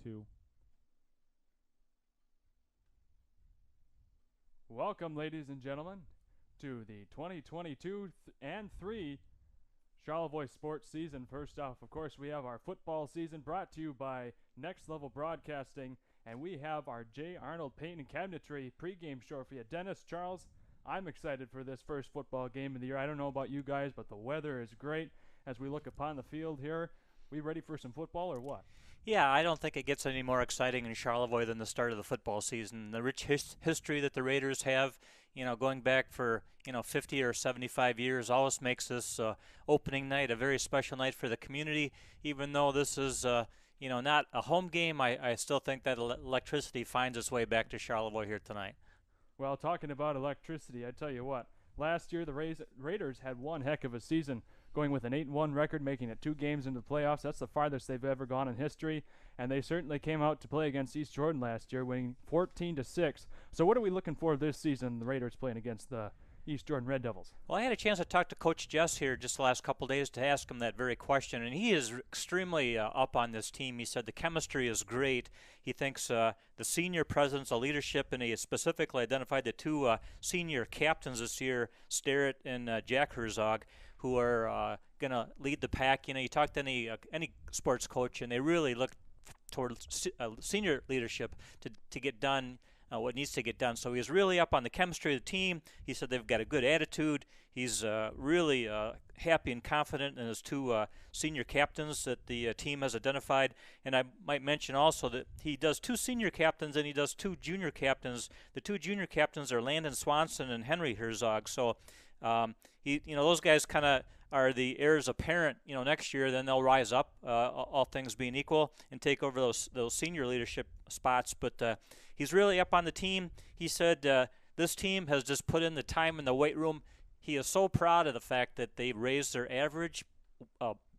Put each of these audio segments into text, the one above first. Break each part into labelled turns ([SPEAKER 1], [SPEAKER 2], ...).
[SPEAKER 1] 2.
[SPEAKER 2] Welcome, ladies and gentlemen, to the 2022 and 3 Charlevoix sports season. First off, of course, we have our football season brought to you by Next Level Broadcasting, and we have our J. Arnold Paint and Cabinetry pregame show for you. Dennis, Charles, I'm excited for this first football game of the year. I don't know about you guys, but the weather is great as we look upon the field here. We ready for some football or what?
[SPEAKER 3] Yeah, I don't think it gets any more exciting in Charlevoix than the start of the football season. The rich history that the Raiders have, going back for, 50 or 75 years, always makes this opening night a very special night for the community. Even though this is, not a home game, I still think that electricity finds its way back to Charlevoix here tonight.
[SPEAKER 2] Well, talking about electricity, I tell you what, last year the Raiders had one heck of a season, going with an 8-1 record, making it 2 games into the playoffs. That's the farthest they've ever gone in history, and they certainly came out to play against East Jordan last year, winning 14-6. So what are we looking for this season, the Raiders playing against the East Jordan Red Devils?
[SPEAKER 3] Well, I had a chance to talk to Coach Jess here just the last couple of days to ask him that very question, and he is extremely up on this team. He said the chemistry is great. He thinks the senior presence, the leadership, and he specifically identified the 2 senior captains this year, Starrett and Jack Herzog, who are going to lead the pack. You talk to any sports coach, and they really look towards senior leadership to get done what needs to get done. So he's really up on the chemistry of the team. He said they've got a good attitude. He's really happy and confident in his 2 senior captains that the team has identified. And I might mention also that he does 2 senior captains and he does 2 junior captains. The 2 junior captains are Landon Swanson and Henry Herzog. So those guys kind of are the heirs apparent, next year. Then they'll rise up, all things being equal, and take over those senior leadership spots. But he's really up on the team. He said this team has just put in the time in the weight room. He is so proud of the fact that they raised their average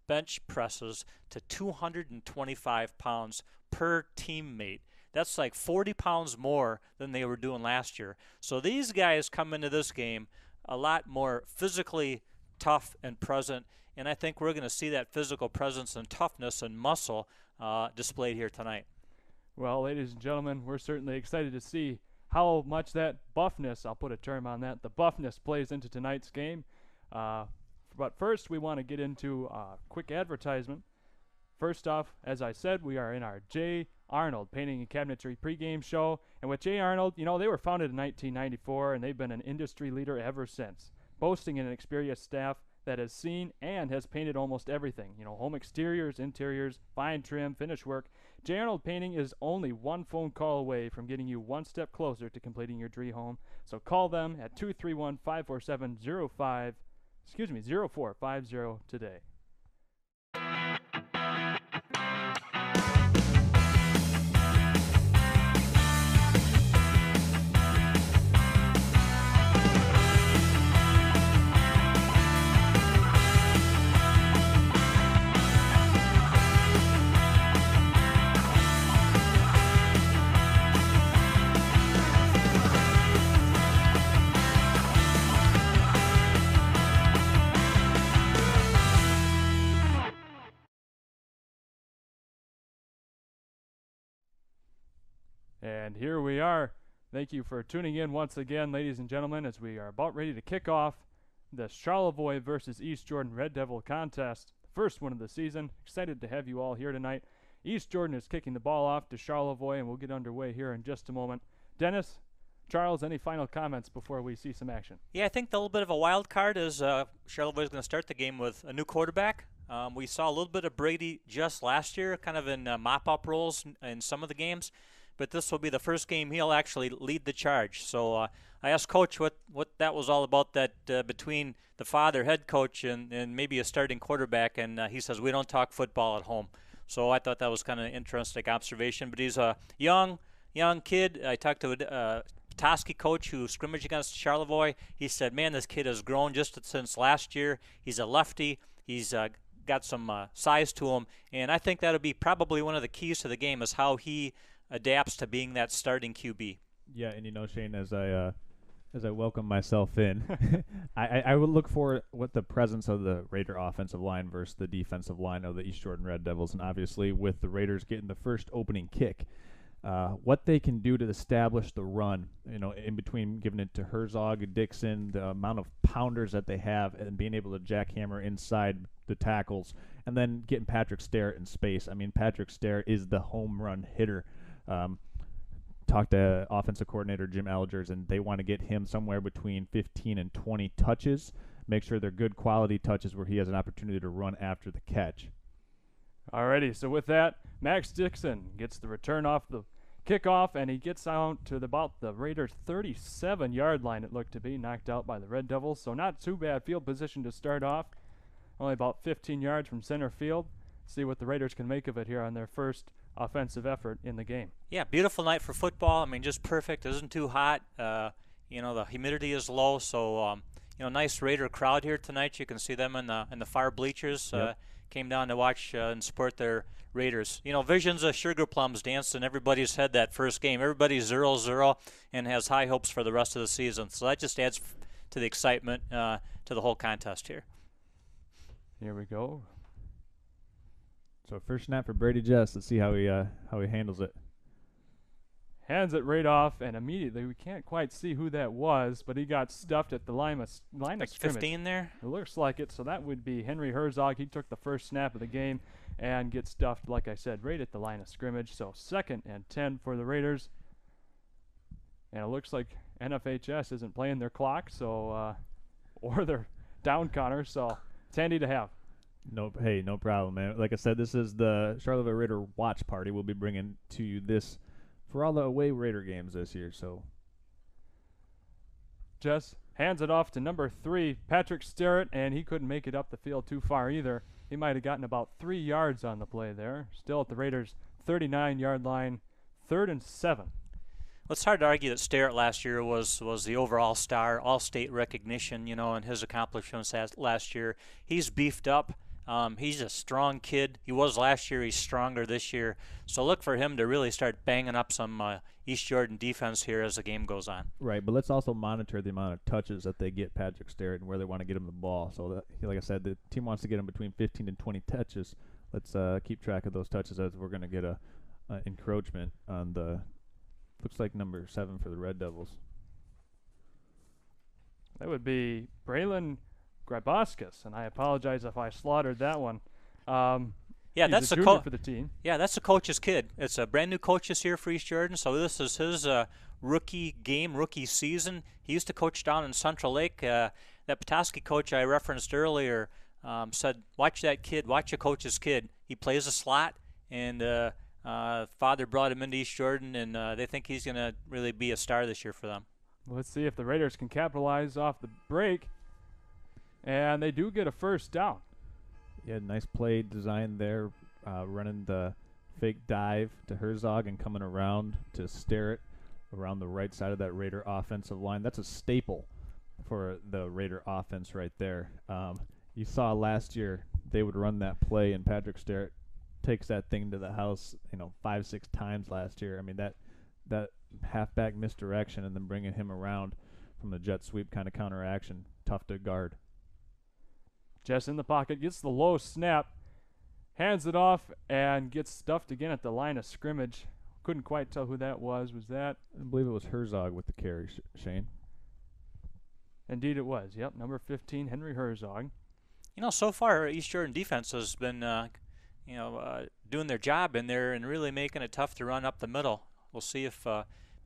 [SPEAKER 3] bench presses to 225 pounds per teammate. That's like 40 pounds more than they were doing last year. So these guys come into this game a lot more physically tough and present, and I think we're going to see that physical presence and toughness and muscle displayed here tonight.
[SPEAKER 2] Well, ladies and gentlemen, we're certainly excited to see how much that buffness, I'll put a term on that, the buffness plays into tonight's game. But first, we want to get into a quick advertisement. First off, as I said, we are in our J. Arnold Painting and Cabinetry pregame show. And with J. Arnold, they were founded in 1994, and they've been an industry leader ever since, boasting an experienced staff that has seen and has painted almost everything. Home exteriors, interiors, fine trim, finish work. J. Arnold Painting is only one phone call away from getting you one step closer to completing your dream home. So call them at 231-547-0450 today. And here we are. Thank you for tuning in once again, ladies and gentlemen, as we are about ready to kick off the Charlevoix versus East Jordan Red Devil contest, the first one of the season. Excited to have you all here tonight. East Jordan is kicking the ball off to Charlevoix, and we'll get underway here in just a moment. Dennis, Charles, any final comments before we see some action?
[SPEAKER 3] Yeah, I think the little bit of a wild card is Charlevoix is going to start the game with a new quarterback. We saw a little bit of Brady just last year, kind of in mop-up roles in some of the games. But this will be the first game he'll actually lead the charge. So I asked Coach what that was all about, that between the father, head coach, and maybe a starting quarterback, and he says, we don't talk football at home. So I thought that was kind of an interesting observation. But he's a young kid. I talked to a Petoskey coach who scrimmaged against Charlevoix. He said, man, this kid has grown just since last year. He's a lefty. He's got some size to him. And I think that'll be probably one of the keys to the game, is how he adapts to being that starting QB.
[SPEAKER 1] Yeah, and Shane, as I As I welcome myself in, I would look for what the presence of the Raider offensive line versus the defensive line of the East Jordan Red Devils, and obviously with the Raiders getting the first opening kick, what they can do to establish the run, in between giving it to Herzog, Dixon, the amount of pounders that they have, and being able to jackhammer inside the tackles, and then getting Patrick Sterrett in space. I mean, Patrick Sterrett is the home run hitter. Talked to offensive coordinator Jim Algers, and they want to get him somewhere between 15 and 20 touches. Make sure they're good quality touches where he has an opportunity to run after the catch.
[SPEAKER 2] Alrighty, so with that, Max Dixon gets the return off the kickoff, and he gets out to about the Raiders' 37-yard line, it looked to be, knocked out by the Red Devils. So not too bad field position to start off. Only about 15 yards from center field. See what the Raiders can make of it here on their first offensive effort in the game.
[SPEAKER 3] Yeah, beautiful night for football. I mean, just perfect. It isn't too hot. The humidity is low, so nice Raider crowd here tonight. You can see them in the far bleachers.
[SPEAKER 1] Yep.
[SPEAKER 3] Came down to watch and support their Raiders. Visions of sugar plums danced in everybody's head that first game. Everybody's 0-0 and has high hopes for the rest of the season. So that just adds to the excitement to the whole contest here.
[SPEAKER 2] Here we go.
[SPEAKER 1] So first snap for Brady Jess. Let's see how he handles it.
[SPEAKER 2] Hands it right off, and immediately we can't quite see who that was, but he got stuffed at the line of scrimmage.
[SPEAKER 3] 15 there?
[SPEAKER 2] It looks like it, so that would be Henry Herzog. He took the first snap of the game and gets stuffed, like I said, right at the line of scrimmage. So 2nd and 10 for the Raiders. And it looks like NFHS isn't playing their clock, so or their down counter, so it's handy to have.
[SPEAKER 1] No problem, man. Like I said, this is the Charlevoix Raider watch party. We'll be bringing to you this for all the away Raider games this year. So
[SPEAKER 2] Jess hands it off to number 3, Patrick Sterrett, and he couldn't make it up the field too far either. He might have gotten about 3 yards on the play there. Still at the Raiders' 39-yard line, 3rd and 7.
[SPEAKER 3] Well, it's hard to argue that Sterrett last year was the overall star, all-state recognition, and his accomplishments last year. He's beefed up. He's a strong kid. He was last year. He's stronger this year. So look for him to really start banging up some East Jordan defense here as the game goes on.
[SPEAKER 1] Right, but let's also monitor the amount of touches that they get Patrick Sterrett and where they want to get him the ball. So, that, like I said, the team wants to get him between 15 and 20 touches. Let's keep track of those touches as we're going to get a encroachment on the looks like number 7 for the Red Devils.
[SPEAKER 2] That would be Braylon Graboskas, and I apologize if I slaughtered that one.
[SPEAKER 3] Yeah,
[SPEAKER 2] he's
[SPEAKER 3] that's
[SPEAKER 2] a
[SPEAKER 3] the
[SPEAKER 2] junior for the team.
[SPEAKER 3] Yeah, that's the coach's kid. It's a brand new coach this year for East Jordan, so this is his rookie season. He used to coach down in Central Lake. That Petoskey coach I referenced earlier said, "Watch that kid. Watch your coach's kid. He plays a slot, and father brought him into East Jordan, and they think he's going to really be a star this year for them."
[SPEAKER 2] Let's see if the Raiders can capitalize off the break. And they do get a first down.
[SPEAKER 1] Yeah, nice play design there, running the fake dive to Herzog and coming around to Sterrett around the right side of that Raider offensive line. That's a staple for the Raider offense right there. You saw last year they would run that play, and Patrick Sterrett takes that thing to the house, 5-6 times last year. I mean, that halfback misdirection and then bringing him around from the jet sweep kind of counteraction, tough to guard.
[SPEAKER 2] Jess in the pocket, gets the low snap, hands it off, and gets stuffed again at the line of scrimmage. Couldn't quite tell who that was. Was that?
[SPEAKER 1] I believe it was Herzog with the carry, Shane.
[SPEAKER 2] Indeed it was. Yep, number 15, Henry Herzog.
[SPEAKER 3] So far East Jordan defense has been, doing their job in there and really making it tough to run up the middle. We'll see if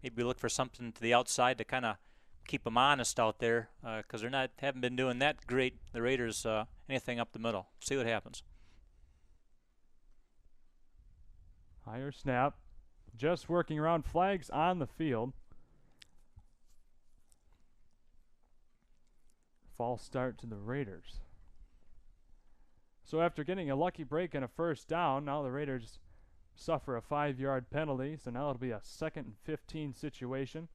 [SPEAKER 3] maybe look for something to the outside to kind of keep them honest out there, because haven't been doing that great, the Raiders, anything up the middle. See what happens.
[SPEAKER 2] Higher snap. Just working around, flags on the field. False start to the Raiders. So after getting a lucky break and a first down, now the Raiders suffer a 5-yard penalty, so now it'll be a 2nd and 15 situation.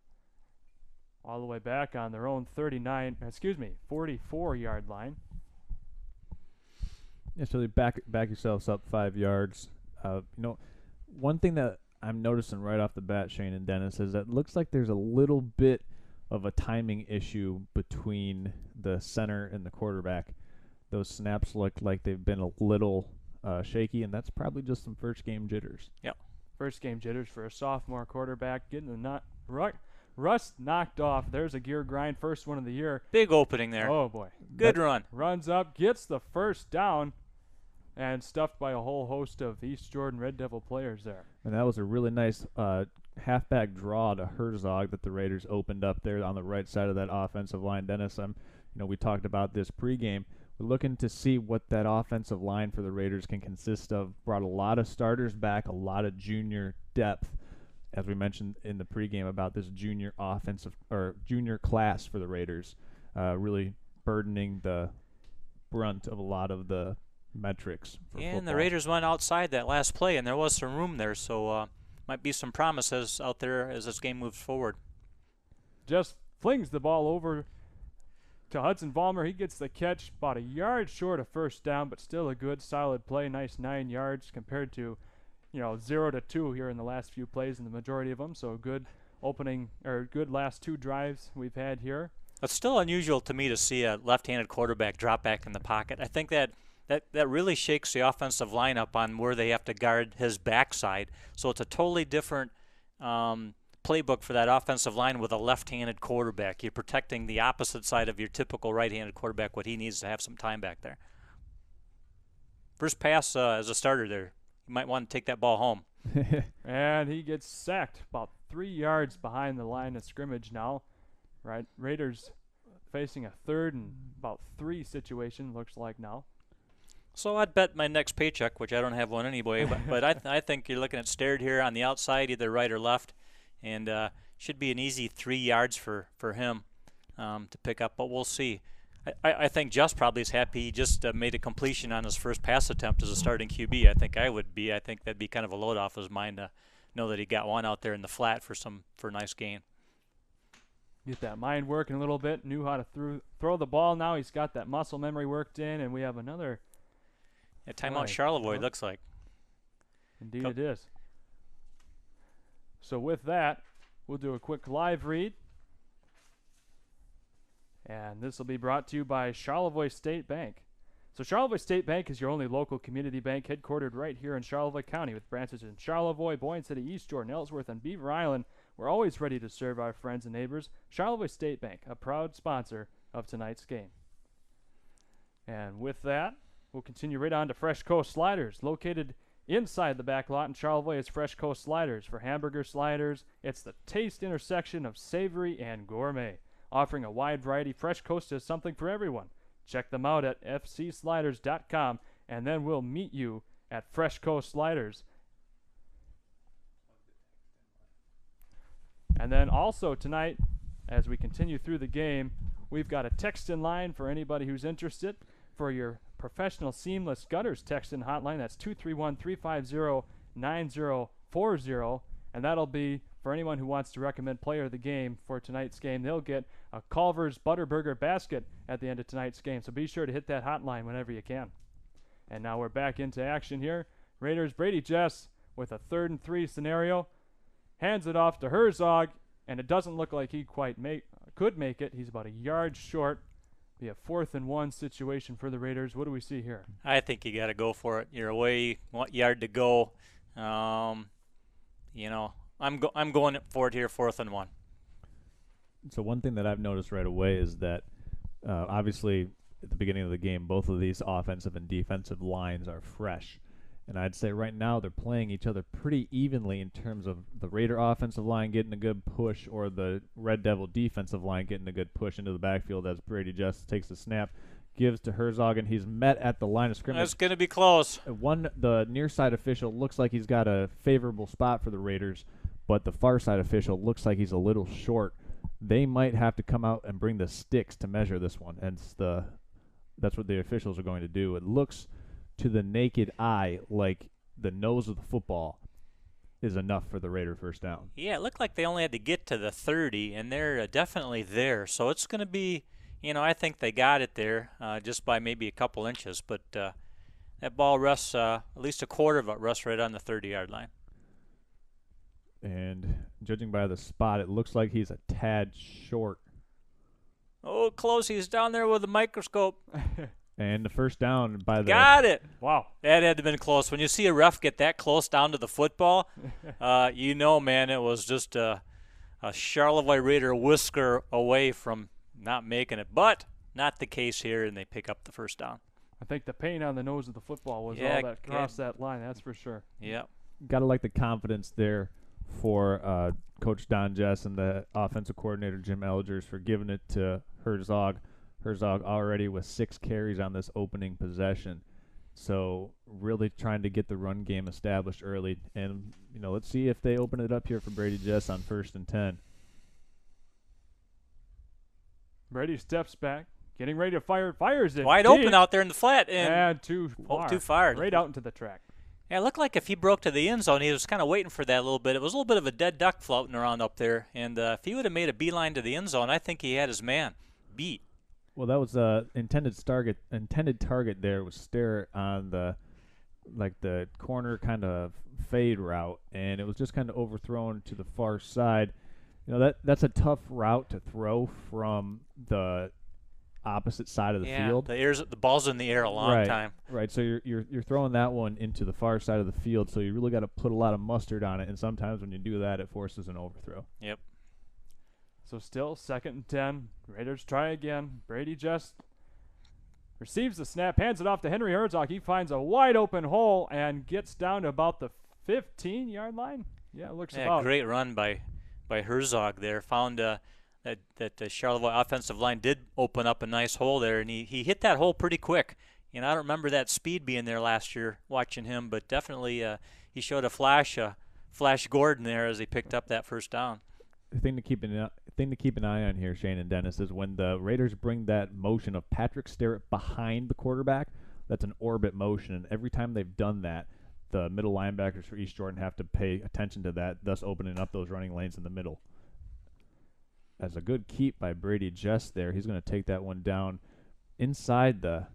[SPEAKER 2] All the way back on their own 44-yard line.
[SPEAKER 1] Yeah, so they back yourselves up 5 yards. One thing that I'm noticing right off the bat, Shane and Dennis, is that it looks like there's a little bit of a timing issue between the center and the quarterback. Those snaps look like they've been a little shaky, and that's probably just some first game jitters.
[SPEAKER 3] Yep.
[SPEAKER 2] First game jitters for a sophomore quarterback, getting the rust knocked off. There's a gear grind, first one of the year.
[SPEAKER 3] Big opening there.
[SPEAKER 2] Oh, boy.
[SPEAKER 3] Good run.
[SPEAKER 2] Runs up, gets the first down, and stuffed by a whole host of East Jordan Red Devil players there.
[SPEAKER 1] And that was a really nice halfback draw to Herzog that the Raiders opened up there on the right side of that offensive line. Dennis, we talked about this pregame. We're looking to see what that offensive line for the Raiders can consist of. Brought a lot of starters back, a lot of junior depth, as we mentioned in the pregame about this junior class for the Raiders, really burdening the brunt of a lot of the metrics for football.
[SPEAKER 3] And the Raiders went outside that last play, and there was some room there, so might be some promises out there as this game moves forward.
[SPEAKER 2] Just flings the ball over to Hudson Vollmer. He gets the catch about a yard short of first down, but still a good, solid play. Nice 9 yards compared to, 0 to 2 here in the last few plays in the majority of them. So good good last 2 drives we've had here.
[SPEAKER 3] It's still unusual to me to see a left-handed quarterback drop back in the pocket. I think that really shakes the offensive line up on where they have to guard his backside. So it's a totally different playbook for that offensive line with a left-handed quarterback. You're protecting the opposite side of your typical right-handed quarterback, what he needs to have some time back there. First pass as a starter there. You might want to take that ball home.
[SPEAKER 2] And he gets sacked about 3 yards behind the line of scrimmage now. Right, Raiders facing a 3rd and about 3 situation, looks like now.
[SPEAKER 3] So I'd bet my next paycheck, which I don't have one anyway, but I think you're looking at Stared here on the outside, either right or left, and should be an easy 3 yards for him to pick up, but we'll see. I think Just probably is happy he just made a completion on his first pass attempt as a starting QB. I think I would be. I think that'd be kind of a load off his mind to know that he got one out there in the flat for a nice gain.
[SPEAKER 2] Get that mind working a little bit. Knew how to throw the ball. Now he's got that muscle memory worked in, and we have another.
[SPEAKER 3] Yeah, timeout Charlevoix, it looks like.
[SPEAKER 2] Indeed it is. So with that, we'll do a quick live read. And this will be brought to you by Charlevoix State Bank. So Charlevoix State Bank is your only local community bank headquartered right here in Charlevoix County with branches in Charlevoix, Boyne City, East Jordan, Ellsworth, and Beaver Island. We're always ready to serve our friends and neighbors. Charlevoix State Bank, a proud sponsor of tonight's game. And with that, we'll continue right on to Fresh Coast Sliders. Located inside the back lot in Charlevoix is Fresh Coast Sliders. For hamburger sliders, it's the taste intersection of savory and gourmet. Offering a wide variety, Fresh Coast is something for everyone. Check them out at fcsliders.com, and then we'll meet you at Fresh Coast Sliders. And then also tonight, as we continue through the game, we've got a text-in line for anybody who's interested. For your professional seamless gutters text-in hotline, that's 231-350-9040, and that'll be for anyone who wants to recommend player of the game for tonight's game. They'll get a Culver's Butterburger basket at the end of tonight's game, so be sure to hit that hotline whenever you can. And now we're back into action here. Raiders, Brady Jess with a 3rd and 3 scenario. Hands it off to Herzog, and it doesn't look like he quite could make it. He's about a yard short. Be a 4th and 1 situation for the Raiders. What do we see here?
[SPEAKER 3] I think you got to go for it. You're away, 1 yard to go. I'm going for it here, 4th and 1.
[SPEAKER 1] So one thing that I've noticed right away is that obviously at the beginning of the game, both of these offensive and defensive lines are fresh. And I'd say right now they're playing each other pretty evenly in terms of the Raider offensive line getting a good push or the Red Devil defensive line getting a good push into the backfield as Brady just takes the snap, gives to Herzog, and he's met at the line of scrimmage.
[SPEAKER 3] That's going to be close.
[SPEAKER 1] The near side official looks like he's got a favorable spot for the Raiders, but the far side official looks like he's a little short. They might have to come out and bring the sticks to measure this one, and that's what the officials are going to do. It looks to the naked eye like the nose of the football is enough for the Raider first down.
[SPEAKER 3] Yeah, it looked like they only had to get to the 30, and they're definitely there. So it's going to be, I think they got it there just by maybe a couple inches. But that ball rests, at least a quarter of it rests right on the 30-yard line.
[SPEAKER 1] And judging by the spot, it looks like he's a tad short.
[SPEAKER 3] Oh, close. He's down there with a microscope.
[SPEAKER 1] And the first down by the...
[SPEAKER 3] Got it.
[SPEAKER 2] Wow.
[SPEAKER 3] That had to have been close. When you see a ref get that close down to the football, you know, man, it was just a Charlevoix Raider whisker away from not making it. But not the case here, and they pick up the first down.
[SPEAKER 2] I think the pain on the nose of the football was
[SPEAKER 3] Yeah,
[SPEAKER 2] all that crossed that line, that's for sure.
[SPEAKER 3] Yeah.
[SPEAKER 1] Got to like the confidence there for Coach Don Jess and the offensive coordinator Jim Elgers for giving it to Herzog. Herzog already with 6 carries on this opening possession. So really trying to get the run game established early. And, you know, let's see if they open it up here for Brady Jess on 1st and 10.
[SPEAKER 2] Brady steps back, getting ready to fire. Fires it.
[SPEAKER 3] Wide
[SPEAKER 2] deep.
[SPEAKER 3] open out there in the flat.
[SPEAKER 2] And too far.
[SPEAKER 3] Too far.
[SPEAKER 2] Right out into the track.
[SPEAKER 3] Yeah, it looked like if he broke to the end zone, he was kind of waiting for that a little bit. It was a little bit of a dead duck floating around up there. And if he would have made a beeline to the end zone, I think he had his man beat.
[SPEAKER 1] Well, that was intended target there was Sterrett on the corner kind of fade route, and it was just kind of overthrown to the far side. You know, that's a tough route to throw from the opposite side of the field.
[SPEAKER 3] The ball's in the air a long time.
[SPEAKER 1] Right, so you're throwing that one into the far side of the field, so you really got to put a lot of mustard on it, and sometimes when you do that, it forces an overthrow.
[SPEAKER 3] Yep.
[SPEAKER 2] So still 2nd and 10. Raiders try again. Brady just receives the snap, hands it off to Henry Herzog. He finds a wide open hole and gets down to about the 15-yard line. Yeah, it looks about.
[SPEAKER 3] Great run by Herzog there. Found that the Charlevoix offensive line did open up a nice hole there, and he hit that hole pretty quick. You know, I don't remember that speed being there last year watching him, but definitely he showed a Flash Gordon there as he picked up that first down.
[SPEAKER 1] The thing to keep an eye on here, Shane and Dennis, is when the Raiders bring that motion of Patrick Sterrett behind the quarterback. That's an orbit motion, and every time they've done that, the middle linebackers for East Jordan have to pay attention to that, thus opening up those running lanes in the middle. As a good keep by Brady Jess there, he's going to take that one down inside the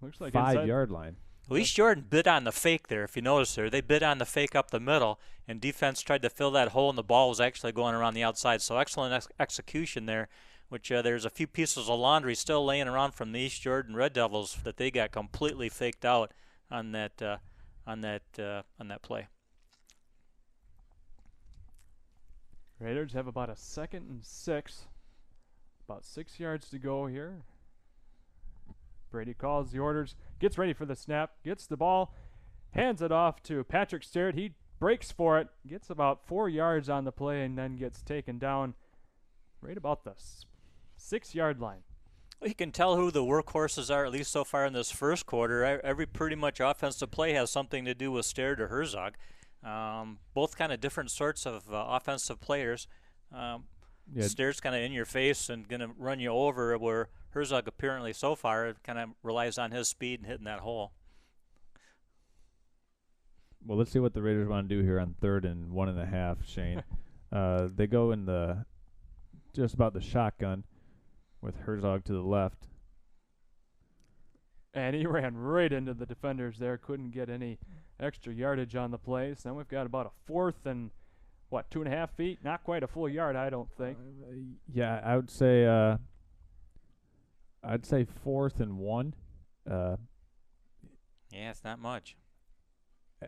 [SPEAKER 1] 5-yard line.
[SPEAKER 3] Well, East Jordan bid on the fake there, if you notice there. They bid on the fake up the middle, and defense tried to fill that hole, and the ball was actually going around the outside. So excellent execution there, which there's a few pieces of laundry still laying around from the East Jordan Red Devils that they got completely faked out on that play.
[SPEAKER 2] Raiders have about a 2nd and 6. About 6 yards to go here. Brady calls the orders, gets ready for the snap, gets the ball, hands it off to Patrick Sterrett. He breaks for it, gets about 4 yards on the play, and then gets taken down right about the 6-yard line.
[SPEAKER 3] Well, you can tell who the workhorses are, at least so far in this first quarter. Every pretty much offensive play has something to do with Sterrett or Herzog. Both kind of different sorts of offensive players. Sterrett's kind of in your face and going to run you over, where Herzog apparently so far kind of relies on his speed and hitting that hole.
[SPEAKER 1] Well, let's see what the Raiders want to do here on 3rd and 1.5, Shane. They go in just about the shotgun with Herzog to the left.
[SPEAKER 2] And he ran right into the defenders there, couldn't get any extra yardage on the play. So then we've got about a 4th and, 2.5 feet? Not quite a full yard, I don't think.
[SPEAKER 1] Yeah, I would say I'd say 4th and 1.
[SPEAKER 3] Yeah, it's not much.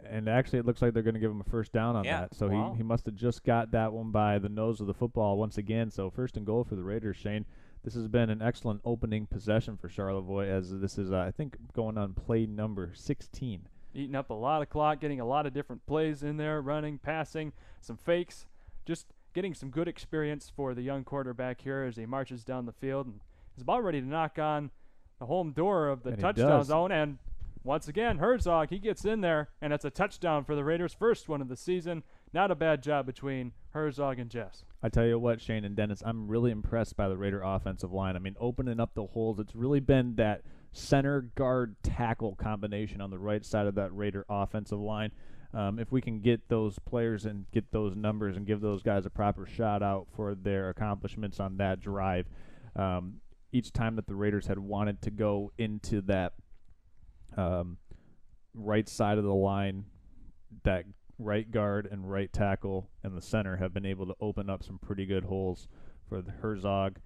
[SPEAKER 1] And actually, it looks like they're going to give him a first down on that. So
[SPEAKER 2] wow.
[SPEAKER 1] he must have just got that one by the nose of the football once again. So 1st and goal for the Raiders, Shane. This has been an excellent opening possession for Charlevoix, as this is, I think, going on play number 16.
[SPEAKER 2] Eating up a lot of clock, getting a lot of different plays in there, running, passing, some fakes, just getting some good experience for the young quarterback here as he marches down the field and is about ready to knock on the home door of the touchdown zone. And once again, Herzog, he gets in there, and it's a touchdown for the Raiders' first one of the season. Not a bad job between Herzog and Jess.
[SPEAKER 1] I tell you what, Shane and Dennis, I'm really impressed by the Raider offensive line. I mean, opening up the holes, it's really been that center guard tackle combination on the right side of that Raider offensive line. If we can get those players and get those numbers and give those guys a proper shout out for their accomplishments on that drive, each time that the Raiders had wanted to go into that right side of the line, that right guard and right tackle and the center have been able to open up some pretty good holes for the Herzog,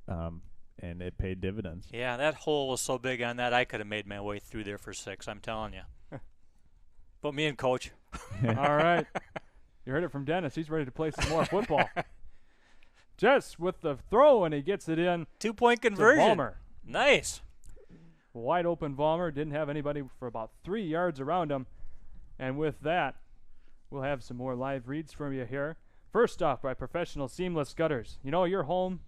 [SPEAKER 1] and it paid dividends.
[SPEAKER 3] Yeah, that hole was so big on that, I could have made my way through there for 6, I'm telling you. Put me in, coach.
[SPEAKER 2] All right. You heard it from Dennis. He's ready to play some more football. Jess with the throw, and he gets it in.
[SPEAKER 3] 2-point conversion.
[SPEAKER 2] Vollmer.
[SPEAKER 3] Nice.
[SPEAKER 2] Wide open Vollmer. Didn't have anybody for about 3 yards around him. And with that, we'll have some more live reads from you here. First off, by Professional Seamless Gutters. You know, your home.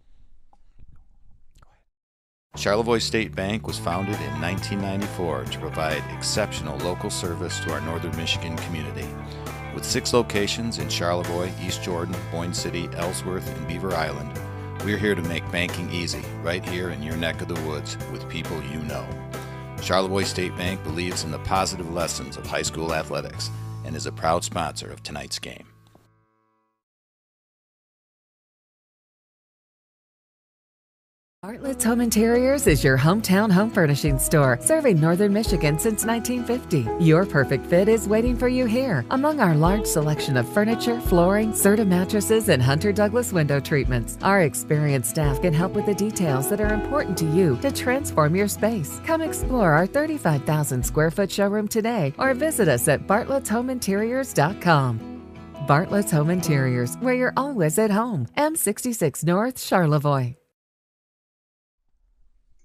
[SPEAKER 4] Charlevoix State Bank was founded in 1994 to provide exceptional local service to our northern Michigan community. With 6 locations in Charlevoix, East Jordan, Boyne City, Ellsworth, and Beaver Island, we're here to make banking easy, right here in your neck of the woods with people you know. Charlevoix State Bank believes in the positive lessons of high school athletics and is a proud sponsor of tonight's game.
[SPEAKER 5] Bartlett's Home Interiors is your hometown home furnishing store, serving northern Michigan since 1950. Your perfect fit is waiting for you here. Among our large selection of furniture, flooring, Serta mattresses, and Hunter Douglas window treatments, our experienced staff can help with the details that are important to you to transform your space. Come explore our 35,000 square foot showroom today or visit us at bartlettsHomeInteriors.com. Bartlett's Home Interiors, where you're always at home. M66 North, Charlevoix.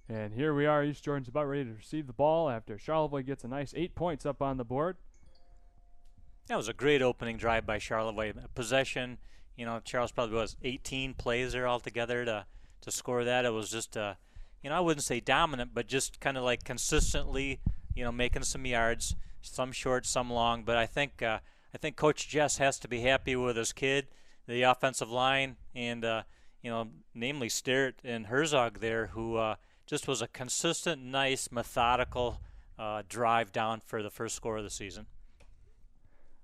[SPEAKER 2] And here we are. East Jordan's about ready to receive the ball after Charlevoix gets a nice 8 points up on the board.
[SPEAKER 3] That was a great opening drive by Charlevoix. Possession, you know, Charles probably was 18 plays there altogether to score that. It was just, you know, I wouldn't say dominant, but just kind of like consistently, you know, making some yards, some short, some long. But I think Coach Jess has to be happy with his kid, the offensive line, and you know, namely Sterrett and Herzog there, who just was a consistent, nice, methodical drive down for the first score of the season.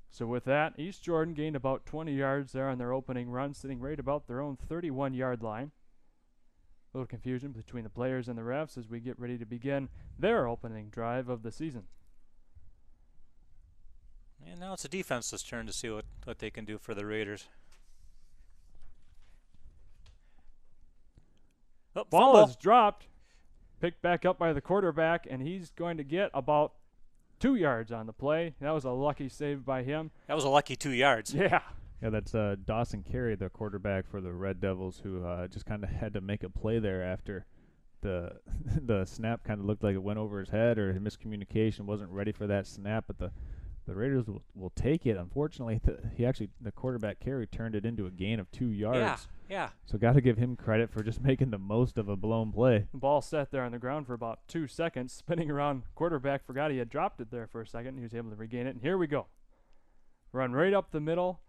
[SPEAKER 2] So with that, East Jordan gained about 20 yards there on their opening run, sitting right about their own 31-yard line. A little confusion between the players and the refs as we get ready to begin their opening drive of the season.
[SPEAKER 3] And now it's the defense's turn to see what they can do for the Raiders. Oh,
[SPEAKER 2] Ball
[SPEAKER 3] fumble.
[SPEAKER 2] is dropped. Picked back up by the quarterback, and he's going to get about 2 yards on the play. That was a lucky save by him.
[SPEAKER 3] That was a lucky 2 yards.
[SPEAKER 2] Yeah.
[SPEAKER 1] Yeah, that's Dawson Carey, the quarterback for the Red Devils, who just kind of had to make a play there after the snap kind of looked like it went over his head, or miscommunication, wasn't ready for that snap. But the Raiders will take it. Unfortunately, the quarterback Carey turned it into a gain of 2 yards.
[SPEAKER 3] Yeah.
[SPEAKER 1] So got to give him credit for just making the most of a blown play.
[SPEAKER 2] The ball sat there on the ground for about 2 seconds, spinning around. Quarterback forgot he had dropped it there for a second. He was able to regain it, and here we go. Run right up the middle.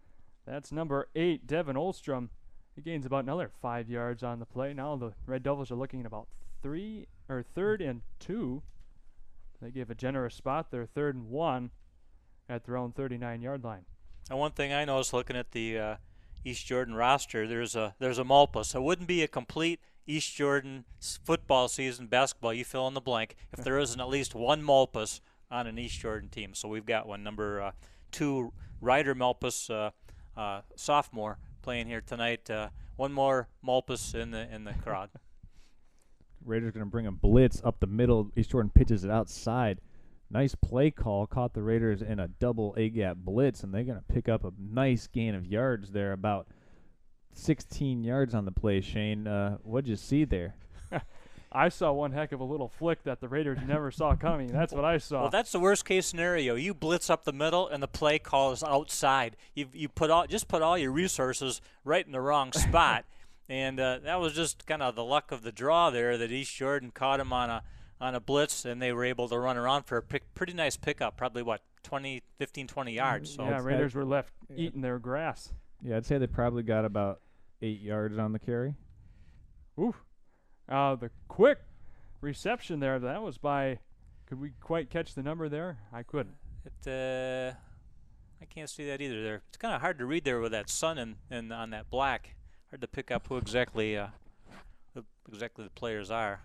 [SPEAKER 2] That's number 8, Devin Olstrom. He gains about another 5 yards on the play. Now the Red Devils are looking at about 3rd and 2. They gave a generous spot there, 3rd and 1 at their own 39-yard line.
[SPEAKER 3] And one thing I noticed looking at the East Jordan roster, there's a mulpus. It wouldn't be a complete East Jordan football season, basketball, you fill in the blank, if there isn't at least one mulpus on an East Jordan team. So we've got one, number 2, Ryder Mulpus, sophomore, playing here tonight. One more mulpus in the crowd.
[SPEAKER 1] Raiders going to bring a blitz up the middle. East Jordan pitches it outside. Nice play call, caught the Raiders in a double A-gap blitz, and they're going to pick up a nice gain of yards there, about 16 yards on the play. Shane, what'd you see there?
[SPEAKER 2] I saw one heck of a little flick that the Raiders never saw coming. That's what I saw.
[SPEAKER 3] Well, that's the worst case scenario. You blitz up the middle, and the play call is outside. You put all your resources right in the wrong spot, and that was just kind of the luck of the draw there that East Jordan caught him on a blitz, and they were able to run around for a pretty nice pickup, probably, 15, 20 yards. So
[SPEAKER 2] yeah, Raiders were left eating their grass.
[SPEAKER 1] Yeah, I'd say they probably got about 8 yards on the carry.
[SPEAKER 2] Oof. The quick reception there, that was by, could we quite catch the number there? I couldn't.
[SPEAKER 3] I can't see that either there. It's kind of hard to read there with that sun and on that black. Hard to pick up who exactly the players are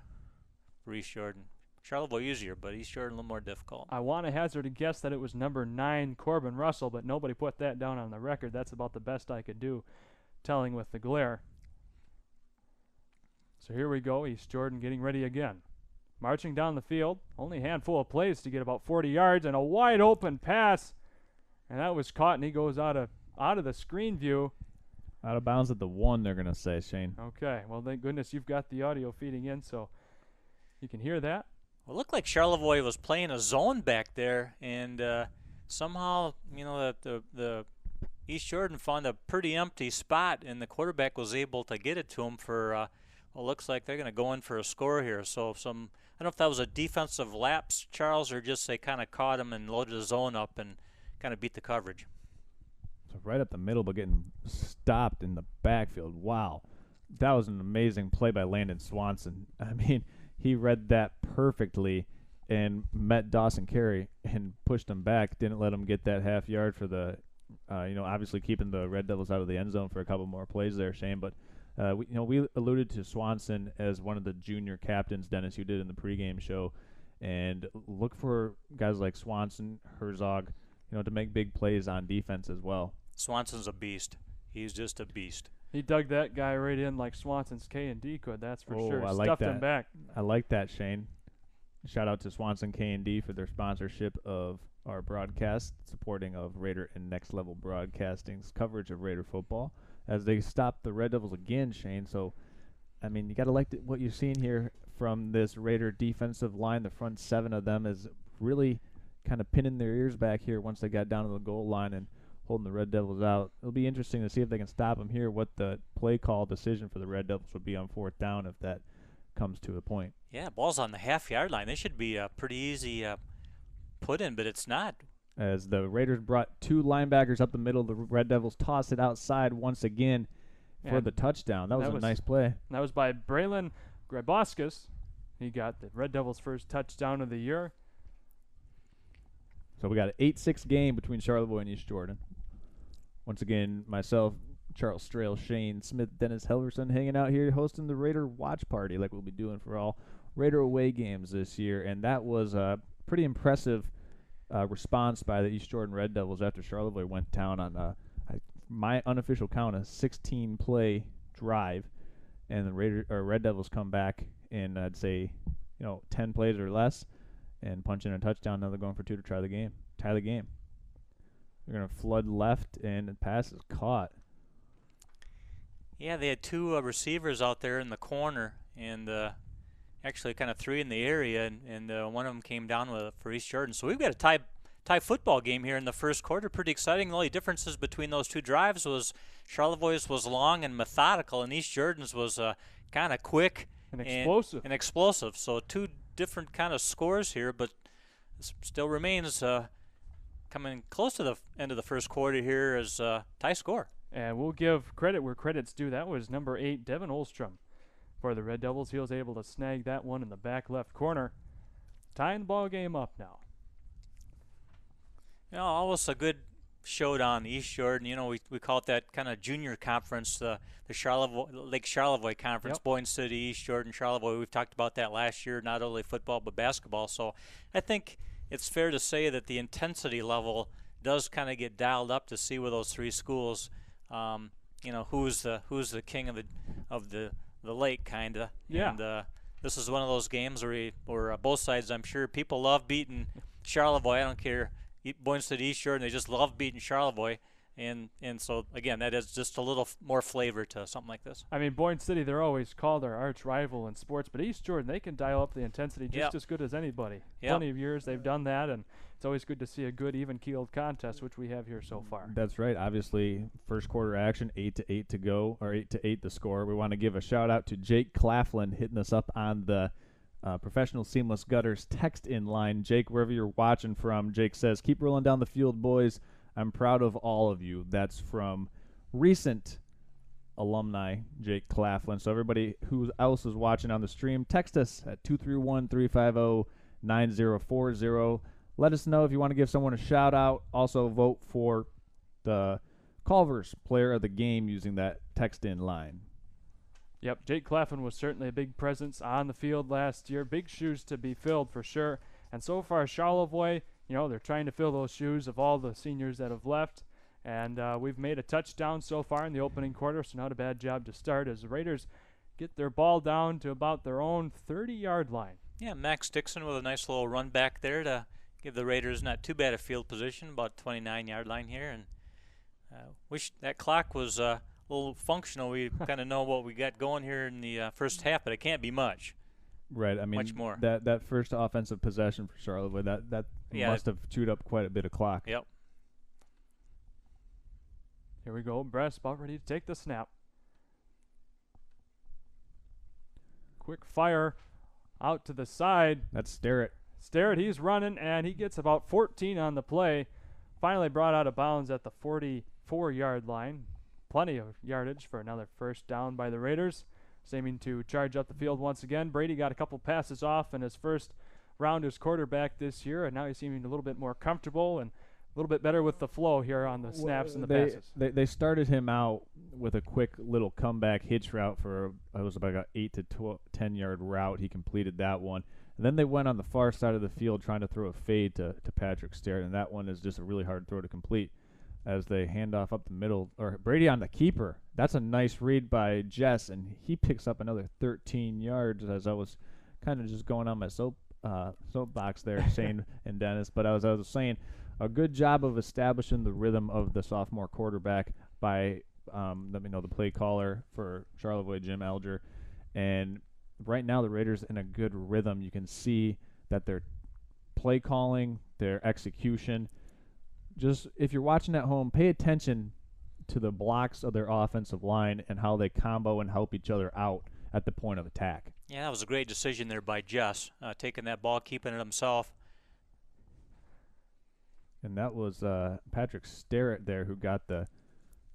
[SPEAKER 3] for East Jordan. Charlevoix easier, but East Jordan a little more difficult.
[SPEAKER 2] I want to hazard a guess that it was number 9, Corbin Russell, but nobody put that down on the record. That's about the best I could do, telling with the glare. So here we go, East Jordan getting ready again. Marching down the field, only a handful of plays to get about 40 yards, and a wide open pass. And that was caught, and he goes out of the screen view.
[SPEAKER 1] Out of bounds at the 1, they're going to say, Shane.
[SPEAKER 2] Okay, well, thank goodness you've got the audio feeding in, so you can hear that.
[SPEAKER 3] Well, it looked like Charlevoix was playing a zone back there, and somehow, the East Jordan found a pretty empty spot, and the quarterback was able to get it to him for, looks like they're going to go in for a score here. So I don't know if that was a defensive lapse, Charles, or just they kind of caught him and loaded the zone up and kind of beat the coverage.
[SPEAKER 1] So right up the middle, but getting stopped in the backfield. Wow. That was an amazing play by Landon Swanson. I mean, he read that perfectly and met Dawson Carey and pushed him back. Didn't let him get that half yard for the, obviously keeping the Red Devils out of the end zone for a couple more plays there, Shane. But, we alluded to Swanson as one of the junior captains, Dennis, you did in the pregame show. And look for guys like Swanson, Herzog, to make big plays on defense as well.
[SPEAKER 3] Swanson's a beast. He's just a beast.
[SPEAKER 2] He dug that guy right in like Swanson's K&D could, that's for sure.
[SPEAKER 1] I like
[SPEAKER 2] Stuffed
[SPEAKER 1] that.
[SPEAKER 2] him back.
[SPEAKER 1] I like that, Shane. Shout out to Swanson K&D for their sponsorship of our broadcast, supporting of Raider and Next Level Broadcasting's coverage of Raider football as they stop the Red Devils again, Shane. So, I mean, you got to like what you're seeing here from this Raider defensive line. The front 7 of them is really kind of pinning their ears back here once they got down to the goal line and holding the Red Devils out. It'll be interesting to see if they can stop them here, what the play call decision for the Red Devils would be on 4th down if that comes to a point.
[SPEAKER 3] Yeah, ball's on the half-yard line. They should be pretty easy put in, but it's not.
[SPEAKER 1] As the Raiders brought 2 linebackers up the middle, the Red Devils tossed it outside once again for the touchdown. That was a nice play.
[SPEAKER 2] That was by Braylon Graboskus. He got the Red Devils' first touchdown of the year.
[SPEAKER 1] So we got an 8-6 game between Charlevoix and East Jordan. Once again, myself, Charles Strail, Shane Smith, Dennis Helverson hanging out here hosting the Raider watch party like we'll be doing for all Raider away games this year. And that was a pretty impressive response by the East Jordan Red Devils after Charlevoix went down on my unofficial count, a 16-play drive. And the Red Devils come back in, I'd say, 10 plays or less and punch in a touchdown. Now they're going for 2 to tie the game. They're going to flood left, and the pass is caught.
[SPEAKER 3] Yeah, they had 2 receivers out there in the corner, and actually kind of 3 in the area, and one of them came down for East Jordan. So we've got a tie football game here in the first quarter. Pretty exciting. The only differences between those 2 drives was Charlevoix's was long and methodical, and East Jordan's was kind of quick
[SPEAKER 2] and explosive.
[SPEAKER 3] So 2 different kind of scores here, but still remains coming close to the end of the first quarter here as tie score.
[SPEAKER 2] And we'll give credit where credit's due. That was number 8, Devin Olstrom. For the Red Devils, he was able to snag that one in the back left corner. Tying the ball game up now.
[SPEAKER 3] Always a good showdown. East Jordan, we call it that kind of junior conference, the Lake Charlevoix Conference,
[SPEAKER 2] Yep.
[SPEAKER 3] Boyne City, East Jordan, Charlevoix. We've talked about that last year, not only football but basketball. So I think it's fair to say that the intensity level does kind of get dialed up to see where those 3 schools, who's the king of the lake, kind of.
[SPEAKER 2] Yeah.
[SPEAKER 3] And this is one of those games where both sides, I'm sure, people love beating Charlevoix. I don't care. Boyne City, East Jordan, they just love beating Charlevoix. And so, again, that adds just a little more flavor to something like this.
[SPEAKER 2] I mean, Boyne City, they're always called our arch rival in sports, but East Jordan, they can dial up the intensity just as good as anybody.
[SPEAKER 3] Yep.
[SPEAKER 2] Plenty of years they've done that, and it's always good to see a good, even-keeled contest, which we have here so far.
[SPEAKER 1] That's right. Obviously, first quarter action, 8-8 to go, or 8-8 the score. We want to give a shout-out to Jake Claflin hitting us up on the Professional Seamless Gutters text-in line. Jake, wherever you're watching from, Jake says, "Keep rolling down the field, boys. I'm proud of all of you." That's from recent alumni Jake Claflin. So everybody who else is watching on the stream, text us at 231-350-9040. Let us know if you want to give someone a shout-out. Also vote for the Culver's player of the game using that text-in line.
[SPEAKER 2] Yep, Jake Claflin was certainly a big presence on the field last year. Big shoes to be filled for sure. And so far, Charlevoix, they're trying to fill those shoes of all the seniors that have left. And we've made a touchdown so far in the opening quarter, so not a bad job to start as the Raiders get their ball down to about their own 30-yard line.
[SPEAKER 3] Yeah, Max Dixon with a nice little run back there to give the Raiders not too bad a field position, about 29-yard line here. And wish that clock was a little functional. We kind of know what we got going here in the first half, but it can't be much.
[SPEAKER 1] Right. I mean,
[SPEAKER 3] much more.
[SPEAKER 1] That first offensive possession for Charlotte, that must have chewed up quite a bit of clock.
[SPEAKER 3] Yep.
[SPEAKER 2] Here we go. Bress about ready to take the snap. Quick fire out to the side.
[SPEAKER 1] That's Sterrett.
[SPEAKER 2] Sterrett, he's running, and he gets about 14 on the play. Finally brought out of bounds at the 44-yard line. Plenty of yardage for another first down by the Raiders. Seeming to charge up the field once again. Brady got a couple passes off in his first round as quarterback this year, and now he's seeming a little bit more comfortable and a little bit better with the flow here on the snaps and the passes.
[SPEAKER 1] They started him out with a quick little comeback hitch route for it was about an 8 to 10-yard route. He completed that one. And then they went on the far side of the field trying to throw a fade to Patrick Sterrett, and that one is just a really hard throw to complete as they hand off up the middle. Or Brady on the keeper. That's a nice read by Jess, and he picks up another 13 yards as I was kind of just going on my soapbox there, Shane and Dennis. But as I was saying, a good job of establishing the rhythm of the sophomore quarterback by the play caller for Charlevoix, Jim Alger. And right now the Raiders in a good rhythm. You can see that their play calling, their execution. Just if you're watching at home, pay attention to the blocks of their offensive line and how they combo and help each other out at the point of attack.
[SPEAKER 3] Yeah, that was a great decision there by Jess, taking that ball, keeping it himself.
[SPEAKER 1] And that was Patrick Sterrett there who got the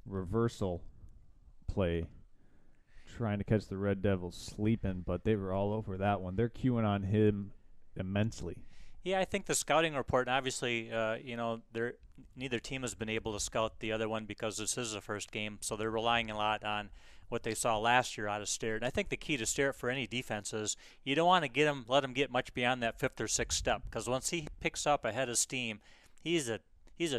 [SPEAKER 1] reversal play, trying to catch the Red Devils sleeping, but they were all over that one. They're queuing on him immensely.
[SPEAKER 3] Yeah, I think the scouting report, and obviously, neither team has been able to scout the other one because this is the first game, so they're relying a lot on what they saw last year out of Sterrett. And I think the key to Sterrett for any defense is you don't want to let him get much beyond that 5th or 6th step, because once he picks up ahead of steam, he's a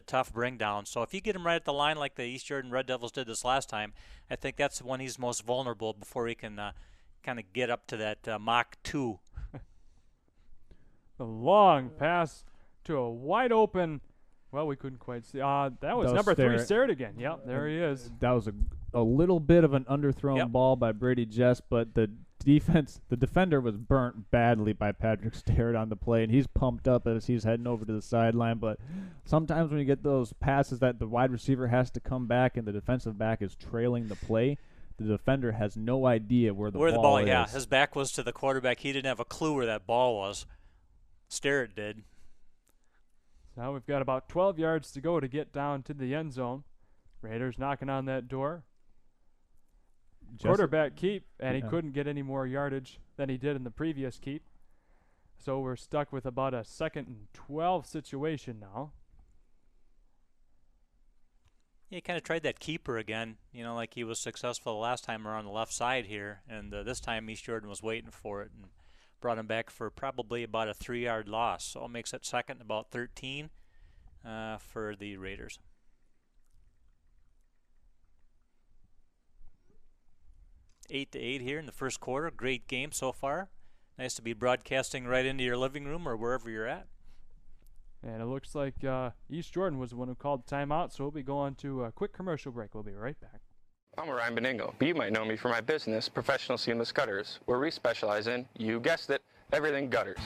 [SPEAKER 3] tough bring down. So if you get him right at the line like the East Jordan Red Devils did this last time, I think that's when he's most vulnerable before he can kind of get up to that Mach 2.
[SPEAKER 2] The long pass to a wide open. Well, we couldn't quite see. That was number
[SPEAKER 1] Sterrett.
[SPEAKER 2] 3, Sterrett again. Yep, there he is.
[SPEAKER 1] That was a little bit of an underthrown ball by Brady Jess, but the defender was burnt badly by Patrick Sterrett on the play, and he's pumped up as he's heading over to the sideline. But sometimes when you get those passes that the wide receiver has to come back and the defensive back is trailing the play, the defender has no idea where the ball is.
[SPEAKER 3] Yeah, his back was to the quarterback. He didn't have a clue where that ball was. Sterrett did.
[SPEAKER 2] Now we've got about 12 yards to go to get down to the end zone. Raiders knocking on that door. Quarterback keep, and he couldn't get any more yardage than he did in the previous keep. So we're stuck with about a 2nd and 12 situation now.
[SPEAKER 3] Yeah, he kind of tried that keeper again, like he was successful the last time around the left side here. And this time East Jordan was waiting for it and brought him back for probably about a 3-yard loss. So it makes it 2nd and about 13 for the Raiders. Eight to 8 here in the first quarter. Great game so far. Nice to be broadcasting right into your living room or wherever you're at.
[SPEAKER 2] And it looks like East Jordan was the one who called timeout, so we'll be going to a quick commercial break. We'll be right back.
[SPEAKER 6] I'm Ryan Beningo, but you might know me for my business, Professional Seamless Gutters, where we specialize in, you guessed it, everything gutters.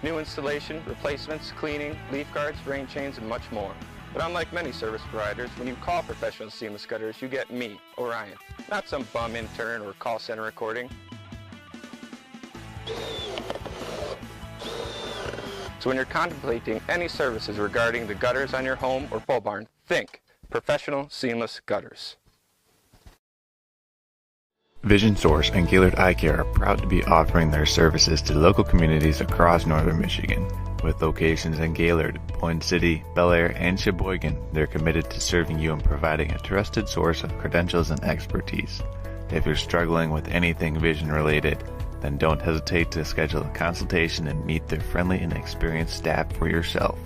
[SPEAKER 6] New installation, replacements, cleaning, leaf guards, rain chains, and much more. But unlike many service providers, when you call Professional Seamless Gutters, you get me, Orion, not some bum intern or call center recording. So when you're contemplating any services regarding the gutters on your home or pole barn, think Professional Seamless Gutters.
[SPEAKER 7] Vision Source and Gaylord Eye Care are proud to be offering their services to local communities across northern Michigan. With locations in Gaylord, Boyne City, Bel Air, and Sheboygan, they're committed to serving you and providing a trusted source of credentials and expertise. If you're struggling with anything vision related, then don't hesitate to schedule a consultation and meet their friendly and experienced staff for yourself.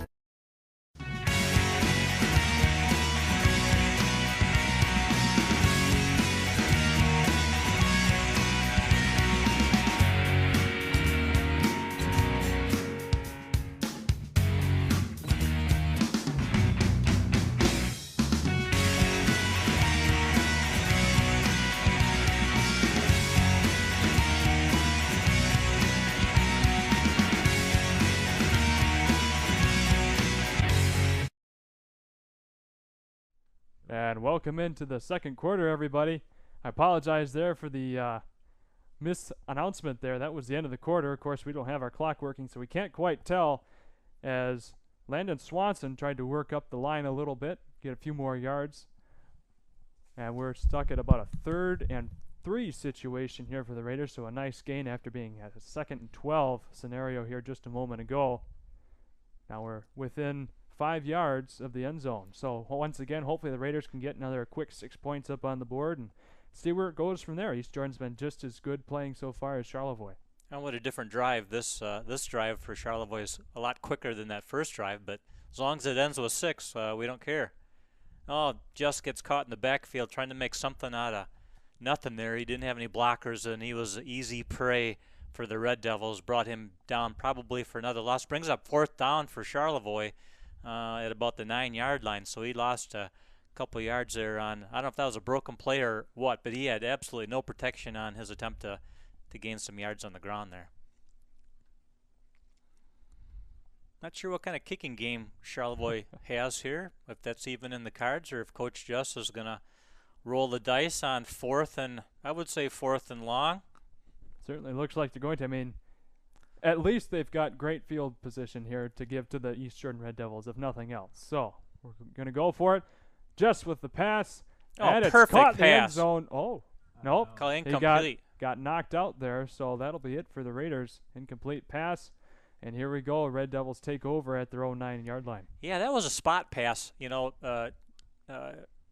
[SPEAKER 2] And welcome into the second quarter, everybody. I apologize there for the mis-announcement there. That was the end of the quarter. Of course, we don't have our clock working, so we can't quite tell, as Landon Swanson tried to work up the line a little bit, get a few more yards. And we're stuck at about a 3rd and 3 situation here for the Raiders, so a nice gain after being at a 2nd and 12 scenario here just a moment ago. Now we're within 5 yards of the end zone. So once again, hopefully the Raiders can get another quick 6 points up on the board and see where it goes from there. East Jordan's been just as good playing so far as Charlevoix.
[SPEAKER 3] And what a different drive. This drive for Charlevoix is a lot quicker than that first drive, but as long as it ends with 6, we don't care. Oh, just gets caught in the backfield trying to make something out of nothing there. He didn't have any blockers, and he was easy prey for the Red Devils. Brought him down probably for another loss. Brings up 4th down for Charlevoix at about the 9-yard line. So he lost a couple yards there on, I don't know if that was a broken play or what, but he had absolutely no protection on his attempt to gain some yards on the ground there. Not sure what kind of kicking game Charlevoix has here, if that's even in the cards, or if Coach Just is going to roll the dice on 4th and, I would say 4th and long.
[SPEAKER 2] Certainly looks like they're going to. I mean, at least they've got great field position here to give to the East Jordan Red Devils, if nothing else. So we're going to go for it. Just with the pass.
[SPEAKER 3] Oh,
[SPEAKER 2] and
[SPEAKER 3] perfect
[SPEAKER 2] it's caught in the end
[SPEAKER 3] pass.
[SPEAKER 2] zone. Oh, nope.
[SPEAKER 3] Incomplete.
[SPEAKER 2] He got knocked out there, so that'll be it for the Raiders. Incomplete pass. And here we go. Red Devils take over at their own 9-yard line.
[SPEAKER 3] Yeah, that was a spot pass. You know,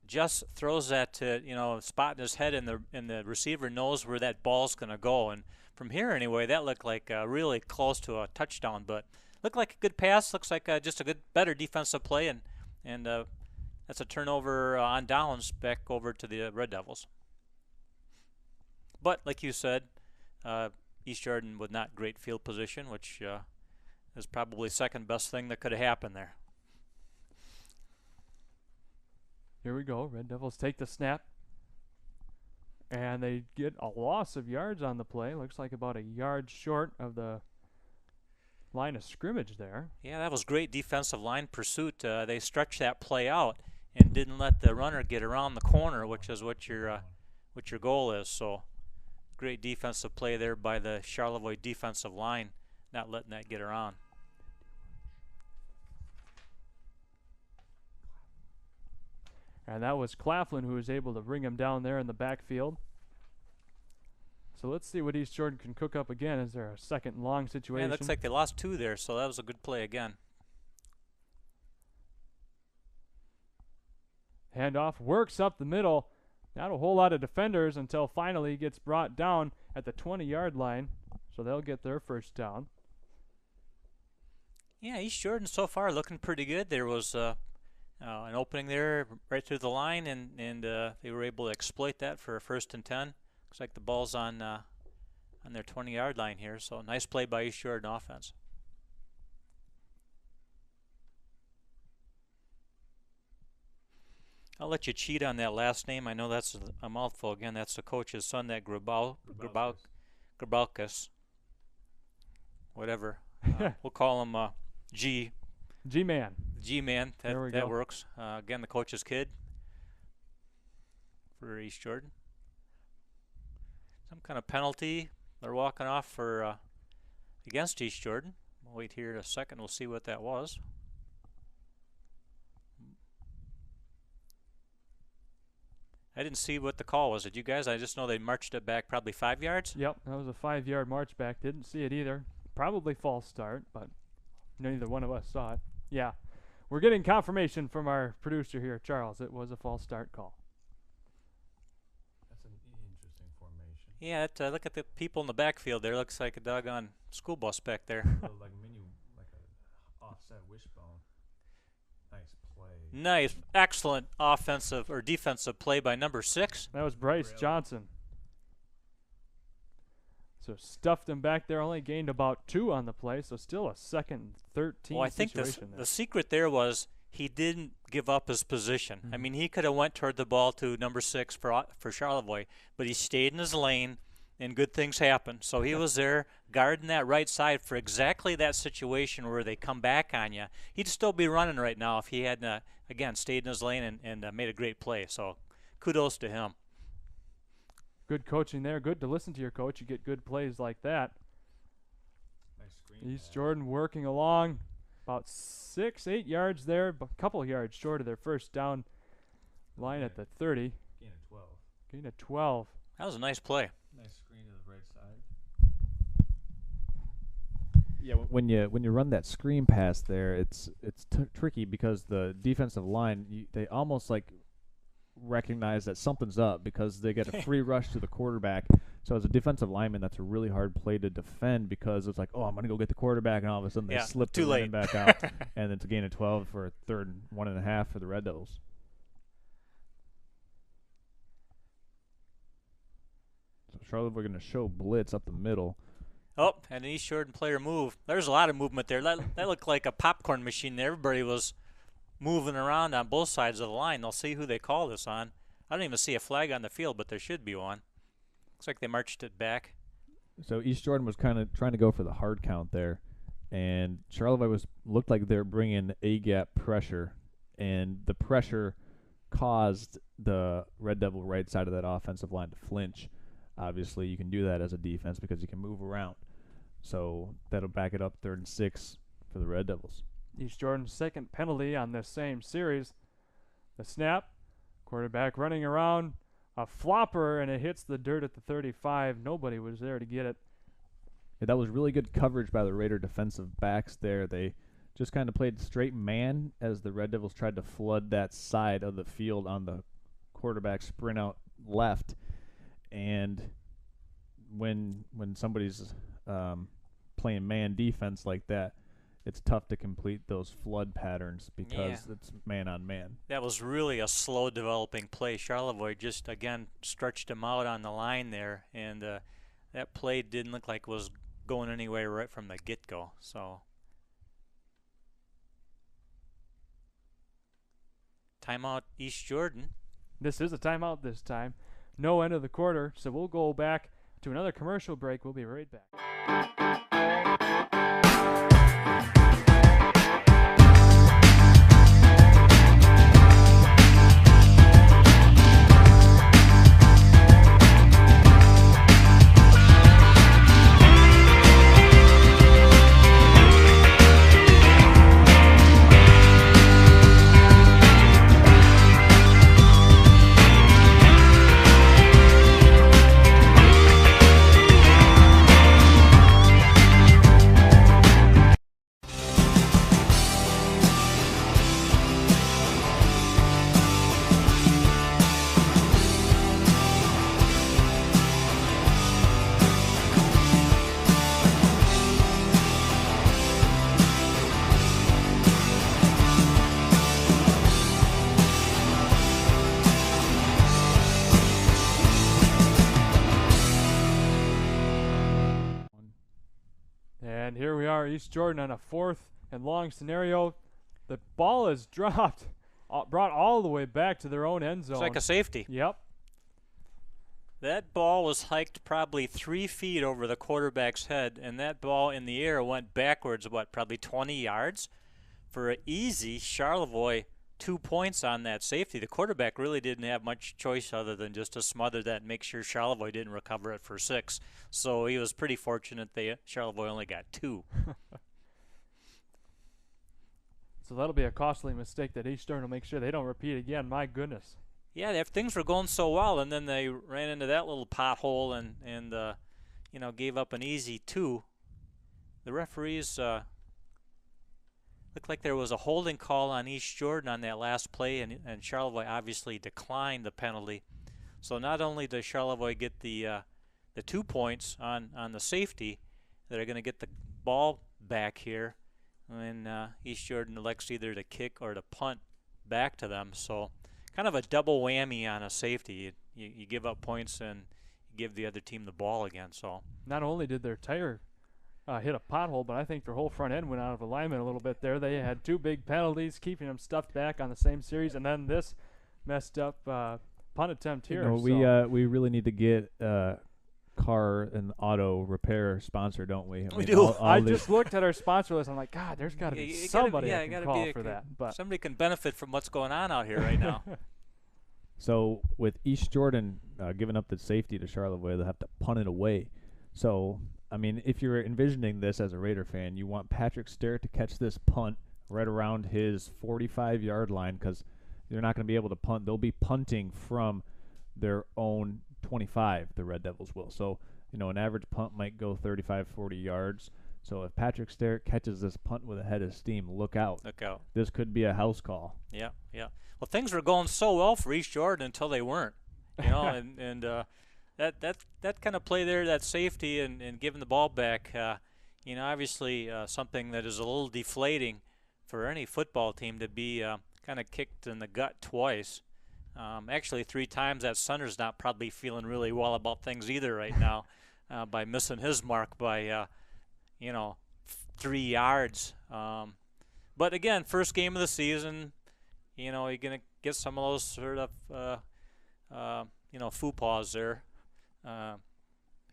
[SPEAKER 3] Just throws that to, spot in his head, and the receiver knows where that ball's going to go. And from here, anyway, that looked like really close to a touchdown, but looked like a good pass. Looks like just a better defensive play, and that's a turnover on downs back over to the Red Devils. But like you said, East Jordan with not great field position, which is probably second best thing that could have happened there.
[SPEAKER 2] Here we go. Red Devils take the snap. And they get a loss of yards on the play. Looks like about a yard short of the line of scrimmage there.
[SPEAKER 3] Yeah, that was great defensive line pursuit. They stretched that play out and didn't let the runner get around the corner, which is what your goal is. So great defensive play there by the Charlevoix defensive line, not letting that get around.
[SPEAKER 2] And that was Claflin who was able to bring him down there in the backfield. So let's see what East Jordan can cook up again. Is there a second and long situation?
[SPEAKER 3] Yeah, looks like they lost 2 there, so that was a good play again.
[SPEAKER 2] Handoff works up the middle. Not a whole lot of defenders until finally he gets brought down at the 20-yard line. So they'll get their first down.
[SPEAKER 3] Yeah, East Jordan so far looking pretty good. There was an opening there right through the line, and they were able to exploit that for a 1st and 10. Looks like the ball's on their 20-yard line here, so nice play by East Jordan offense. I'll let you cheat on that last name. I know that's a mouthful. Again, that's the coach's son, that Grabaukas. Whatever. We'll call him G.
[SPEAKER 2] G-Man.
[SPEAKER 3] G-Man. That works. Again, the coach's kid for East Jordan. Some kind of penalty. They're walking off for against East Jordan. We'll wait here a second. We'll see what that was. I didn't see what the call was. Did you guys? I just know they marched it back probably 5 yards.
[SPEAKER 2] Yep, that was a 5-yard march back. Didn't see it either. Probably false start, but neither one of us saw it. Yeah, we're getting confirmation from our producer here, Charles. It was a false start call.
[SPEAKER 1] That's an interesting
[SPEAKER 3] Yeah, look at the people in the backfield there. Looks like a doggone school bus back there.
[SPEAKER 1] Like a offset wishbone. Nice play.
[SPEAKER 3] Nice, excellent offensive or defensive play by number 6.
[SPEAKER 2] That was Bryce Johnson. So stuffed him back there, only gained about 2 on the play, so still a 2nd and 13
[SPEAKER 3] Well, I think the secret there was he didn't give up his position. I mean, he could have went toward the ball to number 6 for Charlevoix, but he stayed in his lane, and good things happened. So he was there guarding that right side for exactly that situation where they come back on you. He'd still be running right now if he had, again, stayed in his lane and made a great play. So kudos to him.
[SPEAKER 2] Good coaching there. Good to listen to your coach. You get good plays like that.
[SPEAKER 1] Nice screen.
[SPEAKER 2] East Jordan working along about 6-8 yards there, a couple of yards short of their first down line at the 30.
[SPEAKER 1] Gain of 12.
[SPEAKER 2] Gain of 12.
[SPEAKER 3] That was a nice play.
[SPEAKER 1] Nice screen to the right side. Yeah, when you run that screen pass there, it's tricky because the defensive line they almost like recognize that something's up because they get a free rush to the quarterback. So as a defensive lineman, that's a really hard play to defend because it's like, oh, I'm going to go get the quarterback, and all of a sudden they slip the running back out, and it's a gain of 12 for a 3rd and 1.5 for the Red Devils. So Charlotte, we're going to show blitz up the middle.
[SPEAKER 3] Oh, and an East Jordan player move. There's a lot of movement there. That looked like a popcorn machine there. Everybody was moving around on both sides of the line. They'll see who they call this on. I don't even see a flag on the field, but there should be one. Looks like they marched it back.
[SPEAKER 1] So East Jordan was kind of trying to go for the hard count there, and Charlevoix looked like they're bringing A-gap pressure, and the pressure caused the Red Devil right side of that offensive line to flinch. Obviously, you can do that as a defense because you can move around. So that'll back it up 3rd and 6 for the Red Devils.
[SPEAKER 2] East Jordan's 2nd penalty on this same series. The snap, quarterback running around, a flopper, and it hits the dirt at the 35. Nobody was there to get it.
[SPEAKER 1] Yeah, that was really good coverage by the Raider defensive backs there. They just kind of played straight man as the Red Devils tried to flood that side of the field on the quarterback sprint out left. And when somebody's playing man defense like that, it's tough to complete those flood patterns because it's man on man.
[SPEAKER 3] That was really a slow developing play. Charlevoix just, again, stretched him out on the line there, and that play didn't look like it was going anywhere right from the get-go. So timeout East Jordan.
[SPEAKER 2] This is a timeout this time. No end of the quarter, so we'll go back to another commercial break. We'll be right back. And here we are, East Jordan on a 4th and long scenario. The ball is dropped, brought all the way back to their own end zone.
[SPEAKER 3] It's like a safety.
[SPEAKER 2] Yep.
[SPEAKER 3] That ball was hiked probably 3 feet over the quarterback's head, and that ball in the air went backwards, probably 20 yards? For an easy Charlevoix 2 points on that safety. The quarterback really didn't have much choice other than just to smother that and make sure Charlevoix didn't recover it for 6. So he was pretty fortunate Charlevoix only got 2.
[SPEAKER 2] So that'll be a costly mistake that East Jordan will make sure they don't repeat again. My goodness.
[SPEAKER 3] Yeah, things were going so well, and then they ran into that little pothole and gave up an easy 2. The referees looked like there was a holding call on East Jordan on that last play, and Charlevoix obviously declined the penalty. So not only does Charlevoix get the the 2 points on the safety that are going to get the ball back here when East Jordan elects either to kick or to punt back to them. So kind of a double whammy on a safety. You give up points and you give the other team the ball again. So
[SPEAKER 2] not only did their tire hit a pothole, but I think their whole front end went out of alignment a little bit there. They had 2 big penalties, keeping them stuffed back on the same series, and then this messed up punt attempt here.
[SPEAKER 1] We really need to get car and auto repair sponsor, don't we?
[SPEAKER 3] We do.
[SPEAKER 2] I just looked at our sponsor list. I'm like, God, there's got to be somebody I can call for that. But
[SPEAKER 3] somebody can benefit from what's going on out here right now.
[SPEAKER 1] So with East Jordan giving up the safety to Charlevoix, they'll have to punt it away. So, I mean, if you're envisioning this as a Raider fan, you want Patrick Sterrett to catch this punt right around his 45-yard line, because they're not going to be able to punt. They'll be punting from their own 25, the Red Devils will. So, an average punt might go 35, 40 yards. So if Patrick Sterrett catches this punt with a head of steam, look out.
[SPEAKER 3] Look out.
[SPEAKER 1] This could be a house call.
[SPEAKER 3] Yeah. Well, things were going so well for East Jordan until they weren't. And that kind of play there, that safety and giving the ball back, obviously something that is a little deflating for any football team to be kind of kicked in the gut twice. Actually 3 times. That Sunder's not probably feeling really well about things either right now by missing his mark by, 3 yards. But again, first game of the season, you're going to get some of those sort of, faux pas there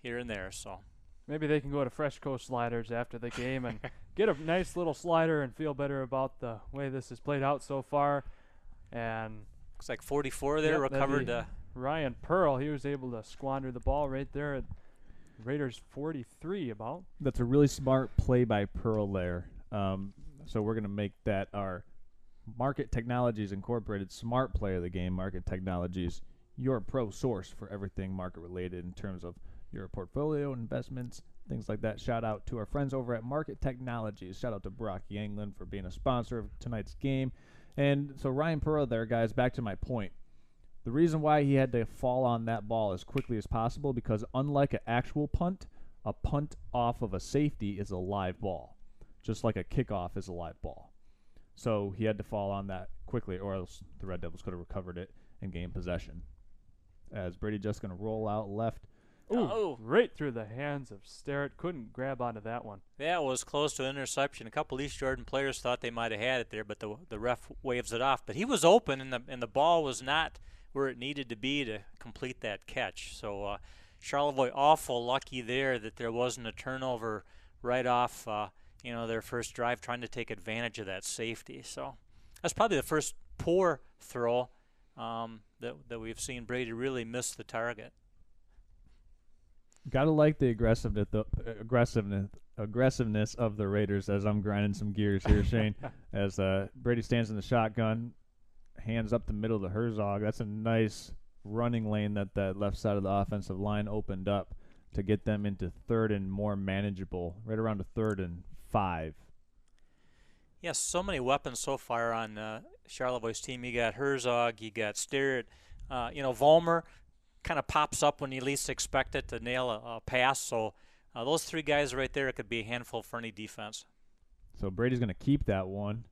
[SPEAKER 3] here and there. So
[SPEAKER 2] maybe they can go to Fresh Coast Sliders after the game and get a nice little slider and feel better about the way this has played out so far. And
[SPEAKER 3] looks like 44 there, recovered.
[SPEAKER 2] Ryan Pearl, he was able to squander the ball right there at Raiders 43 about.
[SPEAKER 1] That's a really smart play by Pearl there. So we're going to make that our Market Technologies Incorporated smart play of the game. Market Technologies, your pro source for everything market related in terms of your portfolio, investments, things like that. Shout out to our friends over at Market Technologies. Shout out to Brock Yanglin for being a sponsor of tonight's game. And so Ryan Pearl there, guys, back to my point. The reason why he had to fall on that ball as quickly as possible, because unlike an actual punt, a punt off of a safety is a live ball, just like a kickoff is a live ball. So he had to fall on that quickly, or else the Red Devils could have recovered it and gained possession. As Brady just going to roll out left.
[SPEAKER 2] Ooh, right through the hands of Sterrett. Couldn't grab onto that one.
[SPEAKER 3] Yeah, it was close to an interception. A couple East Jordan players thought they might have had it there, but the ref waves it off. But he was open, and the ball was not where it needed to be to complete that catch. So Charlevoix awful lucky there that there wasn't a turnover right off their first drive, trying to take advantage of that safety. So that's probably the first poor throw that we've seen Brady really miss the target.
[SPEAKER 1] Gotta like the aggressiveness of the Raiders as I'm grinding some gears here, Shane. As Brady stands in the shotgun, hands up the middle to Herzog. That's a nice running lane that left side of the offensive line opened up to get them into third and more manageable, right around to 3rd and 5.
[SPEAKER 3] Yes, so many weapons so far on Charlevoix's team. You got Herzog, you got Sterrett, Vollmer kind of pops up when you least expect it to nail a pass. So those 3 guys right there could be a handful for any defense.
[SPEAKER 1] So Brady's going to keep that one.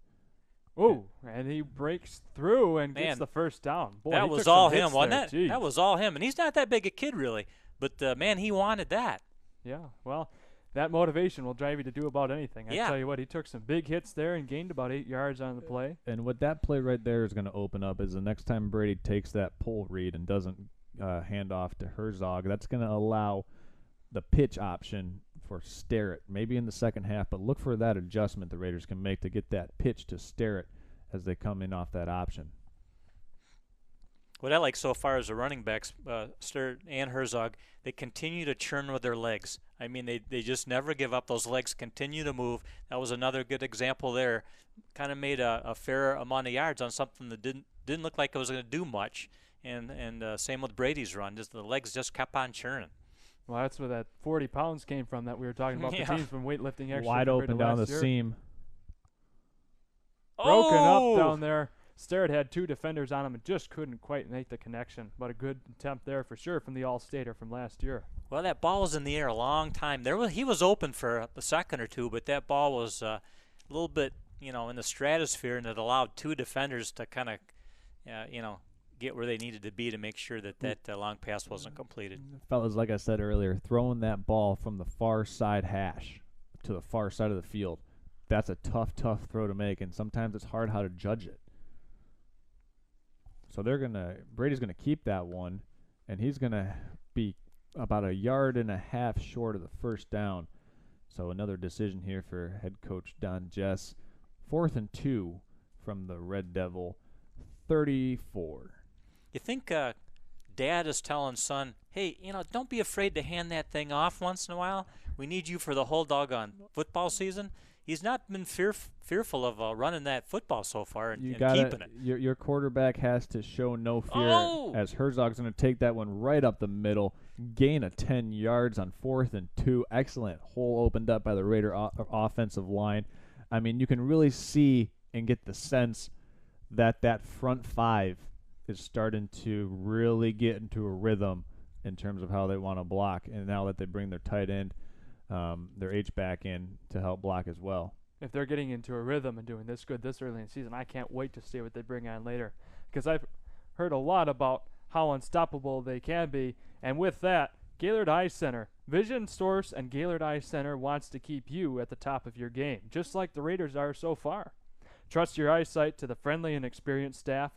[SPEAKER 2] Oh, and he breaks through and gets the first down. Boy,
[SPEAKER 3] that was all him, wasn't it? Jeez. That was all him. And he's not that big a kid, really. But, man, he wanted that.
[SPEAKER 2] Yeah, well, that motivation will drive you to do about anything. I tell you what, he took some big hits there and gained about 8 yards on the play.
[SPEAKER 1] And what that play right there is going to open up is the next time Brady takes that pull read and doesn't hand off to Herzog, that's going to allow the pitch option for Sterrett, maybe in the second half, but look for that adjustment the Raiders can make to get that pitch to Sterrett as they come in off that option.
[SPEAKER 3] What I like so far is the running backs, Sterrett and Herzog, they continue to churn with their legs. I mean, they just never give up. Those legs continue to move. That was another good example there. Kind of made a fair amount of yards on something that didn't look like it was going to do much. And same with Brady's run. Just the legs just kept on churning.
[SPEAKER 2] Well, that's where that 40 pounds came from that we were talking about. The teams from weightlifting extra
[SPEAKER 1] wide open down the seam.
[SPEAKER 2] Broken up down there. Starrett had 2 defenders on him and just couldn't quite make the connection. But a good attempt there for sure from the All-Stater from last year.
[SPEAKER 3] Well, that ball was in the air a long time. He was open for a second or two, but that ball was a little bit, in the stratosphere, and it allowed 2 defenders to kind of, get where they needed to be to make sure that long pass wasn't completed.
[SPEAKER 1] Fellas, like I said earlier, throwing that ball from the far side hash to the far side of the field, that's a tough throw to make, and sometimes it's hard how to judge it. So Brady's gonna keep that one, and he's gonna be about 1.5 yards short of the first down. So another decision here for head coach Don Jess. 4th and 2 from the Red Devil 34.
[SPEAKER 3] You think Dad is telling son, hey, don't be afraid to hand that thing off once in a while. We need you for the whole doggone football season. He's not been fearful of running that football so far and keeping it.
[SPEAKER 1] Your quarterback has to show no fear, as Herzog's going to take that one right up the middle, gain of 10 yards on 4th and 2. Excellent hole opened up by the Raider offensive line. I mean, you can really see and get the sense that front 5 is starting to really get into a rhythm in terms of how they want to block. And now that they bring their tight end, their H-back in to help block as well.
[SPEAKER 2] If they're getting into a rhythm and doing this good this early in the season, I can't wait to see what they bring on later, because I've heard a lot about how unstoppable they can be. And with that, Gaylord Eye Center, Vision Source and Gaylord Eye Center wants to keep you at the top of your game, just like the Raiders are so far. Trust your eyesight to the friendly and experienced staff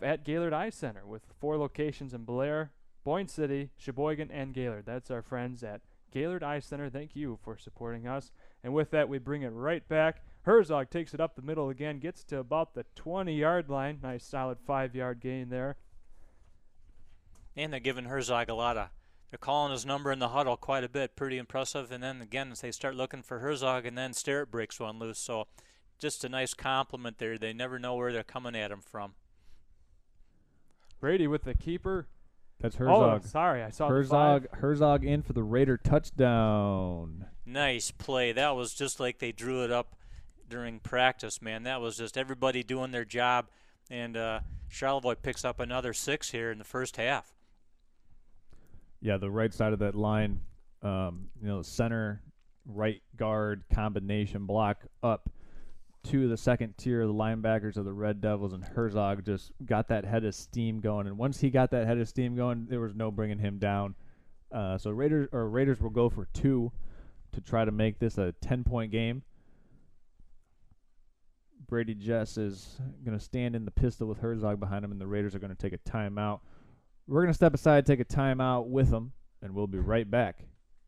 [SPEAKER 2] at Gaylord Eye Center, with 4 locations in Blair, Boyne City, Sheboygan, and Gaylord. That's our friends at Gaylord Eye Center. Thank you for supporting us. And with that, we bring it right back. Herzog takes it up the middle again, gets to about the 20-yard line. Nice solid 5-yard gain there.
[SPEAKER 3] And they're giving Herzog they're calling his number in the huddle quite a bit. Pretty impressive. And then again, as they start looking for Herzog, and then Starrett breaks one loose. So just a nice compliment there. They never know where they're coming at him from.
[SPEAKER 2] Brady with the keeper.
[SPEAKER 1] That's Herzog.
[SPEAKER 2] Oh, sorry, I saw
[SPEAKER 1] Herzog in for the Raider touchdown.
[SPEAKER 3] Nice play. That was just like they drew it up during practice, man. That was just everybody doing their job, and Charlevoix picks up another 6 here in the first half.
[SPEAKER 1] Yeah, the right side of that line, center, right guard combination block up to the second tier of the linebackers of the Red Devils, and Herzog just got that head of steam going. And once he got that head of steam going, there was no bringing him down. So Raiders will go for 2 to try to make this a 10-point game. Brady Jess is going to stand in the pistol with Herzog behind him, and the Raiders are going to take a timeout. We're going to step aside, take a timeout with them, and we'll be right back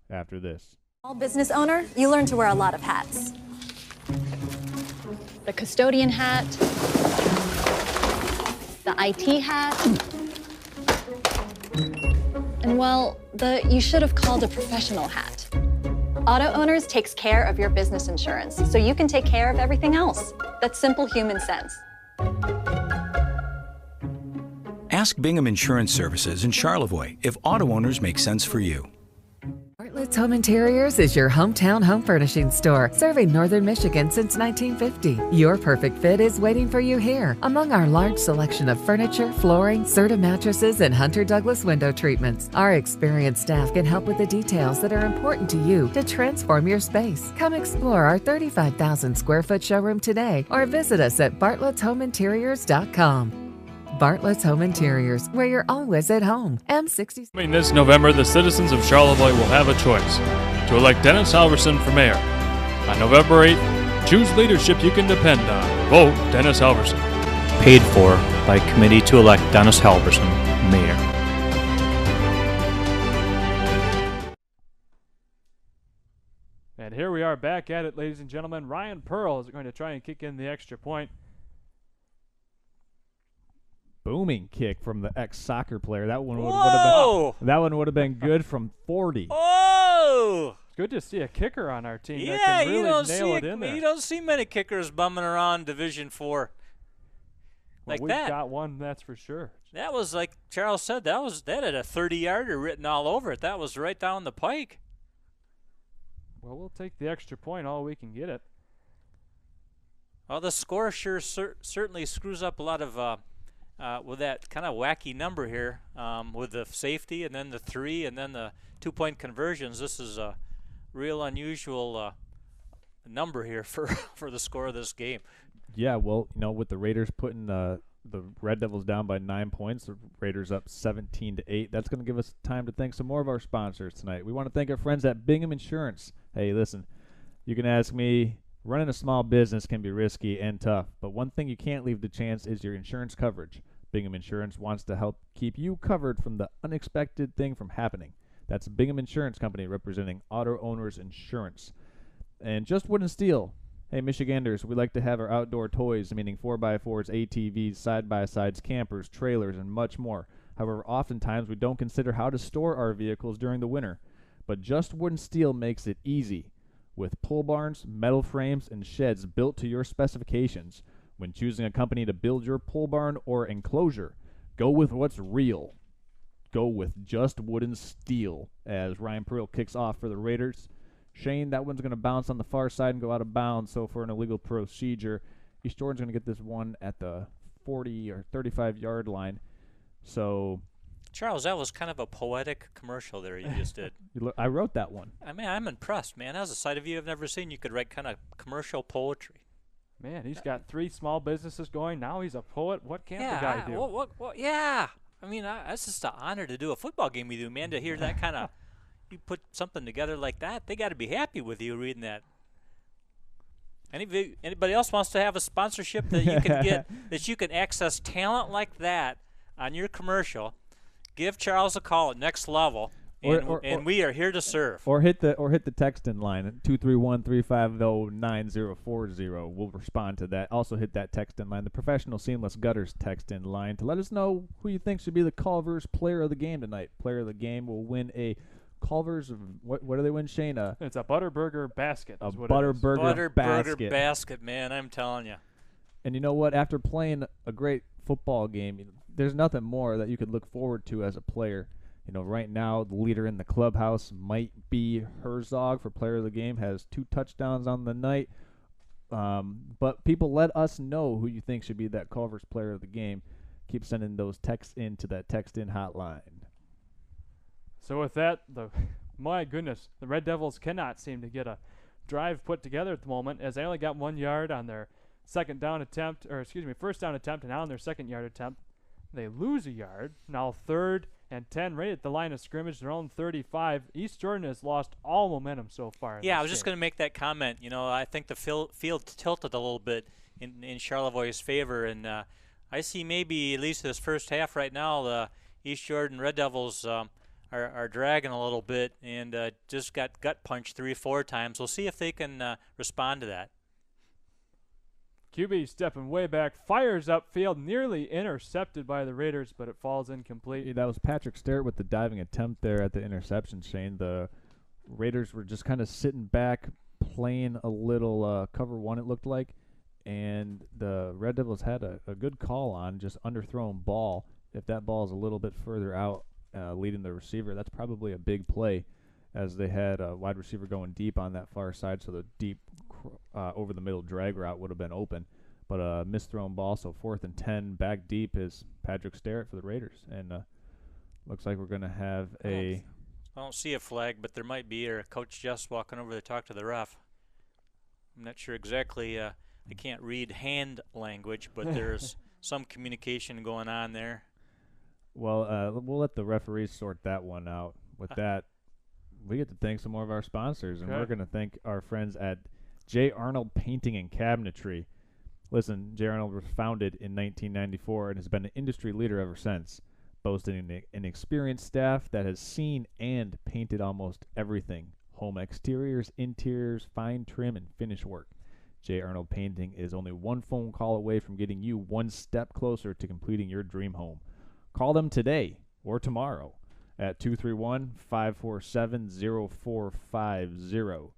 [SPEAKER 1] after this.
[SPEAKER 8] Small business owner, you learn to wear a lot of hats. The custodian hat, the IT hat, and well, the you should have called a professional hat. Auto Owners takes care of your business insurance, so you can take care of everything else. That's simple human sense.
[SPEAKER 9] Ask Bingham Insurance Services in Charlevoix if auto owners make sense for you.
[SPEAKER 5] Bartlett's Home Interiors is your hometown home furnishing store, serving Northern Michigan since 1950. Your perfect fit is waiting for you here. Among our large selection of furniture, flooring, Serta mattresses, and Hunter Douglas window treatments, our experienced staff can help with the details that are important to you to transform your space. Come explore our 35,000 square foot showroom today, or visit us at bartlettsHomeInteriors.com. Bartlett's Home Interiors, where you're always at home. M60.
[SPEAKER 2] This November, the citizens of Charlevoix will have a choice to elect Dennis Halverson for mayor. On November 8th, choose leadership you can depend on. Vote Dennis Halverson.
[SPEAKER 3] Paid for by committee to elect Dennis Halverson mayor.
[SPEAKER 2] And here we are back at it, ladies and gentlemen. Ryan Pearl is going to try and kick in the extra point.
[SPEAKER 1] Booming kick from the ex-soccer player. That one would have been good from 40.
[SPEAKER 3] Oh!
[SPEAKER 2] Good to see a kicker on our team that
[SPEAKER 3] Yeah,
[SPEAKER 2] can really nail it in there.
[SPEAKER 3] you don't see many kickers bumming around Division 4 like
[SPEAKER 2] we've
[SPEAKER 3] that.
[SPEAKER 2] Got one, that's for sure.
[SPEAKER 3] That was like Charles said. That had a 30-yarder written all over it. That was right down the pike.
[SPEAKER 2] Well, we'll take the extra point all we can get it.
[SPEAKER 3] Well, the score sure certainly screws up a lot of with that kind of wacky number here with the safety and then the 3 and then the 2-point conversions. This is a real unusual number here for the score of this game.
[SPEAKER 1] Yeah, well, with the Raiders putting the Red Devils down by 9 points, the Raiders up 17-8. That's going to give us time to thank some more of our sponsors tonight. We want to thank our friends at Bingham Insurance. Hey, listen, you can ask me, running a small business can be risky and tough, but one thing you can't leave to chance is your insurance coverage. Bingham Insurance wants to help keep you covered from the unexpected thing from happening. That's Bingham Insurance Company, representing auto owners insurance. And just wood and steel. Hey, Michiganders, we like to have our outdoor toys, meaning 4x4s, ATVs, side-by-sides, campers, trailers, and much more. However, oftentimes we don't consider how to store our vehicles during the winter. But Just Wood and Steel makes it easy. With pole barns, metal frames, and sheds built to your specifications. When choosing a company to build your pole barn or enclosure, go with what's real. Go with Just Wood and Steel. As Ryan Pearl kicks off for the Raiders. Shane, that one's going to bounce on the far side and go out of bounds. So for an illegal procedure, East Jordan's going to get this one at the 40 or 35-yard line. So,
[SPEAKER 3] Charles, that was kind of a poetic commercial there you just did.
[SPEAKER 1] I wrote that one.
[SPEAKER 3] I mean, I'm impressed, man. That was a side of you I've never seen. You could write kind of commercial poetry.
[SPEAKER 2] Man, he's got 3 small businesses going. Now he's a poet. What can't the guy do?
[SPEAKER 3] What, yeah. I mean, it's just an honor to do a football game with you, man, to hear that kind of – you put something together like that, they got to be happy with you reading that. Anybody else wants to have a sponsorship that you can get, that you can access talent like that on your commercial, give Charles a call at Next Level, and we are here to serve.
[SPEAKER 1] Or hit the text in line at 231-350-9040. We'll respond to that. Also hit that text in line, the Professional Seamless Gutters text in line, to let us know who you think should be the Culver's player of the game tonight. Player of the game will win a Culver's, what do they win, Shane?
[SPEAKER 2] It's a Butterburger basket.
[SPEAKER 1] A Butterburger
[SPEAKER 3] basket, man, I'm telling you.
[SPEAKER 1] And you know what? After playing a great football game, there's nothing more that you could look forward to as a player. Right now, the leader in the clubhouse might be Herzog for player of the game, has 2 touchdowns on the night. But people, let us know who you think should be that Culver's player of the game. Keep sending those texts in to that text-in hotline.
[SPEAKER 2] So with that, my goodness, the Red Devils cannot seem to get a drive put together at the moment, as they only got 1 yard on their first down attempt, and now on their 2nd yard attempt, they lose a yard. Now 3rd and 10, right at the line of scrimmage, their own 35. East Jordan has lost all momentum so far.
[SPEAKER 3] Yeah, I was just going to make that comment. I think the field tilted a little bit in Charlevoix's favor, and I see maybe at least this first half right now, the East Jordan Red Devils are dragging a little bit and just got gut punched 3 or 4 times. We'll see if they can respond to that.
[SPEAKER 2] QB stepping way back, fires upfield, nearly intercepted by the Raiders, but it falls incomplete.
[SPEAKER 1] Yeah, that was Patrick Sterrett with the diving attempt there at the interception, Shane. The Raiders were just kind of sitting back, playing a little cover 1, it looked like, and the Red Devils had a good call on just underthrown ball. If that ball is a little bit further out, leading the receiver, that's probably a big play, as they had a wide receiver going deep on that far side, so the deep over the middle drag route would have been open. But a misthrown ball, so 4th and 10 back deep is Patrick Sterrett for the Raiders. And looks like we're going to have I
[SPEAKER 3] don't see a flag, but there might be, or Coach Jess walking over to talk to the ref. I'm not sure exactly. I can't read hand language, but there's some communication going on there.
[SPEAKER 1] Well, we'll let the referees sort that one out. With that, we get to thank some more of our sponsors, and we're going to thank our friends at J. Arnold Painting and Cabinetry. Listen, J. Arnold was founded in 1994 and has been an industry leader ever since, boasting an experienced staff that has seen and painted almost everything: home exteriors, interiors, fine trim, and finish work. J. Arnold Painting is only one phone call away from getting you one step closer to completing your dream home. Call them today or tomorrow at 231-547-0450.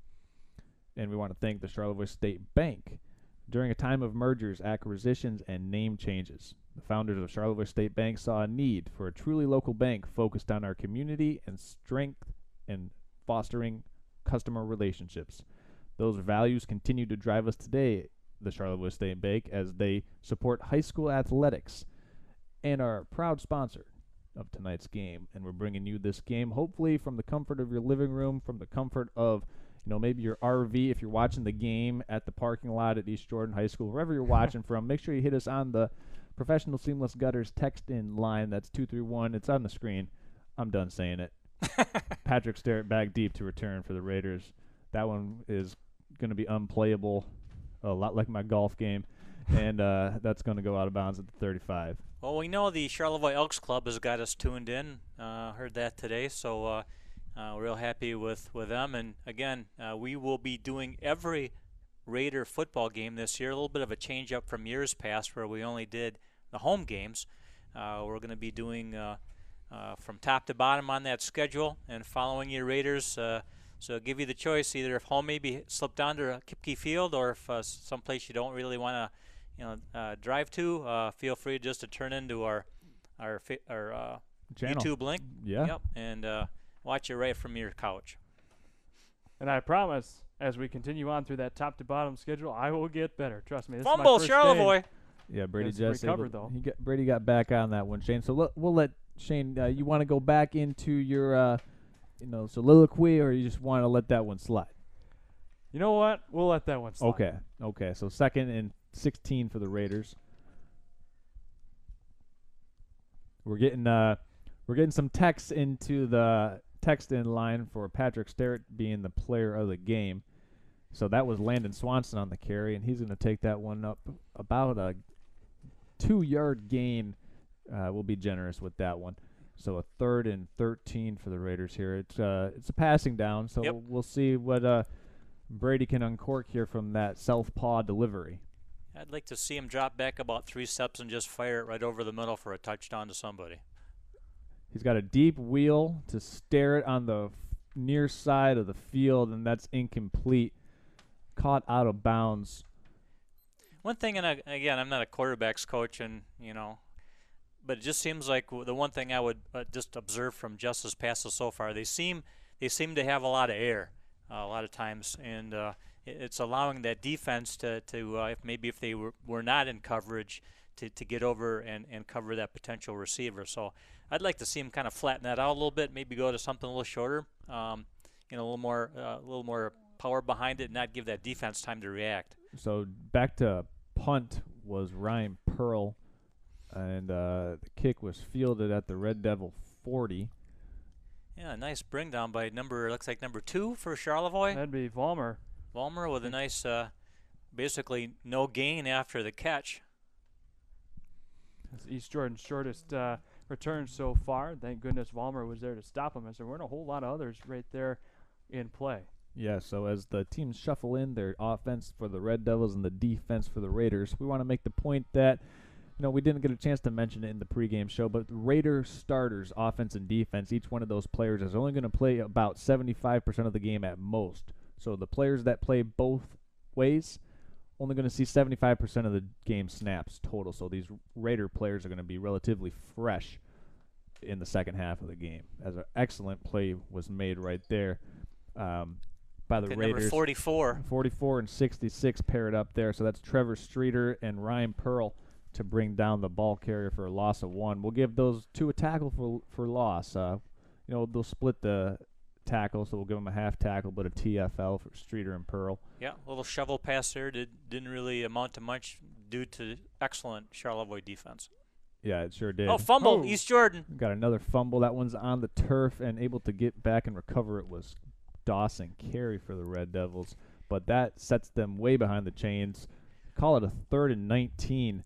[SPEAKER 1] And we want to thank the Charlevoix State Bank. During a time of mergers, acquisitions, and name changes, the founders of Charlevoix State Bank saw a need for a truly local bank focused on our community and strength and fostering customer relationships. Those values continue to drive us today. the Charlevoix State Bank, as they support high school athletics and are a proud sponsor of tonight's game. And we're bringing you this game hopefully from the comfort of your living room, from the comfort of maybe your RV. If you're watching the game at the parking lot at East Jordan High School, wherever you're watching from, make sure you hit us on the Professional Seamless Gutters text-in line. That's 231. It's on the screen. I'm done saying it. Patrick Sterrett back deep to return for the Raiders. That one is going to be unplayable, a lot like my golf game, and that's going to go out of bounds at the 35.
[SPEAKER 3] Well, we know the Charlevoix Elks Club has got us tuned in. Heard that today, so we're real happy with them. And again, we will be doing every Raider football game this year. A little bit of a change up from years past where we only did the home games. We're going to be doing from top to bottom on that schedule and following your Raiders. So I'll give you the choice, either if home maybe slip down to Kipke Field, or if someplace you don't really want to drive to, feel free just to turn into our YouTube link.
[SPEAKER 1] Yeah.
[SPEAKER 3] Yep, and watch it right from your couch.
[SPEAKER 2] And I promise, as we continue on through that top to bottom schedule, I will get better. Trust me. This
[SPEAKER 3] Fumble,
[SPEAKER 2] is my first
[SPEAKER 3] Charlevoix.
[SPEAKER 1] Yeah, Brady
[SPEAKER 2] It's
[SPEAKER 1] just
[SPEAKER 2] recovered, though.
[SPEAKER 1] Brady got back on that one, Shane. So we'll let Shane. You want to go back into your soliloquy, or you just want to let that one slide?
[SPEAKER 2] You know what? We'll let that one slide.
[SPEAKER 1] Okay. So 2nd and 16 for the Raiders. We're getting some text into the text-in line for Patrick Sterrett being the player of the game. So that was Landon Swanson on the carry, and he's going to take that one up about a 2-yard gain. We'll be generous with that one. So a 3rd and 13 for the Raiders here. It's a passing down, so
[SPEAKER 3] Yep.
[SPEAKER 1] we'll see what Brady can uncork here from that southpaw delivery.
[SPEAKER 3] I'd like to see him drop back about 3 steps and just fire it right over the middle for a touchdown to somebody.
[SPEAKER 1] He's got a deep wheel to stare it on the near side of the field, and that's incomplete. Caught out of bounds.
[SPEAKER 3] One thing, and again, I'm not a quarterback's coach, and but it just seems like the one thing I would just observe from Justice passes so far, they seem to have a lot of air a lot of times, and it's allowing that defense to if they were not in coverage to get over and cover that potential receiver. So I'd like to see him kind of flatten that out a little bit, maybe go to something a little shorter, a little more power behind it, and not give that defense time to react.
[SPEAKER 1] So back to punt was Ryan Pearl, and the kick was fielded at the Red Devil 40.
[SPEAKER 3] Yeah, nice bring down by looks like number 2 for Charlevoix.
[SPEAKER 2] That'd be Vollmer.
[SPEAKER 3] Vollmer with a nice, basically no gain after the catch.
[SPEAKER 2] That's East Jordan's shortest return so far. Thank goodness Vollmer was there to stop him, as there weren't a whole lot of others right there in play.
[SPEAKER 1] Yeah, so as the teams shuffle in their offense for the Red Devils and the defense for the Raiders, we want to make the point that, we didn't get a chance to mention it in the pregame show, but the Raider starters, offense and defense, each one of those players is only going to play about 75% of the game at most. So the players that play both ways, only going to see 75% of the game snaps total. So these Raider players are going to be relatively fresh in the second half of the game, as an excellent play was made right there by the Raiders.
[SPEAKER 3] Number 44.
[SPEAKER 1] 44 and 66 paired up there. So that's Trevor Streeter and Ryan Pearl to bring down the ball carrier for a loss of 1. We'll give those 2 a tackle for loss. They'll split the tackle, so we'll give them a half tackle, but a TFL for Streeter and Pearl.
[SPEAKER 3] Yeah, a little shovel pass there didn't really amount to much due to excellent Charlevoix defense.
[SPEAKER 1] Yeah, it sure did.
[SPEAKER 3] Oh, fumble, East Jordan.
[SPEAKER 1] Got another fumble. That one's on the turf, and able to get back and recover it was Dawson Carey for the Red Devils. But that sets them way behind the chains. Call it a 3rd and 19,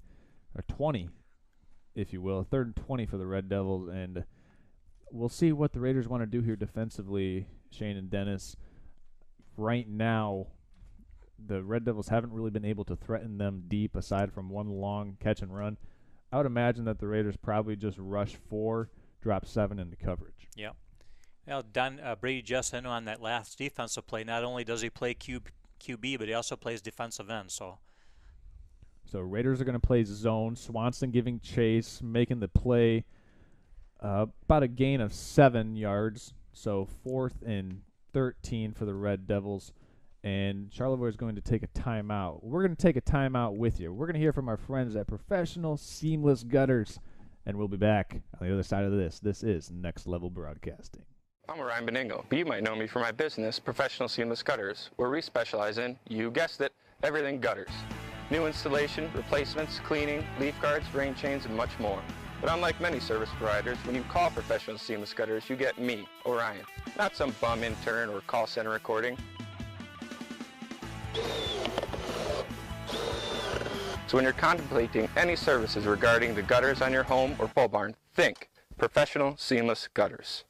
[SPEAKER 1] or 20, if you will. A 3rd and 20 for the Red Devils, and we'll see what the Raiders want to do here defensively, Shane and Dennis. Right now, the Red Devils haven't really been able to threaten them deep aside from one long catch and run. I would imagine that the Raiders probably just rush 4, drop 7 into coverage.
[SPEAKER 3] Yeah. Well, Brady just in on that last defensive play. Not only does he play QB, but he also plays defensive end. So
[SPEAKER 1] Raiders are going to play zone. Swanson giving chase, making the play about a gain of 7 yards. So 4th and 13 for the Red Devils. and Charlevoix is going to take a timeout. We're going to take a timeout with you. We're going to hear from our friends at Professional Seamless Gutters, and we'll be back on the other side of this. This is Next Level Broadcasting.
[SPEAKER 6] I'm Ryan Beningo, but you might know me for my business, Professional Seamless Gutters, where we specialize in, you guessed it, everything gutters. New installation, replacements, cleaning, leaf guards, rain chains, and much more. But unlike many service providers, when you call Professional Seamless Gutters, you get me, Orion, not some bum intern or call center recording. So when you're contemplating any services regarding the gutters on your home or pole barn, think Professional Seamless Gutters.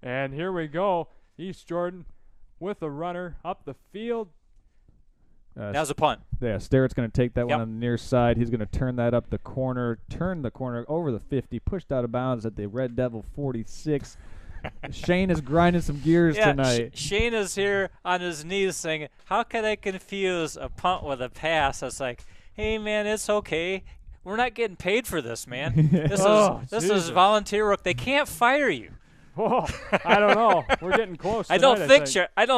[SPEAKER 2] And here we go. East Jordan with a runner up the field.
[SPEAKER 3] That was a punt.
[SPEAKER 1] Yeah, Sterrett's going to take that
[SPEAKER 3] Yep.
[SPEAKER 1] one on the near side. He's going to turn that up the corner, turn the corner over the 50, pushed out of bounds at the Red Devil 46. Shane is grinding some gears tonight.
[SPEAKER 3] Shane is here on his knees saying, how can I confuse a punt with a pass? It's like, hey, man, it's okay. We're not getting paid for this, man. This is volunteer work. They can't fire you.
[SPEAKER 2] Whoa, I don't know. We're getting close.
[SPEAKER 3] I don't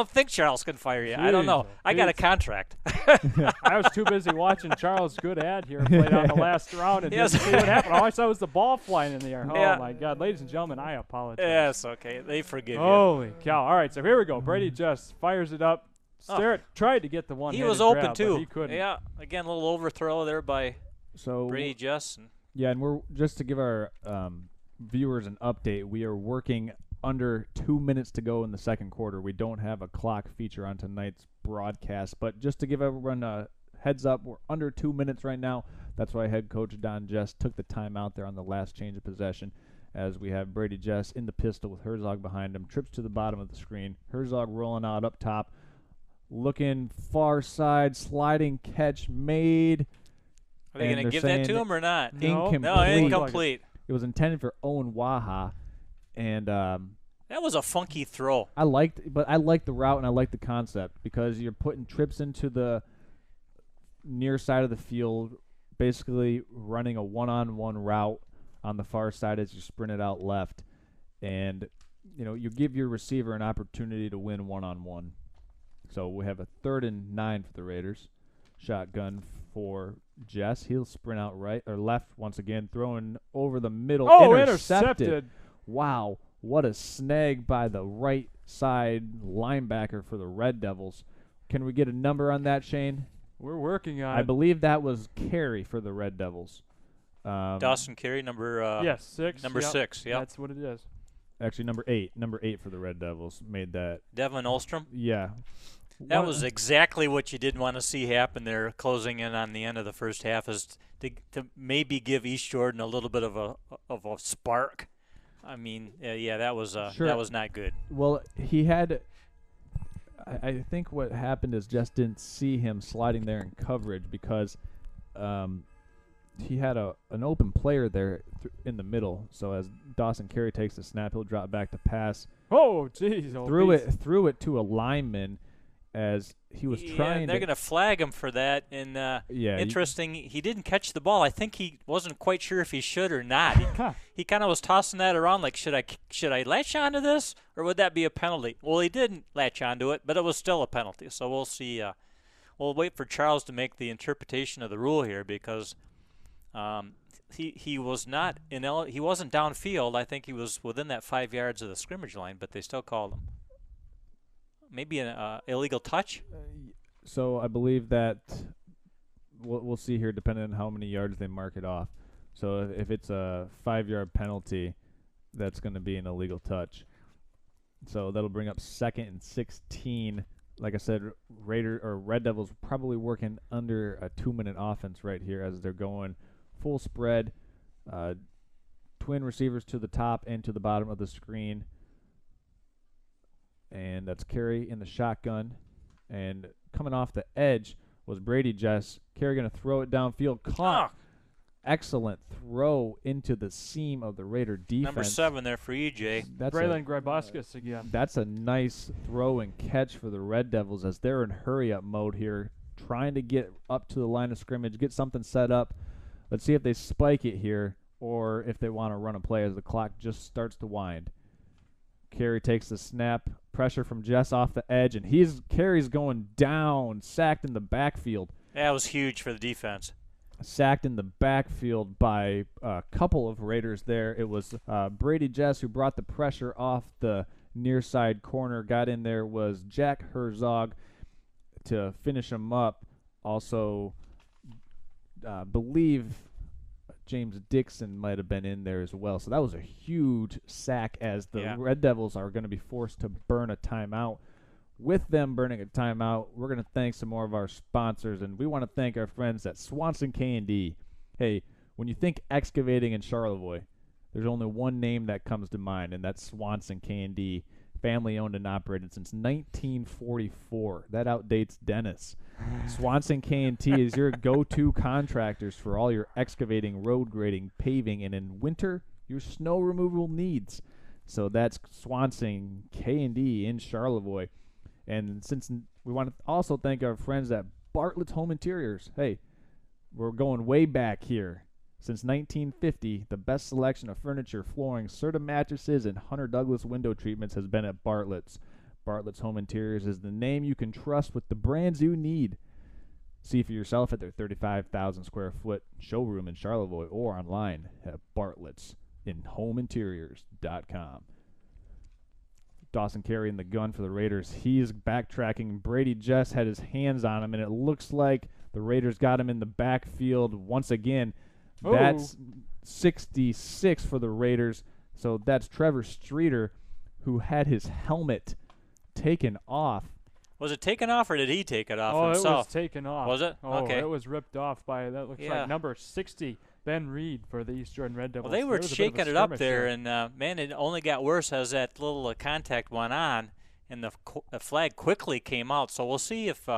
[SPEAKER 3] think Charles can fire you. I don't know. I got a contract.
[SPEAKER 2] I was too busy watching Charles' good ad here played on the last round and didn't see what happened. All I saw was the ball flying in the air.
[SPEAKER 3] Yeah.
[SPEAKER 2] Oh, my God. Ladies and gentlemen, I apologize.
[SPEAKER 3] Yes, okay. They forgive you.
[SPEAKER 2] Holy cow. All right, so here we go. Brady just fires it up. Sterrett tried to get the one.
[SPEAKER 3] He was open,
[SPEAKER 2] grab,
[SPEAKER 3] too.
[SPEAKER 2] But he couldn't.
[SPEAKER 3] Yeah, again, a little overthrow there by Brady Just.
[SPEAKER 1] Yeah, and we're just to give our viewers an update, we are working under 2 minutes to go in the second quarter. We don't have a clock feature on tonight's broadcast, but just to give everyone a heads up, we're under 2 minutes right now. That's why head coach Don Jess took the time out there on the last change of possession, as we have Brady Jess in the pistol with Herzog behind him, trips to the bottom of the screen. Herzog rolling out up top, looking far side, sliding catch made.
[SPEAKER 3] Are they going to give that to him or not?
[SPEAKER 1] Incomplete.
[SPEAKER 3] No, incomplete.
[SPEAKER 1] It was intended for Owen Waha. And
[SPEAKER 3] that was a funky throw.
[SPEAKER 1] I liked the route and I liked the concept because you're putting trips into the near side of the field, basically running a one-on-one route on the far side as you sprint it out left, and you give your receiver an opportunity to win one-on-one. So we have a 3rd and 9 for the Raiders. Shotgun for Jess. He'll sprint out right or left once again, throwing over the middle.
[SPEAKER 2] Oh, intercepted.
[SPEAKER 1] Wow, what a snag by the right side linebacker for the Red Devils. Can we get a number on that, Shane?
[SPEAKER 2] We're working on it.
[SPEAKER 1] I believe that was Carey for the Red Devils.
[SPEAKER 3] Dawson Carey, number
[SPEAKER 2] 6.
[SPEAKER 3] Number 6, yeah.
[SPEAKER 2] That's what it is.
[SPEAKER 1] Actually, number 8. Number 8 for the Red Devils made that.
[SPEAKER 3] Devin Olstrom?
[SPEAKER 1] Yeah.
[SPEAKER 3] That was exactly what you didn't want to see happen there, closing in on the end of the first half, is to maybe give East Jordan a little bit of a spark. I mean, that was that was not good.
[SPEAKER 1] Well, he had. I think what happened is just didn't see him sliding there in coverage because he had an open player there in the middle. So as Dawson Carey takes the snap, he'll drop back to pass.
[SPEAKER 2] Oh, jeez!
[SPEAKER 1] Threw it to a lineman as he was trying.
[SPEAKER 3] They're going to flag him for that. And interesting, he didn't catch the ball. I think he wasn't quite sure if he should or not. He kind of was tossing that around like, should I latch onto this or would that be a penalty? Well, he didn't latch onto it, but it was still a penalty. So we'll see. We'll wait for Charles to make the interpretation of the rule here because he was not he wasn't downfield. I think he was within that 5 yards of the scrimmage line, but they still called him. Maybe an illegal touch?
[SPEAKER 1] So I believe that we'll see here depending on how many yards they mark it off. So if it's a 5-yard penalty, that's going to be an illegal touch. So that'll bring up 2nd and 16. Like I said, Red Devils probably working under a 2-minute offense right here as they're going full spread, twin receivers to the top and to the bottom of the screen. and that's Carey in the shotgun. And coming off the edge was Brady Jess. Carey going to throw it downfield. Caught. Excellent throw into the seam of the Raider defense.
[SPEAKER 3] Number 7 there for EJ.
[SPEAKER 1] That's
[SPEAKER 2] Braylon Grybuskus again.
[SPEAKER 1] That's a nice throw and catch for the Red Devils as they're in hurry-up mode here, trying to get up to the line of scrimmage, get something set up. Let's see if they spike it here or if they want to run a play as the clock just starts to wind. Carey takes the snap, pressure from Jess off the edge, and Carey's going down, sacked in the backfield.
[SPEAKER 3] That was huge for the defense.
[SPEAKER 1] Sacked in the backfield by a couple of Raiders there. It was Brady Jess who brought the pressure off the near side corner. Got in there was Jack Herzog to finish him up. Also, believe James Dixon might have been in there as well. So that was a huge sack as the Red Devils are going to be forced to burn a timeout. With them burning a timeout, we're going to thank some more of our sponsors, and we want to thank our friends at Swanson K&D. Hey, when you think excavating in Charlevoix, there's only one name that comes to mind, and that's Swanson K&D, family-owned and operated since 1944. That outdates Dennis. Swanson K&T is your go-to contractors for all your excavating, road grading, paving, and in winter, your snow removal needs. So that's Swanson K&D in Charlevoix. And since we want to also thank our friends at Bartlett's Home Interiors. Hey, we're going way back here. Since 1950, the best selection of furniture, flooring, Serta mattresses, and Hunter Douglas window treatments has been at Bartlett's. Bartlett's Home Interiors is the name you can trust with the brands you need. See for yourself at their 35,000 square foot showroom in Charlevoix or online at bartlettsinhomeinteriors.com. Dawson Carey in the gun for the Raiders. He's backtracking. Brady Jess had his hands on him, and it looks like the Raiders got him in the backfield once again.
[SPEAKER 2] Oh.
[SPEAKER 1] That's 66 for the Raiders. So that's Trevor Streeter, who had his helmet taken off.
[SPEAKER 3] Was it taken off, or did he take it off himself?
[SPEAKER 2] It was taken off.
[SPEAKER 3] Was it?
[SPEAKER 2] Oh,
[SPEAKER 3] Okay.
[SPEAKER 2] it was ripped off by, that looks like number 60, Ben Reed for the East Jordan Red Devils.
[SPEAKER 3] Well, they were shaking it up there,
[SPEAKER 2] and
[SPEAKER 3] and man, it only got worse as that little contact went on, and the flag quickly came out. So we'll see if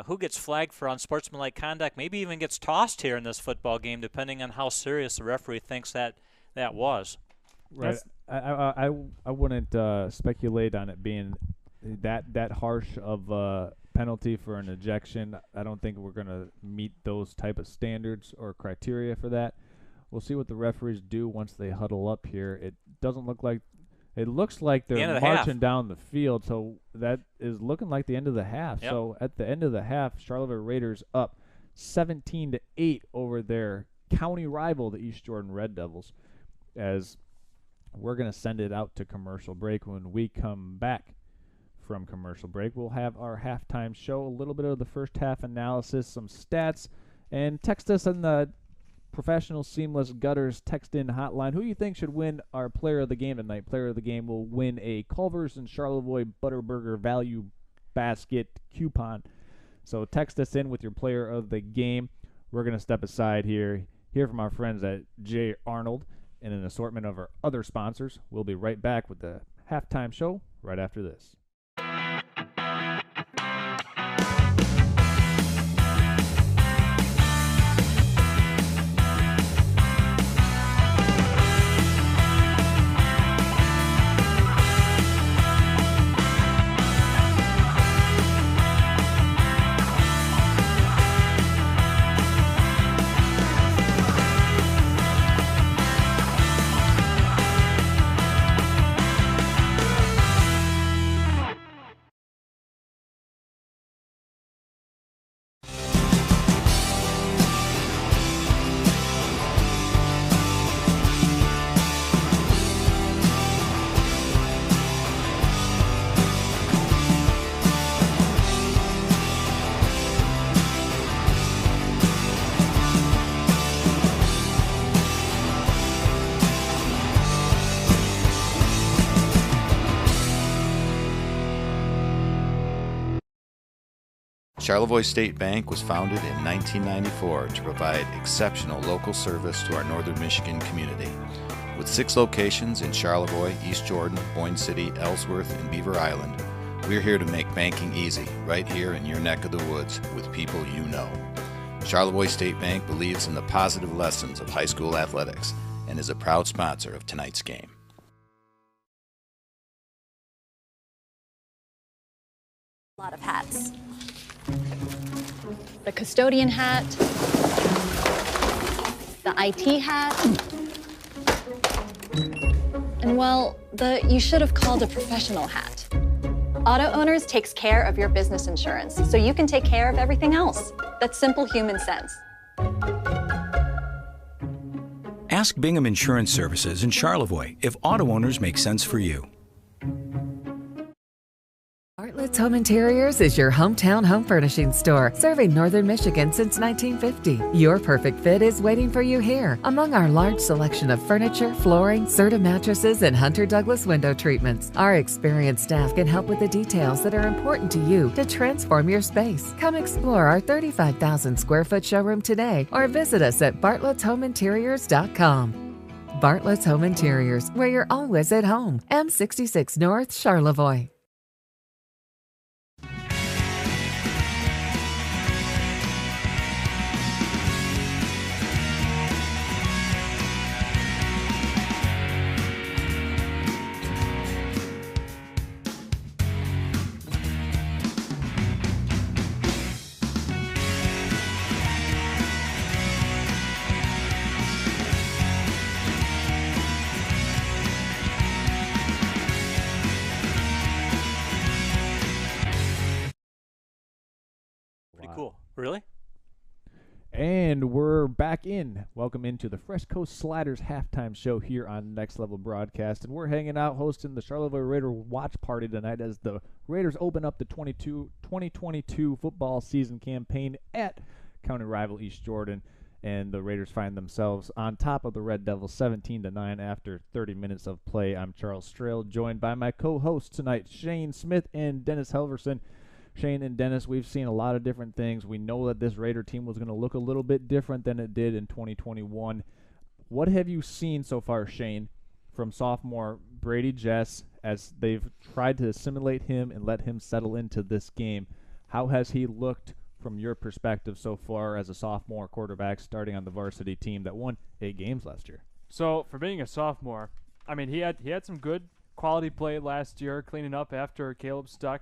[SPEAKER 3] who gets flagged for unsportsmanlike conduct, maybe even gets tossed here in this football game, depending on how serious the referee thinks that was.
[SPEAKER 1] Right. I wouldn't speculate on it being that harsh of a penalty for an ejection. I don't think we're going to meet those type of standards or criteria for that. We'll see what the referees do once they huddle up here. It looks like they're marching down the field, so that is looking like the end of the half.
[SPEAKER 3] Yep.
[SPEAKER 1] So at the end of the half, Charlevoix Raiders up 17-8 over their county rival, the East Jordan Red Devils, as we're going to send it out to commercial break. When we come back from commercial break, we'll have our halftime show, a little bit of the first half analysis, some stats, and text us on the Professional Seamless Gutters text-in hotline. Who you think should win our player of the game tonight? Player of the game will win a Culver's and Charlevoix Butterburger Value Basket coupon. So text us in with your player of the game. We're going to step aside here, hear from our friends at J. Arnold, and an assortment of our other sponsors. We'll be right back with the halftime show right after this.
[SPEAKER 4] Charlevoix State Bank was founded in 1994 to provide exceptional local service to our northern Michigan community. With 6 locations in Charlevoix, East Jordan, Boyne City, Ellsworth, and Beaver Island, we're here to make banking easy, right here in your neck of the woods, with people you know. Charlevoix State Bank believes in the positive lessons of high school athletics and is a proud sponsor of tonight's game.
[SPEAKER 8] A lot of hats. The custodian hat, the IT hat, and well, you should have called a professional hat. Auto Owners takes care of your business insurance, so you can take care of everything else. That's simple human sense.
[SPEAKER 9] Ask Bingham Insurance Services in Charlevoix if auto owners make sense for you.
[SPEAKER 5] Bartlett's Home Interiors is your hometown home furnishing store, serving northern Michigan since 1950. Your perfect fit is waiting for you here. Among our large selection of furniture, flooring, Serta mattresses, and Hunter Douglas window treatments, our experienced staff can help with the details that are important to you to transform your space. Come explore our 35,000 square foot showroom today or visit us at bartlettshomeinteriors.com. Bartlett's Home Interiors, where you're always at home. M66 North, Charlevoix.
[SPEAKER 3] Cool. Really?
[SPEAKER 1] And we're back in. Welcome into the Fresh Coast Sliders halftime show here on Next Level Broadcast. And we're hanging out hosting the Charlevoix Raider watch party tonight as the Raiders open up the 2022 football season campaign at county rival East Jordan. And the Raiders find themselves on top of the Red Devils 17-9 after 30 minutes of play. I'm Charles Strail, joined by my co-hosts tonight, Shane Smith and Dennis Helverson. Shane and Dennis, we've seen a lot of different things. We know that this Raider team was going to look a little bit different than it did in 2021. What have you seen so far, Shane, from sophomore Brady Jess as they've tried to assimilate him and let him settle into this game? How has he looked from your perspective so far as a sophomore quarterback starting on the varsity team that won 8 games last year?
[SPEAKER 2] So for being a sophomore, I mean, he had some good quality play last year, cleaning up after Caleb Stuck,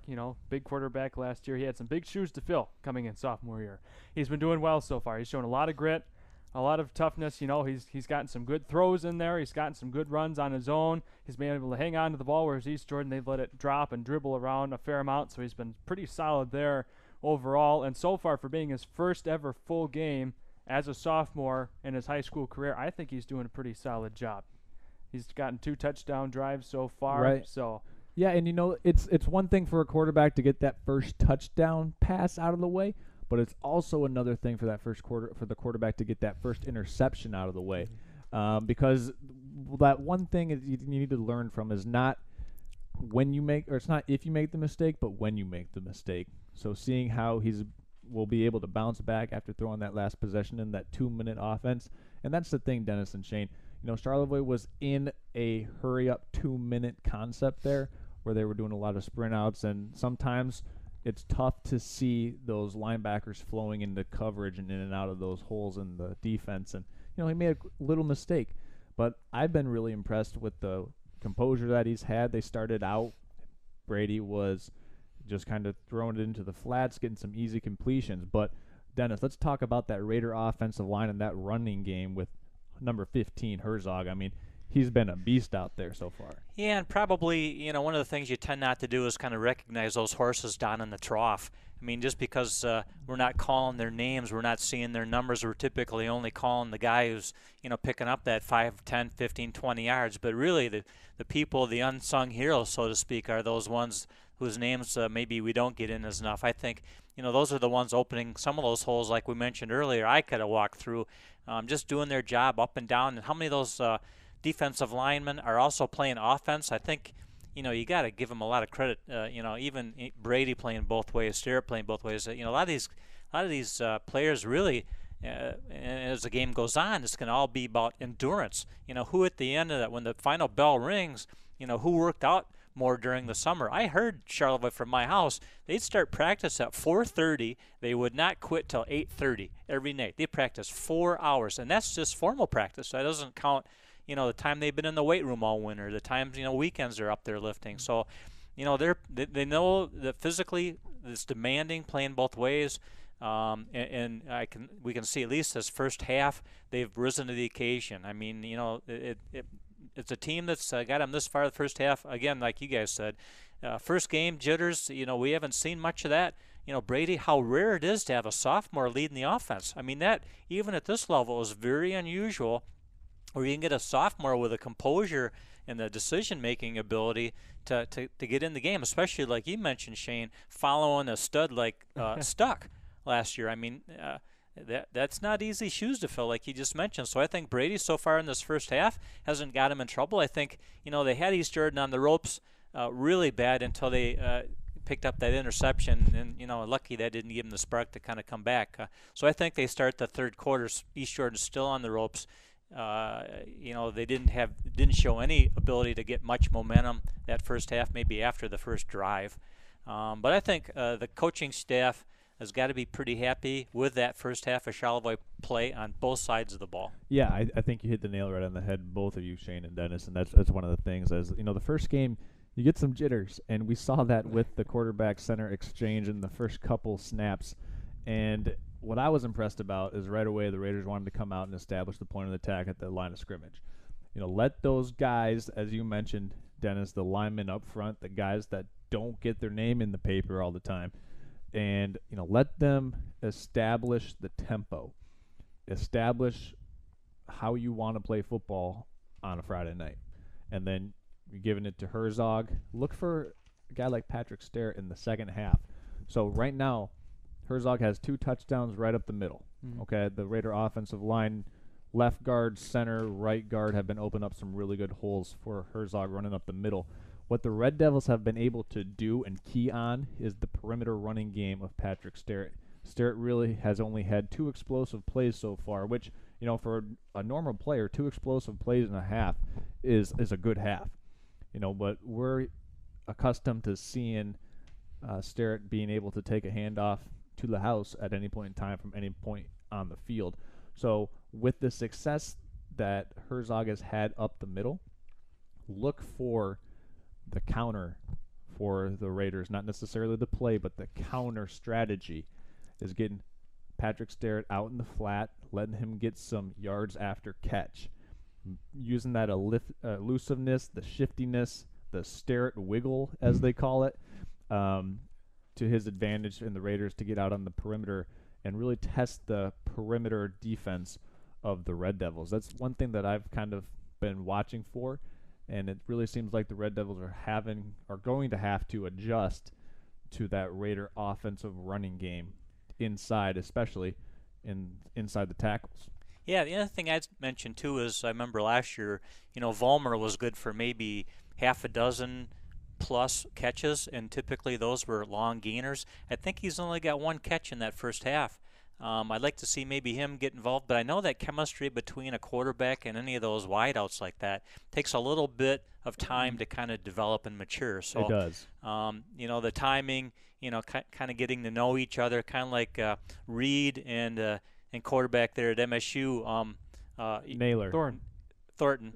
[SPEAKER 2] big quarterback last year. He had some big shoes to fill coming in sophomore year. He's been doing well so far. He's shown a lot of grit, a lot of toughness. He's gotten some good throws in there. He's gotten some good runs on his own. He's been able to hang on to the ball, whereas East Jordan, they've let it drop and dribble around a fair amount, so he's been pretty solid there overall. And so far, for being his first ever full game as a sophomore in his high school career, I think he's doing a pretty solid job. He's gotten 2 touchdown drives so far.
[SPEAKER 1] Right.
[SPEAKER 2] So
[SPEAKER 1] yeah, and it's one thing for a quarterback to get that first touchdown pass out of the way, but it's also another thing for that for the quarterback to get that first interception out of the way, because that one thing you need to learn from is not it's not if you make the mistake, but when you make the mistake. So seeing how will be able to bounce back after throwing that last possession in that 2-minute offense, and that's the thing, Dennis and Shane. Charlevoix was in a hurry-up 2-minute concept there where they were doing a lot of sprint outs, and sometimes it's tough to see those linebackers flowing into coverage and in and out of those holes in the defense. And, he made a little mistake. But I've been really impressed with the composure that he's had. They started out, Brady was just kind of throwing it into the flats, getting some easy completions. But, Dennis, let's talk about that Raider offensive line and that running game with number 15, Herzog. I mean, he's been a beast out there so far.
[SPEAKER 3] Yeah, and probably, one of the things you tend not to do is kind of recognize those horses down in the trough. I mean, just because we're not calling their names, we're not seeing their numbers, we're typically only calling the guy who's, picking up that 5, 10, 15, 20 yards. But really, the people, the unsung heroes, so to speak, are those ones whose names maybe we don't get in as enough. I think, those are the ones opening some of those holes, like we mentioned earlier, I could have walked through, just doing their job up and down. And how many of those defensive linemen are also playing offense? I think, you got to give them a lot of credit. Even Brady playing both ways, Sterrett playing both ways. A lot of these players really, and as the game goes on, it's going to all be about endurance. Who at the end of that, when the final bell rings, who worked out more during the summer. I heard Charlevoix from my house, they'd start practice at 4:30. They would not quit till 8:30 every night. They practice 4 hours, and that's just formal practice. That doesn't count, the time they've been in the weight room all winter, the times, weekends they're up there lifting. So, they know that physically it's demanding playing both ways. And we can see at least this first half they've risen to the occasion. I mean, it's a team that's got them this far the first half. Again, like you guys said, first game jitters. We haven't seen much of that. Brady, how rare it is to have a sophomore leading the offense. I mean, that even at this level is very unusual, where you can get a sophomore with a composure and the decision-making ability to get in the game, especially like you mentioned, Shane, following a stud like Stuck last year. I mean, that's not easy shoes to fill, like you just mentioned. So I think Brady so far in this first half hasn't got him in trouble. I think, they had East Jordan on the ropes really bad until they picked up that interception, and, lucky that didn't give him the spark to kind of come back. So I think they start the third quarter, East Jordan's still on the ropes. They didn't show any ability to get much momentum that first half, maybe after the first drive. But I think the coaching staff has got to be pretty happy with that first half of Charlevoix play on both sides of the ball.
[SPEAKER 1] Yeah, I think you hit the nail right on the head, both of you, Shane and Dennis, and that's one of the things. As the first game, you get some jitters, and we saw that with the quarterback-center exchange in the first couple snaps. And what I was impressed about is right away the Raiders wanted to come out and establish the point of attack at the line of scrimmage. Let those guys, as you mentioned, Dennis, the linemen up front, the guys that don't get their name in the paper all the time, and let them establish the tempo, establish how you want to play football on a Friday night. And then you're giving it to Herzog. Look for a guy like Patrick Sterrett in the second half. So right now, Herzog has 2 touchdowns right up the middle. Okay, the Raider offensive line, left guard, center, right guard have been opening up some really good holes for Herzog running up the middle. What the Red Devils have been able to do and key on is the perimeter running game of Patrick Sterrett. Sterrett really has only had 2 explosive plays so far, which, for a normal player, 2 explosive plays and a half is a good half. But we're accustomed to seeing Sterrett being able to take a handoff to the house at any point in time from any point on the field. So with the success that Herzog has had up the middle, look for the counter for the Raiders, not necessarily the play, but the counter strategy is getting Patrick Sterrett out in the flat, letting him get some yards after catch, using that elusiveness, the shiftiness, the Sterrett wiggle, as they call it, to his advantage in the Raiders to get out on the perimeter and really test the perimeter defense of the Red Devils. That's one thing that I've kind of been watching for. And it really seems like the Red Devils are going to have to adjust to that Raider offensive running game inside, especially inside the tackles.
[SPEAKER 3] Yeah, the other thing I'd mention too is I remember last year, Vollmer was good for maybe half a dozen plus catches, and typically those were long gainers. I think he's only got 1 catch in that first half. I'd like to see maybe him get involved, but I know that chemistry between a quarterback and any of those wideouts like that takes a little bit of time to kind of develop and mature. So
[SPEAKER 1] it does.
[SPEAKER 3] The timing, kind of getting to know each other, kind of like Reed and quarterback there at MSU.
[SPEAKER 1] Naylor.
[SPEAKER 3] Thornton.
[SPEAKER 1] Thornton.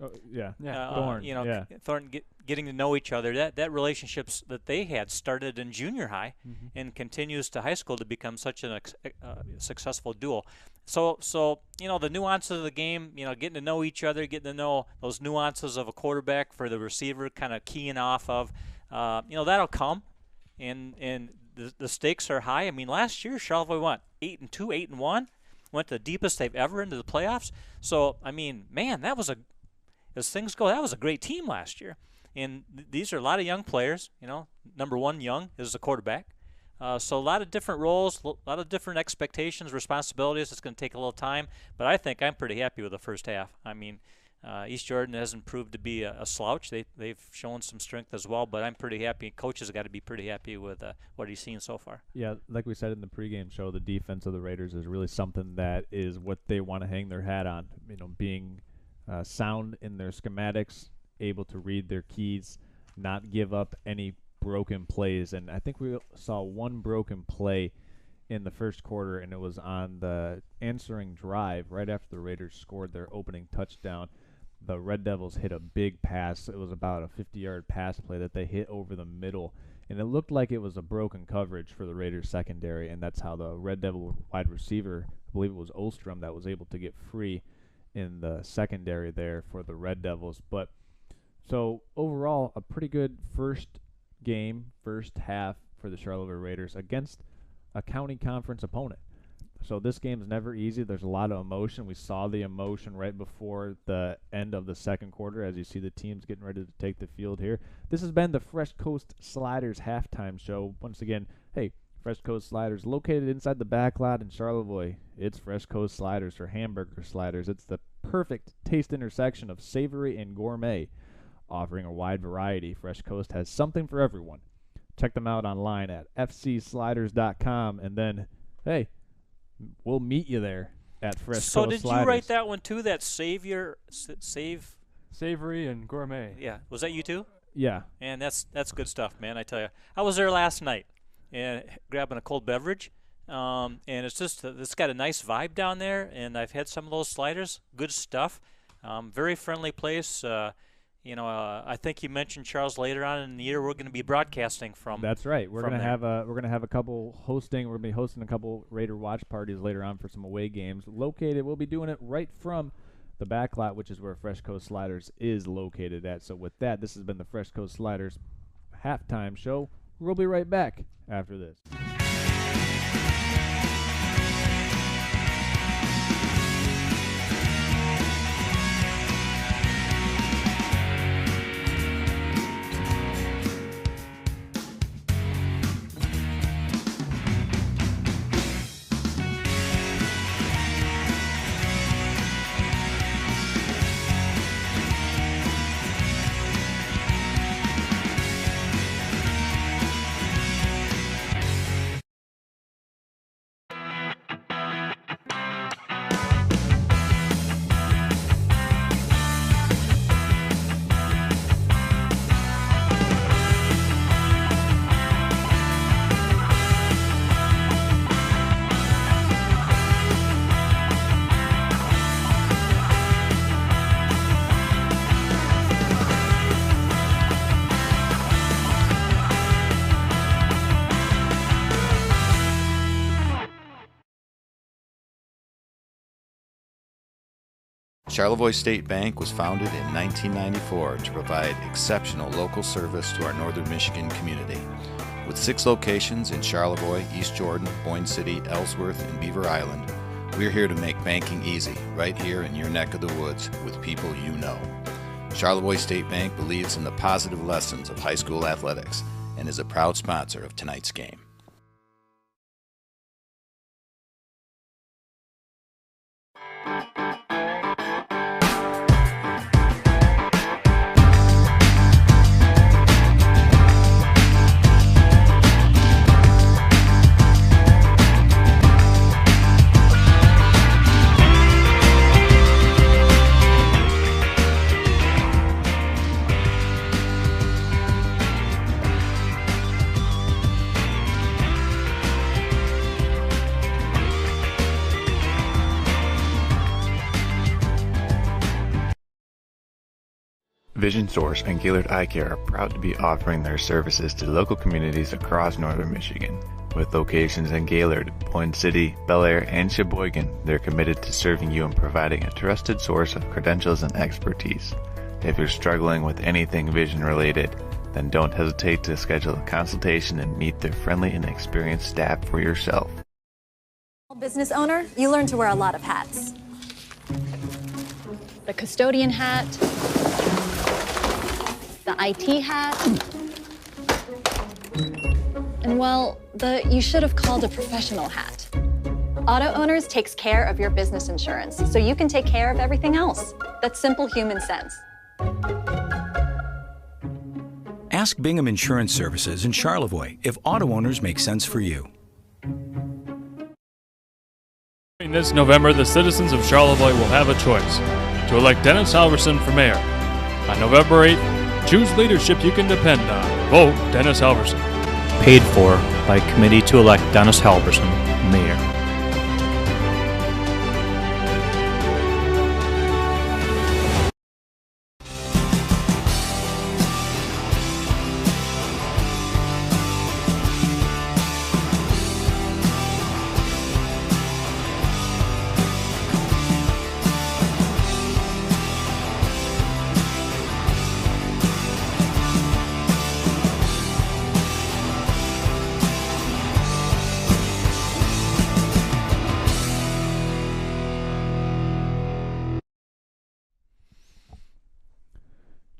[SPEAKER 3] Thornton getting to know each other. That relationships that they had started in junior high and continues to high school to become such a successful duo. So the nuances of the game, getting to know each other, getting to know those nuances of a quarterback for the receiver, kind of keying off of, that'll come, and the stakes are high. I mean, last year Charlevoix went 8-2, 8-1, went the deepest they've ever into the playoffs. So I mean, man, as things go, that was a great team last year. And these are a lot of young players. Number 1 young is the quarterback. So a lot of different roles, a lot of different expectations, responsibilities. It's going to take a little time, but I think I'm pretty happy with the first half. I mean, East Jordan hasn't proved to be a slouch. They've shown some strength as well, but I'm pretty happy. Coach has got to be pretty happy with what he's seen so far.
[SPEAKER 1] Yeah, like we said in the pregame show, the defense of the Raiders is really something that is what they want to hang their hat on. You know, being sound in their schematics, able to read their keys, not give up any broken plays. And I think we saw one broken play in the first quarter, and it was on the answering drive right after the Raiders scored their opening touchdown. The Red Devils hit a big pass. It was about a 50-yard pass play that they hit over the middle, and it looked like it was a broken coverage for the Raiders secondary, and that's how the Red Devil wide receiver, I believe it was Ostrom, that was able to get free in the secondary there for the Red Devils. But so overall, a pretty good first half for the Charlevoix Raiders against a county conference opponent. So this game's never easy. There's a lot of emotion. We saw the emotion right before the end of the second quarter as you see the teams getting ready to take the field here. This has been the Fresh Coast Sliders halftime show. Once again, hey, Fresh Coast Sliders located inside the back lot in Charlevoix. It's Fresh Coast Sliders for hamburger sliders. It's the perfect taste intersection of savory and gourmet, offering a wide variety. Fresh Coast has something for everyone. Check them out online at fcsliders.com, and then, hey, we'll meet you there at Fresh Coast Sliders.
[SPEAKER 3] So did you write that one too, that savory
[SPEAKER 2] and gourmet?
[SPEAKER 3] Yeah. Was that you too?
[SPEAKER 1] Yeah.
[SPEAKER 3] And that's good stuff, man, I tell you. I was there last night and grabbing a cold beverage, and it's just it's got a nice vibe down there, and I've had some of those sliders. Good stuff. Very friendly place. I think you mentioned, Charles, later on in the year we're going to be broadcasting from.
[SPEAKER 1] That's right. We're going to have a couple hosting. We're going to be hosting a couple Raider watch parties later on for some away games. We'll be doing it right from the back lot, which is where Fresh Coast Sliders is located at. So with that, this has been the Fresh Coast Sliders halftime show. We'll be right back after this.
[SPEAKER 4] Charlevoix State Bank was founded in 1994 to provide exceptional local service to our northern Michigan community. With 6 locations in Charlevoix, East Jordan, Boyne City, Ellsworth, and Beaver Island, we're here to make banking easy, right here in your neck of the woods with people you know. Charlevoix State Bank believes in the positive lessons of high school athletics and is a proud sponsor of tonight's game.
[SPEAKER 7] Vision Source and Gaylord Eye Care are proud to be offering their services to local communities across northern Michigan. With locations in Gaylord, Boyne City, Bel Air, and Sheboygan, they're committed to serving you and providing a trusted source of credentials and expertise. If you're struggling with anything vision related, then don't hesitate to schedule a consultation and meet their friendly and experienced staff for yourself.
[SPEAKER 8] Business owner, you learn to wear a lot of hats. The custodian hat, the IT hat, and well, you should have called a professional hat. Auto Owners takes care of your business insurance, so you can take care of everything else. That's simple human sense.
[SPEAKER 9] Ask Bingham Insurance Services in Charlevoix if auto owners make sense for you.
[SPEAKER 2] This November, the citizens of Charlevoix will have a choice to elect Dennis Halverson for mayor. On November 8th, choose leadership you can depend on. Vote Dennis Halverson.
[SPEAKER 3] Paid for by committee to elect Dennis Halverson mayor.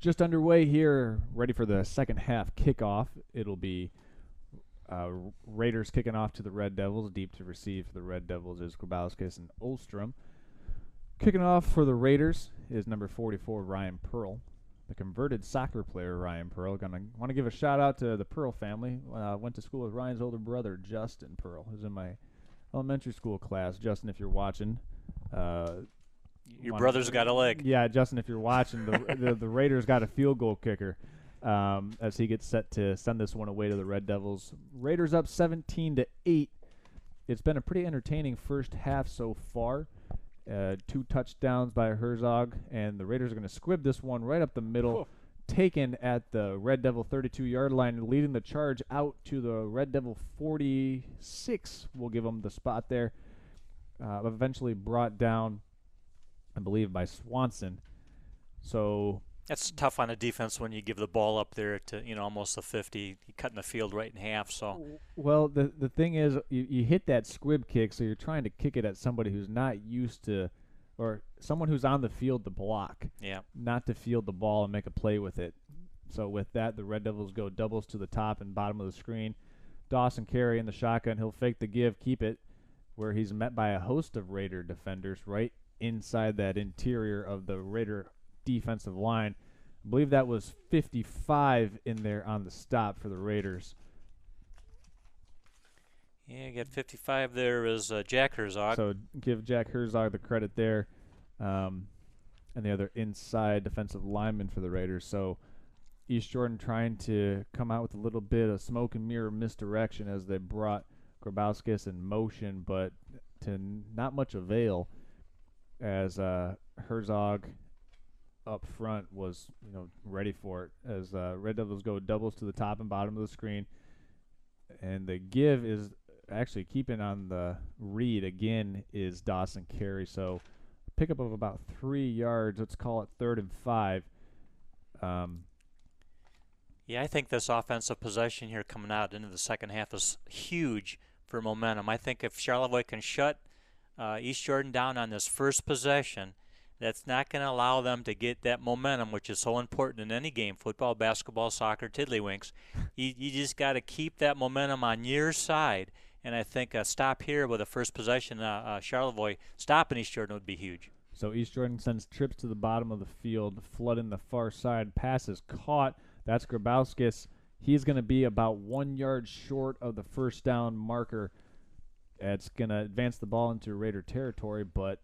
[SPEAKER 1] Just underway here, ready for the second half kickoff. It'll be Raiders kicking off to the Red Devils. Deep to receive for the Red Devils is Grabowskis and Olstrom. Kicking off for the Raiders is number 44, Ryan Pearl. The converted soccer player, Ryan Pearl. Want to give a shout out to the Pearl family. Went to school with Ryan's older brother, Justin Pearl, who's in my elementary school class. Justin, if you're watching,
[SPEAKER 3] your brother's got a leg.
[SPEAKER 1] Yeah, Justin, if you're watching, the Raiders got a field goal kicker as he gets set to send this one away to the Red Devils. Raiders up 17-8. It's been a pretty entertaining first half so far. 2 touchdowns by Herzog, and the Raiders are going to squib this one right up the middle, taken at the Red Devil 32-yard line, leading the charge out to the Red Devil 46. We'll give them the spot there. Eventually brought down, I believe, by Swanson. So
[SPEAKER 3] that's tough on a defense when you give the ball up there to almost the 50. You're cutting the field right in half. So
[SPEAKER 1] well, the thing is, you hit that squib kick, so you're trying to kick it at somebody who's not used to, or someone who's on the field to block.
[SPEAKER 3] Yeah.
[SPEAKER 1] Not to field the ball and make a play with it. So with that, the Red Devils go doubles to the top and bottom of the screen. Dawson Carey in the shotgun. He'll fake the give, keep it, where he's met by a host of Raider defenders right inside that interior of the Raider defensive line. I believe that was 55 in there on the stop for the Raiders.
[SPEAKER 3] Yeah, you got 55 there is Jack Herzog.
[SPEAKER 1] So give Jack Herzog the credit there. And the other inside defensive lineman for the Raiders. So East Jordan trying to come out with a little bit of smoke and mirror misdirection as they brought Grabowskis in motion, but to not much avail, as Herzog up front was ready for it, as Red Devils go doubles to the top and bottom of the screen. And the give is actually keeping on the read again is Dawson Carey. So pickup of about 3 yards. Let's call it 3rd and 5.
[SPEAKER 3] Yeah, I think this offensive possession here coming out into the second half is huge for momentum. I think if Charlevoix can shut East Jordan down on this first possession, that's not going to allow them to get that momentum, which is so important in any game, football, basketball, soccer, tiddlywinks. You just got to keep that momentum on your side, and I think a stop here with a first possession, Charlevoix stopping East Jordan would be huge.
[SPEAKER 1] So East Jordan sends trips to the bottom of the field, flooding the far side. Pass is caught. That's Grabowskis. He's going to be about 1 yard short of the first down marker. It's going to advance the ball into Raider territory, but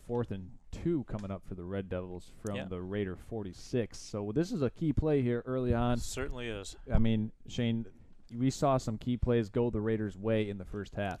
[SPEAKER 1] 4th and 2 coming up for the Red Devils from the Raider 46. So this is a key play here early on.
[SPEAKER 3] Certainly is.
[SPEAKER 1] I mean, Shane, we saw some key plays go the Raiders' way in the first half,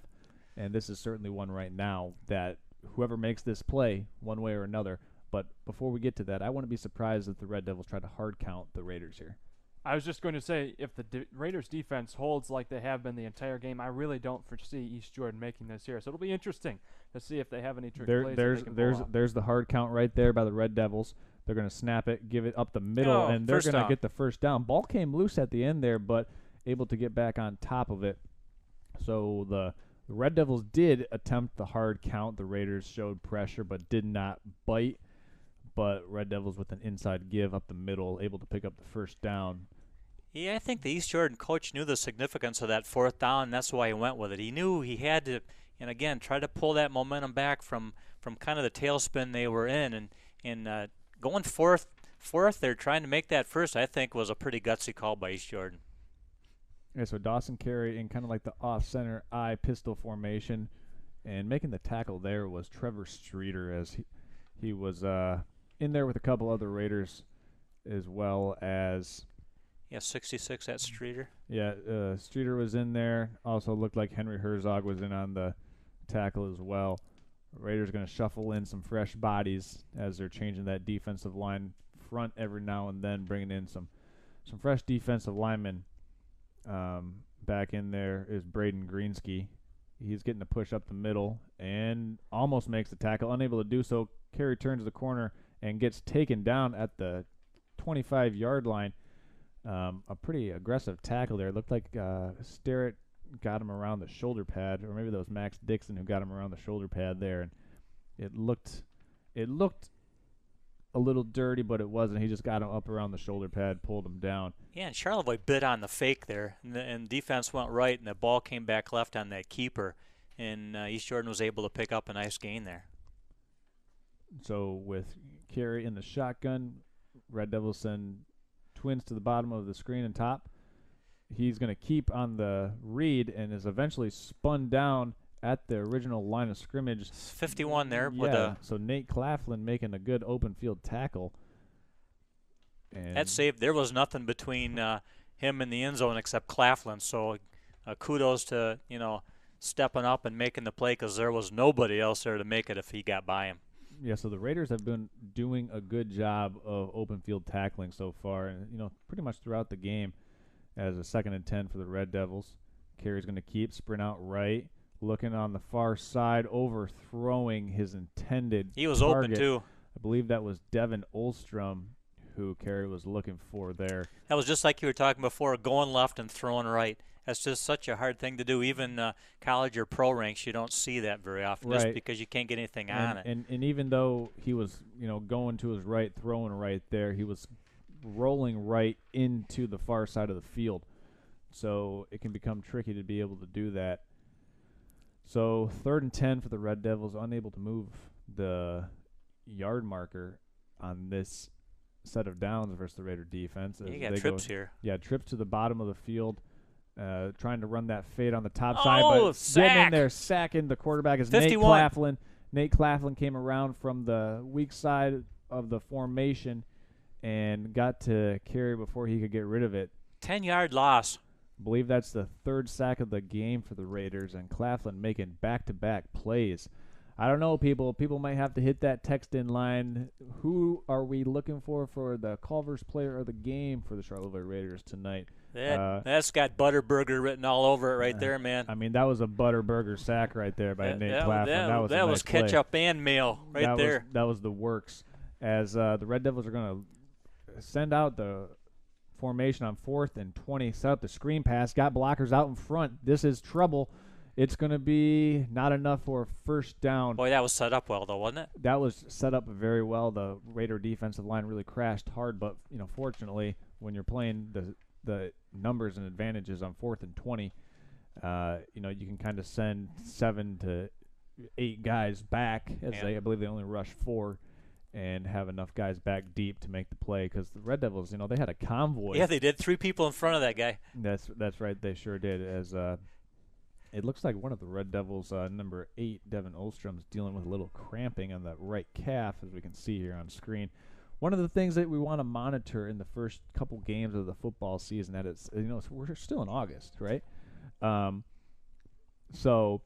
[SPEAKER 1] and this is certainly one right now that whoever makes this play one way or another. But before we get to that, I wouldn't be surprised if the Red Devils try to hard count the Raiders here.
[SPEAKER 2] I was just going to say, if the Raiders defense holds like they have been the entire game, I really don't foresee East Jordan making this here. So it'll be interesting to see if they have any trick plays.
[SPEAKER 1] There's the hard count right there by the Red Devils. They're going to snap it, give it up the middle, and they're going to get the first down. Ball came loose at the end there, but able to get back on top of it. So the Red Devils did attempt the hard count. The Raiders showed pressure but did not bite. But Red Devils with an inside give up the middle, able to pick up the first down.
[SPEAKER 3] Yeah, I think the East Jordan coach knew the significance of that 4th down, and that's why he went with it. He knew he had to and again try to pull that momentum back from kind of the tailspin they were in, and going fourth there, trying to make that first, I think was a pretty gutsy call by East Jordan.
[SPEAKER 1] Yeah, so Dawson Carey in kind of like the off-center eye pistol formation, and making the tackle there was Trevor Streeter, as he was in there with a couple other Raiders, as well as
[SPEAKER 3] 66 at Streeter.
[SPEAKER 1] Yeah, Streeter was in there. Also looked like Henry Herzog was in on the tackle as well. Raiders going to shuffle in some fresh bodies as they're changing that defensive line front every now and then, bringing in some fresh defensive linemen. Back in there is Braden Greensky. He's getting a push up the middle and almost makes the tackle. Unable to do so, Carey turns the corner and gets taken down at the 25-yard line. A pretty aggressive tackle there. It looked like Sterrett got him around the shoulder pad, or maybe that was Max Dixon who got him around the shoulder pad there. And it looked a little dirty, but it wasn't. He just got him up around the shoulder pad, pulled him down.
[SPEAKER 3] Yeah, and Charlevoix bit on the fake there, and defense went right, and the ball came back left on that keeper, and East Jordan was able to pick up a nice gain there.
[SPEAKER 1] So with Carey in the shotgun, Red Devils send twins to the bottom of the screen and top. He's going to keep on the read and is eventually spun down at the original line of scrimmage.
[SPEAKER 3] 51 there.
[SPEAKER 1] Yeah,
[SPEAKER 3] with a
[SPEAKER 1] so Nate Claflin making a good open field tackle. And
[SPEAKER 3] that save, there was nothing between him and the end zone except Claflin. So kudos to, stepping up and making the play, because there was nobody else there to make it if he got by him.
[SPEAKER 1] Yeah, so the Raiders have been doing a good job of open field tackling so far, and pretty much throughout the game. As a 2nd and 10 for the Red Devils. Carey's going to keep, sprint out right, looking on the far side, overthrowing his intended
[SPEAKER 3] He was
[SPEAKER 1] target.
[SPEAKER 3] open too.
[SPEAKER 1] I believe that was Devin Olstrom who Carey was looking for there.
[SPEAKER 3] That was just like you were talking before, going left and throwing right. That's just such a hard thing to do. Even college or pro ranks, you don't see that very often,
[SPEAKER 1] right,
[SPEAKER 3] just because you can't get anything on it.
[SPEAKER 1] And even though he was, going to his right, throwing right there, he was rolling right into the far side of the field. So it can become tricky to be able to do that. So 3rd and 10 for the Red Devils, unable to move the yard marker on this set of downs versus the Raider defense.
[SPEAKER 3] You got trips here.
[SPEAKER 1] Yeah, trips to the bottom of the field, trying to run that fade on the top side. But
[SPEAKER 3] sack.
[SPEAKER 1] Getting in there, sacking the quarterback is
[SPEAKER 3] 51.
[SPEAKER 1] Nate Claflin. Nate Claflin came around from the weak side of the formation and got to Carey before he could get rid of it.
[SPEAKER 3] 10-yard loss.
[SPEAKER 1] I believe that's the 3rd sack of the game for the Raiders, and Claflin making back-to-back plays. I don't know, people. People might have to hit that text-in line. Who are we looking for the Culver's player of the game for the Charlevoix Raiders tonight?
[SPEAKER 3] That's got Butterburger written all over it right there, man.
[SPEAKER 1] I mean, that was a Butterburger sack right there by Nate Claflin.
[SPEAKER 3] That
[SPEAKER 1] nice
[SPEAKER 3] was ketchup and mayo right there.
[SPEAKER 1] That was the works. As the Red Devils are going to send out the formation on 4th and 20, set up the screen pass, got blockers out in front. This is trouble. It's going to be not enough for a first down.
[SPEAKER 3] Boy, that was set up well, though, wasn't it?
[SPEAKER 1] That was set up very well. The Raider defensive line really crashed hard, but fortunately, when you're playing the numbers and advantages on 4th and 20, you can kind of send 7 to 8 guys back, as I believe they only rush 4. And have enough guys back deep to make the play, because the Red Devils, they had a convoy.
[SPEAKER 3] Yeah, they did. 3 people in front of that guy.
[SPEAKER 1] That's right. They sure did. As it looks like one of the Red Devils, number 8, Devin Olstrom's dealing with a little cramping on the right calf, as we can see here on screen. One of the things that we want to monitor in the first couple games of the football season, that it's we're still in August, right? So,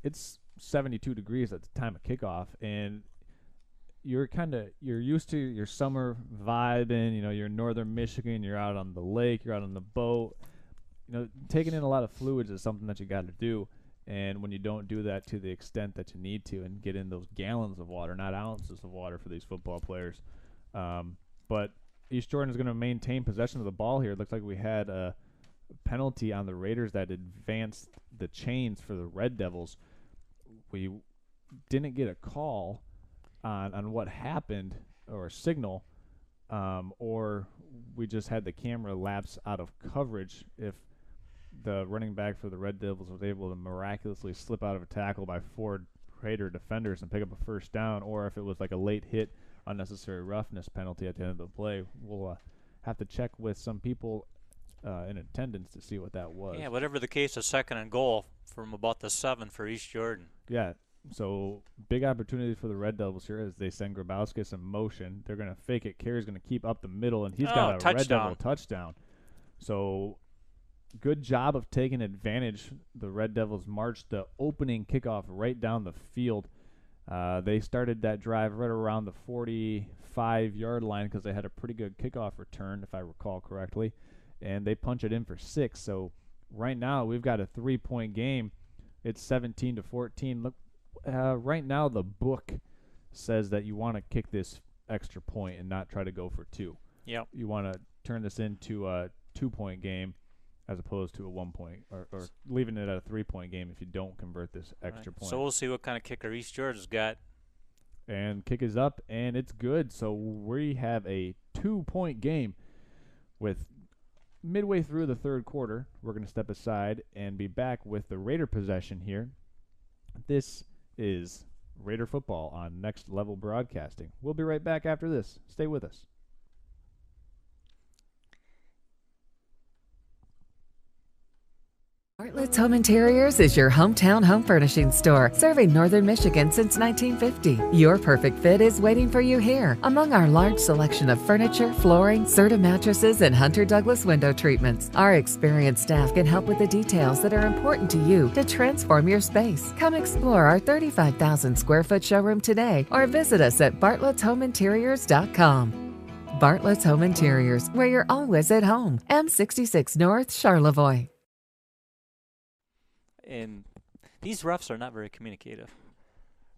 [SPEAKER 1] it's 72 degrees at the time of kickoff, and you're used to your summer vibe, and you're in northern Michigan, you're out on the lake, you're out on the boat, taking in a lot of fluids is something that you got to do. And when you don't do that to the extent that you need to, and get in those gallons of water, not ounces of water for these football players, but East Jordan is going to maintain possession of the ball here. It looks like we had a penalty on the Raiders that advanced the chains for the Red Devils. We didn't get a call on what happened, or a signal, or we just had the camera lapse out of coverage. If the running back for the Red Devils was able to miraculously slip out of a tackle by 4 Raider defenders and pick up a first down, or if it was like a late hit, unnecessary roughness penalty at the end of the play. We'll have to check with some people in attendance to see what that was.
[SPEAKER 3] Yeah, whatever the case, a 2nd and goal from about the 7 for East Jordan.
[SPEAKER 1] Yeah, so big opportunity for the Red Devils here as they send Grabowskis in motion. They're going to fake it. Carey's going to keep up the middle, and he's got a
[SPEAKER 3] touchdown.
[SPEAKER 1] Red Devil touchdown. So good job of taking advantage. The Red Devils marched the opening kickoff right down the field. They started that drive right around the 45-yard line because they had a pretty good kickoff return, if I recall correctly, and they punch it in for 6. So right now we've got a 3-point game. It's 17-14. Look, right now the book says that you want to kick this extra point and not try to go for 2.
[SPEAKER 3] Yep.
[SPEAKER 1] You want to turn this into a 2-point game as opposed to a 1-point, or leaving it at a 3-point game if you don't convert this extra point.
[SPEAKER 3] So we'll see what kind of kicker East Jordan's got.
[SPEAKER 1] And kick is up, and it's good. So we have a 2-point game with midway through the third quarter. We're going to step aside and be back with the Raider possession here. This is Raider football on Next Level Broadcasting. We'll be right back after this. Stay with us.
[SPEAKER 5] Bartlett's Home Interiors is your hometown home furnishing store, serving Northern Michigan since 1950. Your perfect fit is waiting for you here. Among our large selection of furniture, flooring, Serta mattresses, and Hunter Douglas window treatments, our experienced staff can help with the details that are important to you to transform your space. Come explore our 35,000 square foot showroom today or visit us at bartlettshomeinteriors.com. Bartlett's Home Interiors, where you're always at home. M66 North, Charlevoix.
[SPEAKER 3] And these refs are not very communicative.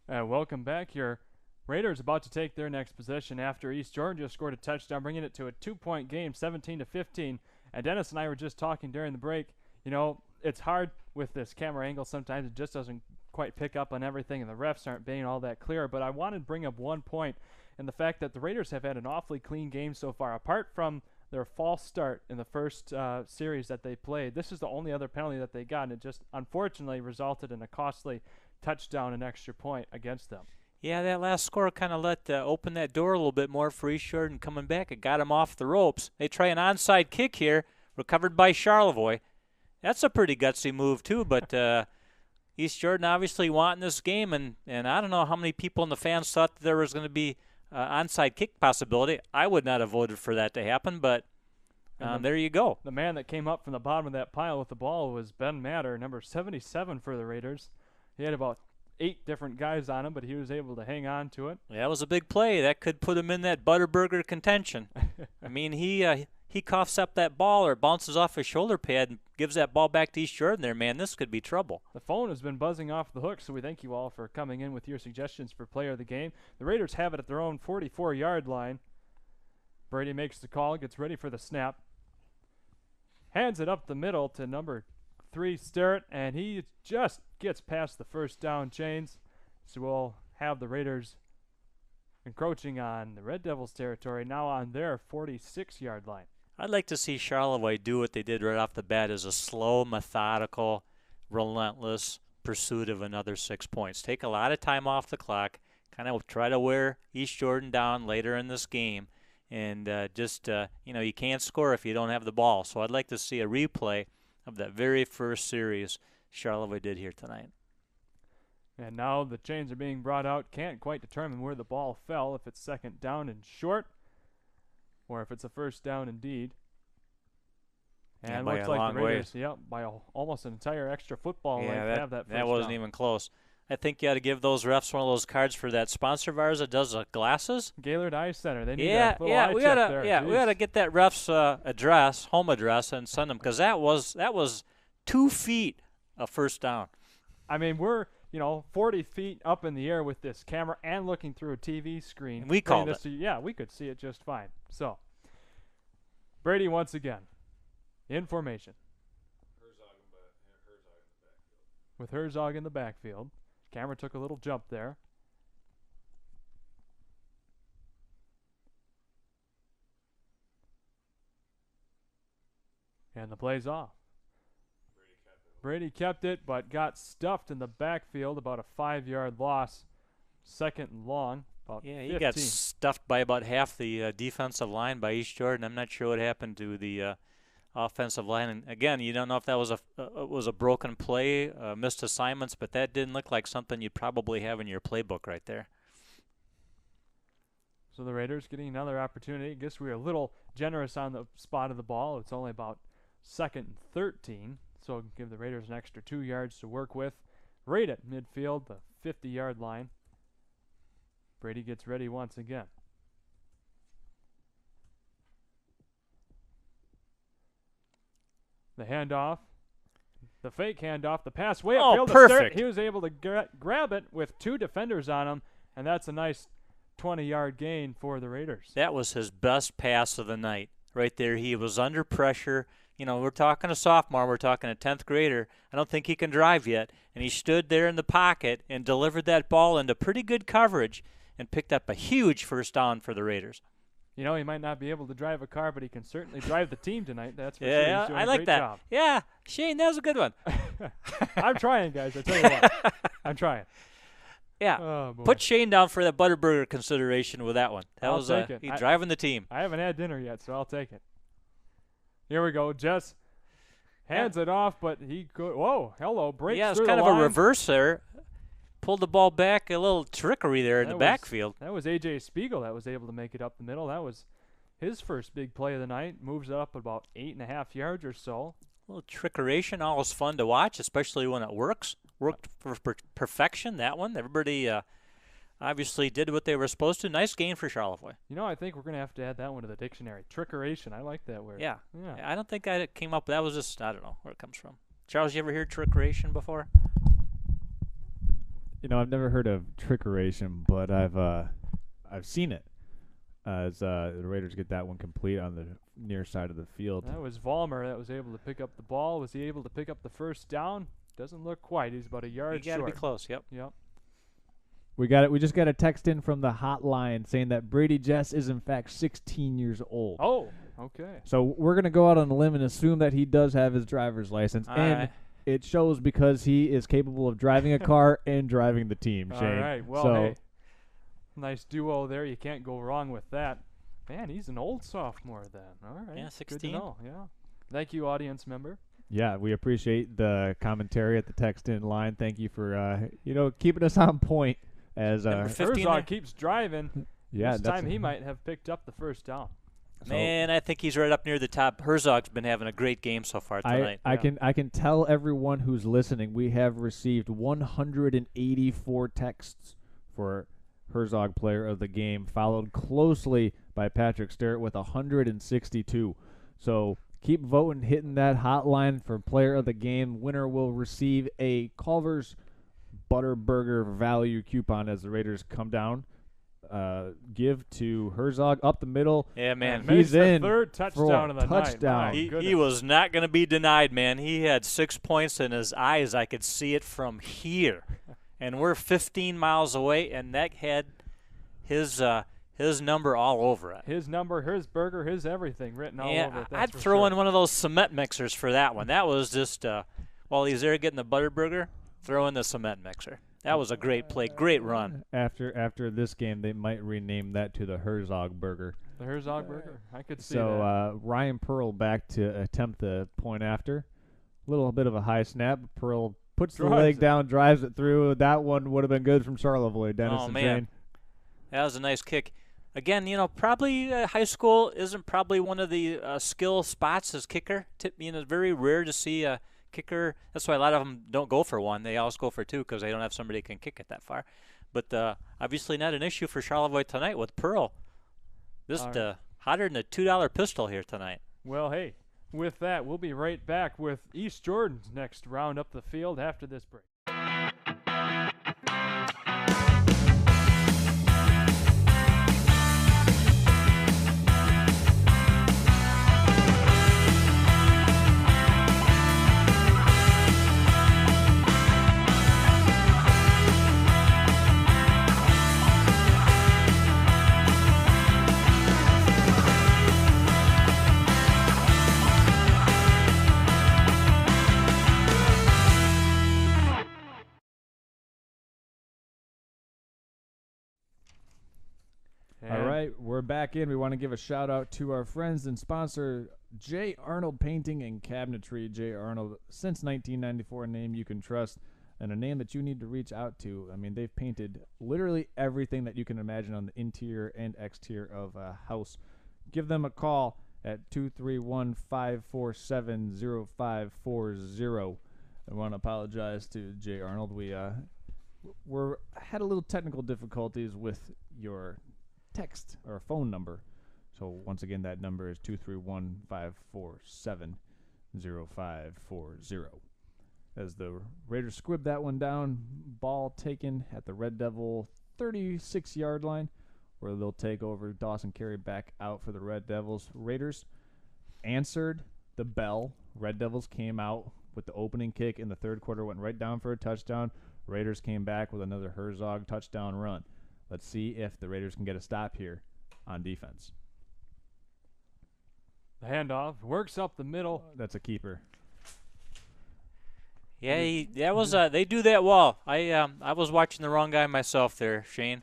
[SPEAKER 2] Welcome back. Your Raiders about to take their next possession after East Jordan just scored a touchdown, bringing it to a 2-point game, 17-15. And Dennis and I were just talking during the break. You know, it's hard with this camera angle. Sometimes it just doesn't quite pick up on everything, and the refs aren't being all that clear. But I wanted to bring up one point, and the fact that the Raiders have had an awfully clean game so far. Apart from their false start in the first series that they played, this is the only other penalty that they got, and it just unfortunately resulted in a costly touchdown and extra point against them.
[SPEAKER 3] Yeah, that last score kind of let open that door a little bit more for East Jordan coming back. It got them off the ropes. They try an onside kick here, recovered by Charlevoix. That's a pretty gutsy move too, but East Jordan obviously wanting this game, and I don't know how many people in the fans thought that there was going to be onside kick possibility. I would not have voted for that to happen, but there you go.
[SPEAKER 2] The man that came up from the bottom of that pile with the ball was Ben Matter, number 77 for the Raiders. He had about 8 different guys on him, but he was able to hang on to it.
[SPEAKER 3] Yeah, that was a big play. That could put him in that Butterburger contention. I mean, he coughs up that ball or bounces off his shoulder pad and gives that ball back to East Jordan there, man. This could be trouble.
[SPEAKER 2] The phone has been buzzing off the hook, so we thank you all for coming in with your suggestions for player of the game. The Raiders have it at their own 44-yard line. Brady makes the call, gets ready for the snap. Hands it up the middle to number 3, Sterrett, and he just gets past the first down chains. So we'll have the Raiders encroaching on the Red Devils' territory, now on their 46-yard line.
[SPEAKER 3] I'd like to see Charlevoix do what they did right off the bat, as a slow, methodical, relentless pursuit of another 6 points. Take a lot of time off the clock, kind of try to wear East Jordan down later in this game, and you can't score if you don't have the ball. So I'd like to see a replay of that very first series Charlevoix did here tonight.
[SPEAKER 2] And now the chains are being brought out. Can't quite determine where the ball fell, if it's second down and short, or if it's a first down indeed. And
[SPEAKER 3] by
[SPEAKER 2] looks
[SPEAKER 3] a
[SPEAKER 2] like
[SPEAKER 3] long
[SPEAKER 2] the Raiders,
[SPEAKER 3] ways.
[SPEAKER 2] by almost an entire extra football length, have that first
[SPEAKER 3] that wasn't
[SPEAKER 2] down.
[SPEAKER 3] even close. I think you ought to give those refs one of those cards for that sponsor of ours that does the glasses.
[SPEAKER 2] Gaylord Eye Center. They need that little eye
[SPEAKER 3] we
[SPEAKER 2] check
[SPEAKER 3] gotta,
[SPEAKER 2] there.
[SPEAKER 3] we gotta get that ref's home address, and send them, because that was 2 feet of first down.
[SPEAKER 2] I mean, we're 40 feet up in the air with this camera and looking through a TV screen.
[SPEAKER 3] And we called it.
[SPEAKER 2] Yeah, we could see it just fine. So, Brady once again in formation. With Herzog in the backfield. Camera took a little jump there. And the play's off. Brady kept it, but got stuffed in the backfield, about a 5-yard loss. 2nd and long, about 15.
[SPEAKER 3] He got stuffed by about half the defensive line by East Jordan. I'm not sure what happened to the offensive line. And again, you don't know if that was a broken play, missed assignments, but that didn't look like something you'd probably have in your playbook right there.
[SPEAKER 2] So the Raiders getting another opportunity. I guess we were a little generous on the spot of the ball. It's only about 2nd and 13, so give the Raiders an extra 2 yards to work with. Right at midfield, the 50-yard line. Brady gets ready once again. The handoff. The fake handoff. The pass way upfield.
[SPEAKER 3] Perfect.
[SPEAKER 2] He was able to grab it with 2 defenders on him, and that's a nice 20-yard gain for the Raiders.
[SPEAKER 3] That was his best pass of the night right there. He was under pressure. You know, we're talking a sophomore. We're talking a 10th grader. I don't think he can drive yet. And he stood there in the pocket and delivered that ball into pretty good coverage and picked up a huge first down for the Raiders.
[SPEAKER 2] You know, he might not be able to drive a car, but he can certainly drive the team tonight. That's for sure.
[SPEAKER 3] Yeah,
[SPEAKER 2] He's doing
[SPEAKER 3] I
[SPEAKER 2] a
[SPEAKER 3] like
[SPEAKER 2] great
[SPEAKER 3] that.
[SPEAKER 2] job.
[SPEAKER 3] Yeah, Shane, that was a good one.
[SPEAKER 2] I'm trying, guys. I tell you what. I'm trying.
[SPEAKER 3] Yeah.
[SPEAKER 2] Oh, boy.
[SPEAKER 3] Put Shane down for that Butterburger consideration with that one. That
[SPEAKER 2] I'll
[SPEAKER 3] was
[SPEAKER 2] take it.
[SPEAKER 3] he's driving the team.
[SPEAKER 2] I haven't had dinner yet, so I'll take it. Here we go. Jess hands it off, but he hello, breaks
[SPEAKER 3] yeah, it's
[SPEAKER 2] through
[SPEAKER 3] kind
[SPEAKER 2] the
[SPEAKER 3] of
[SPEAKER 2] line.
[SPEAKER 3] a reverse there. Pulled the ball back, a little trickery there in the backfield.
[SPEAKER 2] That was A.J. Spiegel that was able to make it up the middle. That was his first big play of the night. Moves it up about 8.5 yards or so.
[SPEAKER 3] A little trickeration, always fun to watch, especially when it works. Worked for perfection, that one. Everybody obviously did what they were supposed to. Nice gain for Charlevoix.
[SPEAKER 2] You know, I think we're going to have to add that one to the dictionary. Trickeration. I like that word.
[SPEAKER 3] Yeah.
[SPEAKER 2] Yeah.
[SPEAKER 3] I don't think I came up. That was just, I don't know where it comes from. Charles, you ever hear trickeration before?
[SPEAKER 1] You know, I've never heard of trickeration, but I've seen it as the Raiders get that one complete on the near side of the field.
[SPEAKER 2] That was Vollmer that was able to pick up the ball. Was he able to pick up the first down? Doesn't look quite. He's about a yard short.
[SPEAKER 3] You got to be close. Yep.
[SPEAKER 2] Yep.
[SPEAKER 1] We got it. We just got a text in from the hotline saying that Brady Jess is in fact 16 years old.
[SPEAKER 2] Oh, okay.
[SPEAKER 1] So we're gonna go out on a limb and assume that he does have his driver's license, and it shows because he is capable of driving a car and driving the team. Shane.
[SPEAKER 2] All right. Well, hey, nice duo there. You can't go wrong with that. Man, he's an old sophomore then. All right.
[SPEAKER 3] Yeah, 16.
[SPEAKER 2] Good to know. Yeah. Thank you, audience member.
[SPEAKER 1] Yeah, we appreciate the commentary at the text-in line. Thank you for keeping us on point. As
[SPEAKER 2] Herzog keeps driving.
[SPEAKER 1] Yeah,
[SPEAKER 2] this time he might have picked up the first down.
[SPEAKER 3] Man, I think he's right up near the top. Herzog's been having a great game so far tonight.
[SPEAKER 1] I can tell everyone who's listening, we have received 184 texts for Herzog Player of the Game, followed closely by Patrick Sterrett with 162. So keep voting, hitting that hotline for Player of the Game. Winner will receive a Culver's Butterburger value coupon as the Raiders come down. Give to Herzog up the middle.
[SPEAKER 3] Yeah, man.
[SPEAKER 2] He's in.
[SPEAKER 3] Third
[SPEAKER 2] touchdown of the
[SPEAKER 1] touchdown.
[SPEAKER 2] night.
[SPEAKER 3] He was not going to be denied, man. He had 6 points in his eyes. I could see it from here. And we're 15 miles away, and that had his number all over it.
[SPEAKER 2] His number, his burger, his everything written all over it.
[SPEAKER 3] I'd throw in one of those cement mixers for that one. That was just, while he's there getting the Butterburger, throw in the cement mixer. That was a great play, great run.
[SPEAKER 1] After this game, they might rename that to the Herzog Burger.
[SPEAKER 2] The Herzog Burger, I could see
[SPEAKER 1] that.
[SPEAKER 2] So
[SPEAKER 1] Ryan Pearl back to attempt the point after. A little bit of a high snap. Pearl puts the leg down, drives it through. That one would have been good from Charlevoix, Dennis and Shane.
[SPEAKER 3] That was a nice kick. Again, probably high school isn't probably one of the skill spots as kicker. It's very rare to see a kicker. That's why a lot of them don't go for one. They always go for two because they don't have somebody who can kick it that far. But obviously not an issue for Charlevoix tonight with Pearl. Just hotter than a $2 pistol here tonight.
[SPEAKER 2] Well, hey, with that, we'll be right back with East Jordan's next round up the field after this break.
[SPEAKER 1] we're back in. We want to give a shout out to our friends and sponsor, J. Arnold Painting and Cabinetry. J. Arnold, since 1994, a name you can trust and a name that you need to reach out to. I mean, they've painted literally everything that you can imagine on the interior and exterior of a house. Give them a call at 231-547-0540. I want to apologize to J. Arnold. We had a little technical difficulties with your text or phone number. So once again, that number is 231-547-0540. As the Raiders squib that one down, ball taken at the Red Devil 36-yard line, where they'll take over. Dawson Carey back out for the Red Devils. Raiders answered the bell. Red Devils came out with the opening kick in the third quarter, went right down for a touchdown. Raiders came back with another Herzog touchdown run. Let's see if the Raiders can get a stop here on defense.
[SPEAKER 2] The handoff works up the middle.
[SPEAKER 1] That's a keeper.
[SPEAKER 3] Yeah, they do that well. I was watching the wrong guy myself there, Shane.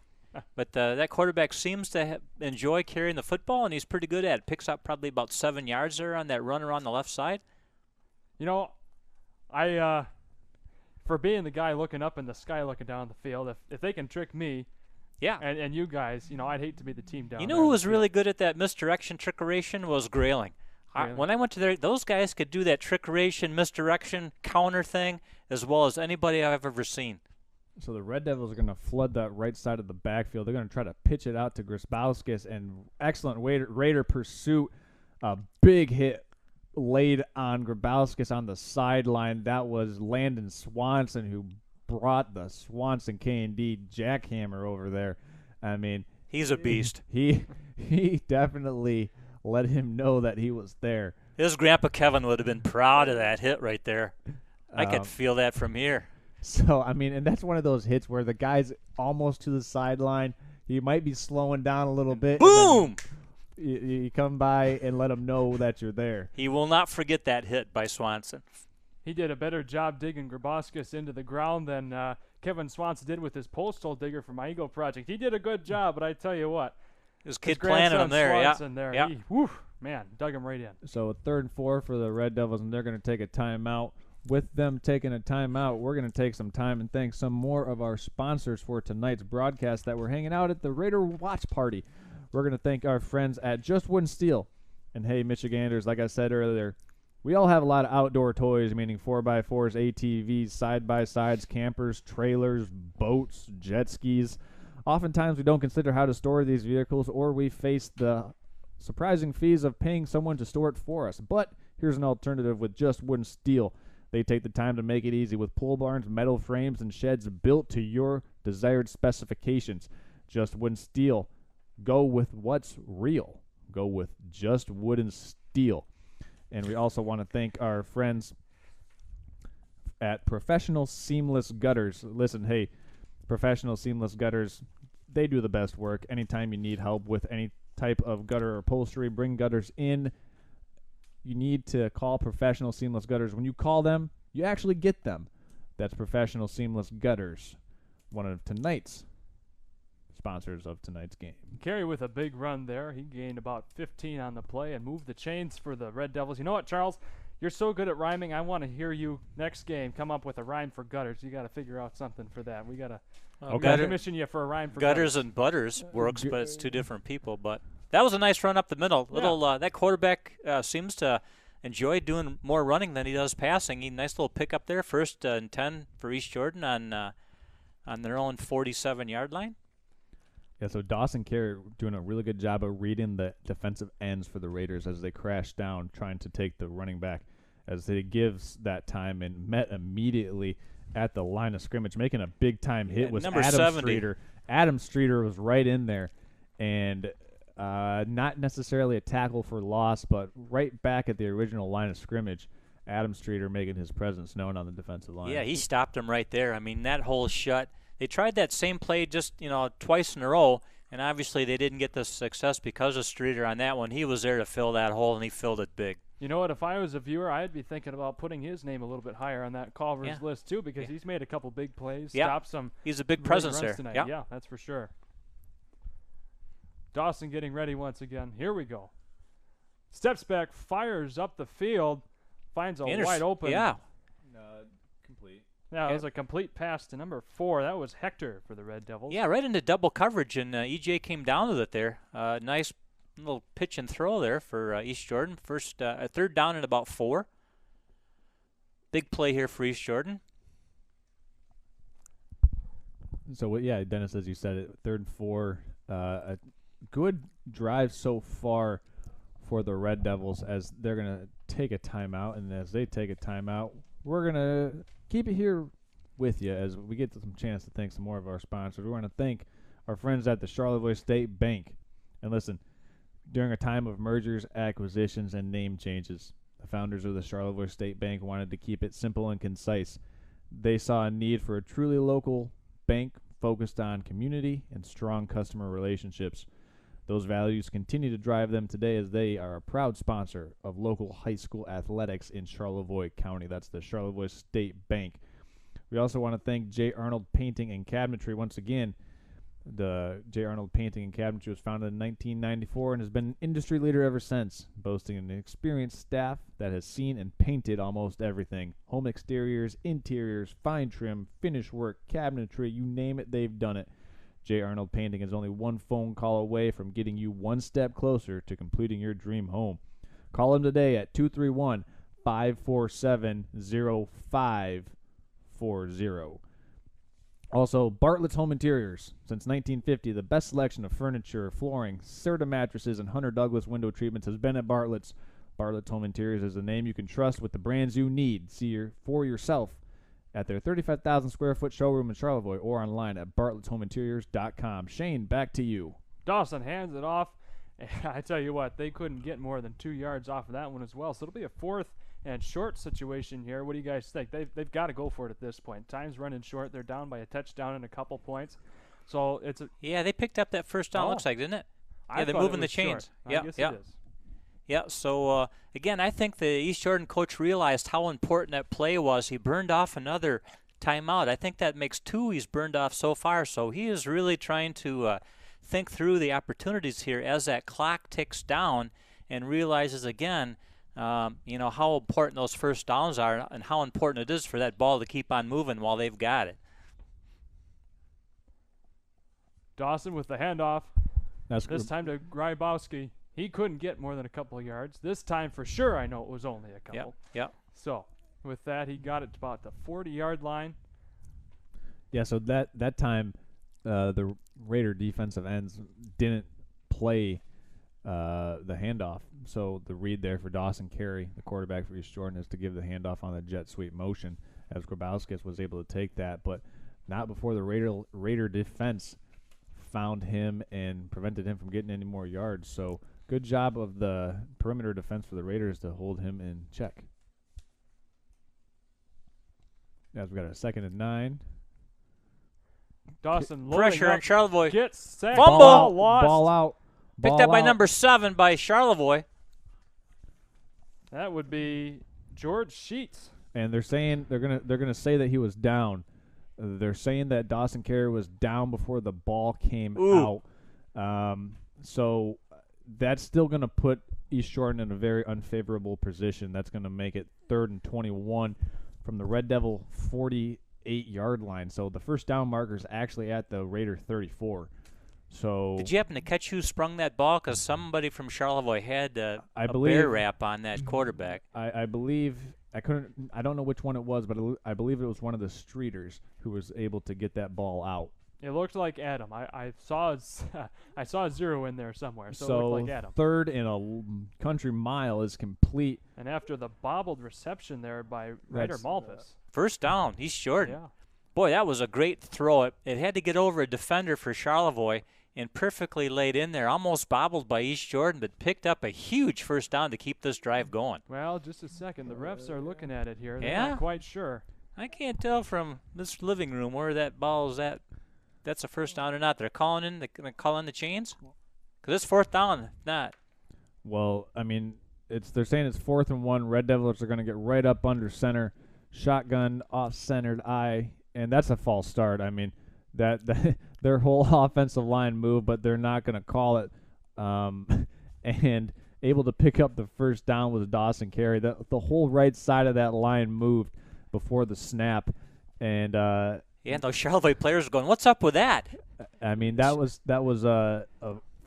[SPEAKER 3] But that quarterback seems to enjoy carrying the football, and he's pretty good at it. Picks up probably about 7 yards there on that run around the left side.
[SPEAKER 2] You know, for being the guy looking up in the sky, looking down the field, if they can trick me,
[SPEAKER 3] yeah,
[SPEAKER 2] and you guys, you know, I'd hate to be the team down.
[SPEAKER 3] You know who was really good at that misdirection trickeration was Grayling. When I went to there, those guys could do that trickeration, misdirection, counter thing as well as anybody I've ever seen.
[SPEAKER 1] So the Red Devils are going to flood that right side of the backfield. They're going to try to pitch it out to Grabowskis, and excellent Raider pursuit. A big hit laid on Grabowskis on the sideline. That was Landon Swanson, who brought the Swanson K&D jackhammer over there. I mean,
[SPEAKER 3] he's a beast.
[SPEAKER 1] He definitely let him know that he was there.
[SPEAKER 3] His grandpa Kevin would have been proud of that hit right there. I could feel that from here.
[SPEAKER 1] So, I mean, and that's one of those hits where the guy's almost to the sideline. He might be slowing down a little bit.
[SPEAKER 3] Boom!
[SPEAKER 1] You come by and let him know that you're there.
[SPEAKER 3] He will not forget that hit by Swanson.
[SPEAKER 2] He did a better job digging Grabowskis into the ground than Kevin Swanson did with his postal digger for my Eagle project. He did a good job, but I tell you what.
[SPEAKER 3] His kid planted him there,
[SPEAKER 2] Swanson
[SPEAKER 3] yeah.
[SPEAKER 2] There,
[SPEAKER 3] yeah.
[SPEAKER 2] Man, dug him right in.
[SPEAKER 1] So 3rd and 4 for the Red Devils, and they're going to take a timeout. With them taking a timeout, we're going to take some time and thank some more of our sponsors for tonight's broadcast that we're hanging out at the Raider Watch Party. We're going to thank our friends at Just Wooden Steel. And hey, Michiganders, like I said earlier, we all have a lot of outdoor toys, meaning 4x4s, ATVs, side-by-sides, campers, trailers, boats, jet skis. Oftentimes we don't consider how to store these vehicles, or we face the surprising fees of paying someone to store it for us. But here's an alternative with Just Wooden Steel. They take the time to make it easy with pole barns, metal frames, and sheds built to your desired specifications. Just Wooden Steel. Go with what's real. Go with Just Wooden Steel. And we also want to thank our friends at Professional Seamless Gutters. Listen, hey, Professional Seamless Gutters, they do the best work. Anytime you need help with any type of gutter upholstery, bring gutters in. You need to call Professional Seamless Gutters. When you call them, you actually get them. That's Professional Seamless Gutters, one of tonight's sponsors of tonight's game.
[SPEAKER 2] Carey with a big run there. He gained about 15 on the play and moved the chains for the Red Devils. You know what, Charles? You're so good at rhyming. I want to hear you next game come up with a rhyme for gutters. You got to figure out something for that. We got to commission you for a rhyme for
[SPEAKER 3] gutters. And butters works, but it's two different people. But that was a nice run up the middle. That quarterback seems to enjoy doing more running than he does passing. Nice little pickup there, 1st and 10 for East Jordan on their own 47-yard line.
[SPEAKER 1] Yeah, so Dawson Carey doing a really good job of reading the defensive ends for the Raiders as they crash down, trying to take the running back as he gives that time and met immediately at the line of scrimmage, making a big-time hit was
[SPEAKER 3] number
[SPEAKER 1] Adam
[SPEAKER 3] 70.
[SPEAKER 1] Streeter. Adam Streeter was right in there, and not necessarily a tackle for loss, but right back at the original line of scrimmage, Adam Streeter making his presence known on the defensive line.
[SPEAKER 3] Yeah, he stopped him right there. I mean, that hole shut. They tried that same play just, twice in a row, and obviously they didn't get the success because of Streeter on that one. He was there to fill that hole, and he filled it big.
[SPEAKER 2] You know what? If I was a viewer, I'd be thinking about putting his name a little bit higher on that Culver's list, too, because he's made a couple big plays, stopped some
[SPEAKER 3] He's a big presence there.
[SPEAKER 2] tonight. Yeah, that's for sure. Dawson getting ready once again. Here we go. Steps back, fires up the field, finds a wide open.
[SPEAKER 3] Yeah.
[SPEAKER 1] Complete.
[SPEAKER 2] Yeah, it was a complete pass to number 4. That was Hector for the Red Devils.
[SPEAKER 3] Yeah, right into double coverage, and EJ came down with it there. Nice little pitch and throw there for East Jordan. First, third down and about 4. Big play here for East Jordan.
[SPEAKER 1] So, yeah, Dennis, as you said, it 3rd and 4. A good drive so far for the Red Devils as they're going to take a timeout. And as they take a timeout, we're going to keep it here with you as we get some chance to thank some more of our sponsors. We want to thank our friends at the Charlevoix State Bank. And listen, during a time of mergers, acquisitions, and name changes, the founders of the Charlevoix State Bank wanted to keep it simple and concise. They saw a need for a truly local bank focused on community and strong customer relationships. Those values continue to drive them today as they are a proud sponsor of local high school athletics in Charlevoix County. That's the Charlevoix State Bank. We also want to thank J. Arnold Painting and Cabinetry once again. The J. Arnold Painting and Cabinetry was founded in 1994 and has been an industry leader ever since, boasting an experienced staff that has seen and painted almost everything. Home exteriors, interiors, fine trim, finish work, cabinetry, you name it, they've done it. J. Arnold Painting is only one phone call away from getting you one step closer to completing your dream home. Call them today at 231-547-0540. Also, Bartlett's Home Interiors. Since 1950, the best selection of furniture, flooring, Serta mattresses, and Hunter Douglas window treatments has been at Bartlett's. Bartlett's Home Interiors is a name you can trust with the brands you need. See for yourself at their 35,000 square foot showroom in Charlevoix or online at bartlettshomeinteriors.com. Shane, back to you.
[SPEAKER 2] Dawson hands it off. And I tell you what, they couldn't get more than 2 yards off of that one as well. So it'll be a 4th and short situation here. What do you guys think? They've got to go for it at this point. Time's running short. They're down by a touchdown and a couple points. So it's a
[SPEAKER 3] they picked up that first down. Looks like, didn't it?
[SPEAKER 2] I
[SPEAKER 3] Yeah, they're
[SPEAKER 2] thought
[SPEAKER 3] moving
[SPEAKER 2] it
[SPEAKER 3] the
[SPEAKER 2] was
[SPEAKER 3] chains.
[SPEAKER 2] short.
[SPEAKER 3] Yeah,
[SPEAKER 2] I guess
[SPEAKER 3] yeah.
[SPEAKER 2] it is.
[SPEAKER 3] Yeah, so again, I think the East Jordan coach realized how important that play was. He burned off another timeout. I think that makes 2 he's burned off so far. So he is really trying to think through the opportunities here as that clock ticks down and realizes again, how important those first downs are and how important it is for that ball to keep on moving while they've got it.
[SPEAKER 2] Dawson with the handoff.
[SPEAKER 1] That's
[SPEAKER 2] This time to Grybowski. He couldn't get more than a couple of yards. This time for sure I know it was only a couple.
[SPEAKER 3] Yep.
[SPEAKER 2] So with that, he got it to about the 40-yard line.
[SPEAKER 1] Yeah, so that time the Raider defensive ends didn't play the handoff. So the read there for Dawson Carey, the quarterback for East Jordan, is to give the handoff on the jet sweep motion, as Grabowskis was able to take that, but not before the Raider defense found him and prevented him from getting any more yards. So good job of the perimeter defense for the Raiders to hold him in check. As we got a 2nd and 9.
[SPEAKER 2] Dawson
[SPEAKER 3] Pressure on Charlevoix.
[SPEAKER 2] Gets sacked.
[SPEAKER 3] Fumble.
[SPEAKER 1] Ball out.
[SPEAKER 3] Picked up by number 7 by Charlevoix.
[SPEAKER 2] That would be George Sheets.
[SPEAKER 1] And they're saying they're gonna say that he was down. They're saying that Dawson Carey was down before the ball came out. So that's still gonna put East Jordan in a very unfavorable position. That's gonna make it 3rd and 21 from the Red Devil 48-yard line. So the first down marker is actually at the Raider 34. So
[SPEAKER 3] did you happen to catch who sprung that ball? Because somebody from Charlevoix had a
[SPEAKER 1] believe,
[SPEAKER 3] bear wrap on that quarterback.
[SPEAKER 1] I believe I don't know which one it was, but I believe it was one of the streeters who was able to get that ball out.
[SPEAKER 2] It looked like Adam. I saw I saw a 0 in there somewhere, so it looked like Adam.
[SPEAKER 1] 3rd and a country mile is complete.
[SPEAKER 2] And after the bobbled reception there by Ryder Malvis.
[SPEAKER 3] First down, East Jordan.
[SPEAKER 2] Yeah.
[SPEAKER 3] Boy, that was a great throw. It had to get over a defender for Charlevoix and perfectly laid in there, almost bobbled by East Jordan, but picked up a huge first down to keep this drive going.
[SPEAKER 2] Well, just a second. The refs are looking at it here. They're
[SPEAKER 3] Yeah?
[SPEAKER 2] not quite sure.
[SPEAKER 3] I can't tell from this living room where that ball is at. That's a first down or not. They're calling in the chains? Because it's 4th down, if not.
[SPEAKER 1] Well, I mean, they're saying it's 4th and 1. Red Devils are going to get right up under center, shotgun off-centered eye, and that's a false start. I mean, that their whole offensive line moved, but they're not going to call it. and able to pick up the first down was Dawson Carey. The whole right side of that line moved before the snap, and
[SPEAKER 3] those Charlevoix players were going, "What's up with that?"
[SPEAKER 1] I mean, that was a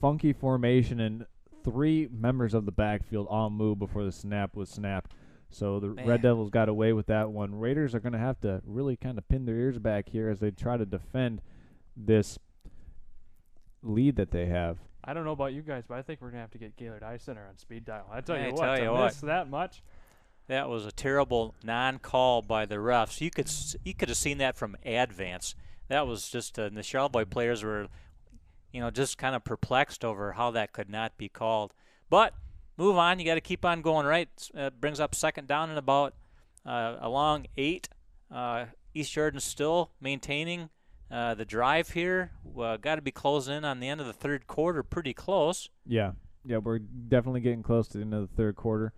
[SPEAKER 1] funky formation, and 3 members of the backfield all moved before the snap was snapped. So the Red Devils got away with that one. Raiders are going to have to really kind of pin their ears back here as they try to defend this lead that they have.
[SPEAKER 2] I don't know about you guys, but I think we're going to have to get Gaylord Eye Center on speed dial. I tell you
[SPEAKER 3] what,
[SPEAKER 2] miss that much.
[SPEAKER 3] That was a terrible non-call by the refs. You could have seen that from Advance. That was just the Charlevoix players were, just kind of perplexed over how that could not be called. But move on. You got to keep on going, right? Brings up second down and about along 8. East Jordan still maintaining the drive here. Got to be closing in on the end of the third quarter, pretty close.
[SPEAKER 1] Yeah, we're definitely getting close to the end of the third quarter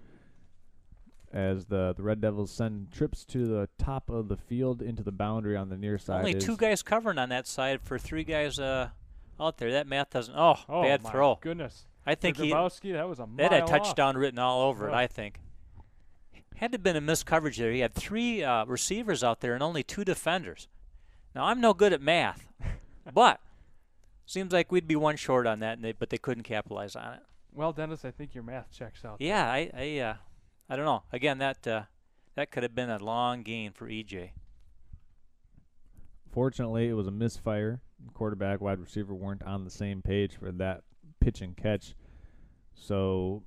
[SPEAKER 1] as the Red Devils send trips to the top of the field into the boundary on the near side.
[SPEAKER 3] Only 2 guys covering on that side for 3 guys out there. That math doesn't. Oh, bad throw.
[SPEAKER 2] Goodness.
[SPEAKER 3] I think
[SPEAKER 2] that was a mile
[SPEAKER 3] that had
[SPEAKER 2] off.
[SPEAKER 3] touchdown written all over it, I think. Had to have been a missed coverage there. He had 3 receivers out there and only 2 defenders. Now, I'm no good at math, but seems like we'd be 1 short on that, but they couldn't capitalize on it.
[SPEAKER 2] Well, Dennis, I think your math checks out.
[SPEAKER 3] Yeah, I don't know. Again, that could have been a long gain for EJ.
[SPEAKER 1] Fortunately, it was a misfire. Quarterback, wide receiver weren't on the same page for that pitch and catch. So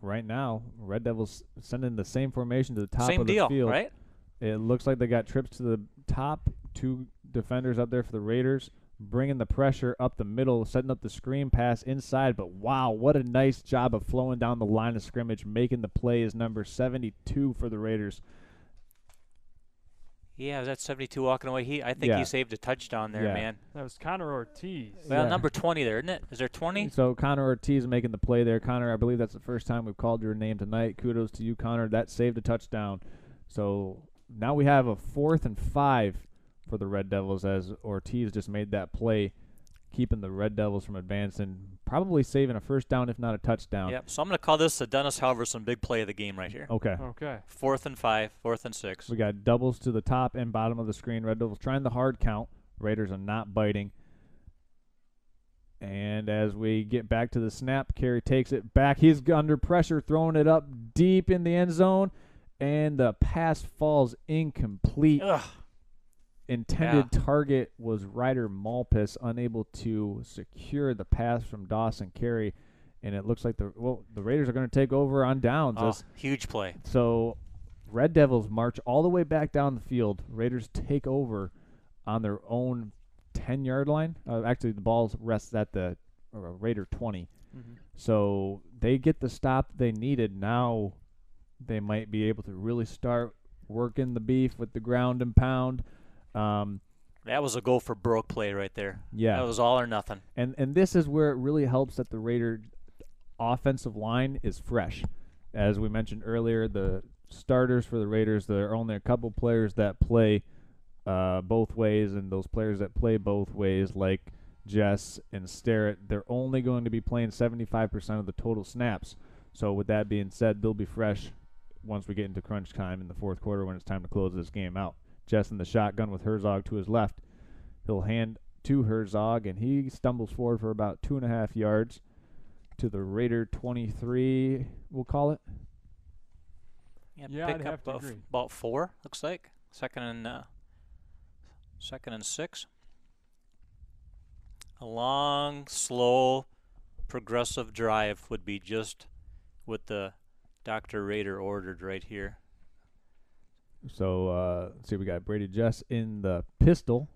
[SPEAKER 1] right now, Red Devils sending the same formation to the top of the field. Same deal,
[SPEAKER 3] right?
[SPEAKER 1] It looks like they got trips to the top. 2 defenders up there for the Raiders, bringing the pressure up the middle, setting up the screen pass inside. But wow, what a nice job of flowing down the line of scrimmage, making the play is number 72 for the Raiders.
[SPEAKER 3] Yeah, was that 72 walking away? I think he saved a touchdown there, man.
[SPEAKER 2] That was Connor Ortiz.
[SPEAKER 3] Well, number 20 there, isn't it? Is there 20?
[SPEAKER 1] So Connor Ortiz making the play there. Connor, I believe that's the first time we've called your name tonight. Kudos to you, Connor. That saved a touchdown. So now we have a 4th and 5 for the Red Devils as Ortiz just made that play, keeping the Red Devils from advancing, probably saving a first down if not a touchdown.
[SPEAKER 3] Yep. So I'm going to call this the Dennis Halverson big play of the game right here.
[SPEAKER 1] Okay.
[SPEAKER 3] 4th and 5, 4th and 6.
[SPEAKER 1] We got doubles to the top and bottom of the screen. Red Devils trying the hard count. Raiders are not biting. And as we get back to the snap, Carey takes it back. He's under pressure, throwing it up deep in the end zone, and the pass falls incomplete. Intended target was Ryder Malpus, unable to secure the pass from Dawson Carey, and it looks like the Raiders are going to take over on downs.
[SPEAKER 3] Huge play.
[SPEAKER 1] So Red Devils march all the way back down the field. Raiders take over on their own 10-yard line. Actually, the ball rests at the Raider 20.
[SPEAKER 2] Mm-hmm.
[SPEAKER 1] So they get the stop they needed. Now they might be able to really start working the beef with the ground and pound.
[SPEAKER 3] That was a go for broke play right there.
[SPEAKER 1] Yeah.
[SPEAKER 3] That was all or nothing.
[SPEAKER 1] And this is where it really helps that the Raider offensive line is fresh. As we mentioned earlier, the starters for the Raiders, there are only a couple players that play both ways, and those players that play both ways, like Jess and Starrett, they're only going to be playing 75% of the total snaps. So with that being said, they'll be fresh once we get into crunch time in the fourth quarter when it's time to close this game out. Jess in the shotgun with Herzog to his left. He'll hand to Herzog, and he stumbles forward for about 2.5 yards to the Raider 23, we'll call it.
[SPEAKER 3] Yeah, pick up about 4, looks like. Second and 6. A long, slow, progressive drive would be just what the Dr. Raider ordered right here.
[SPEAKER 1] So, let's see, we got Brady Jess in the pistol.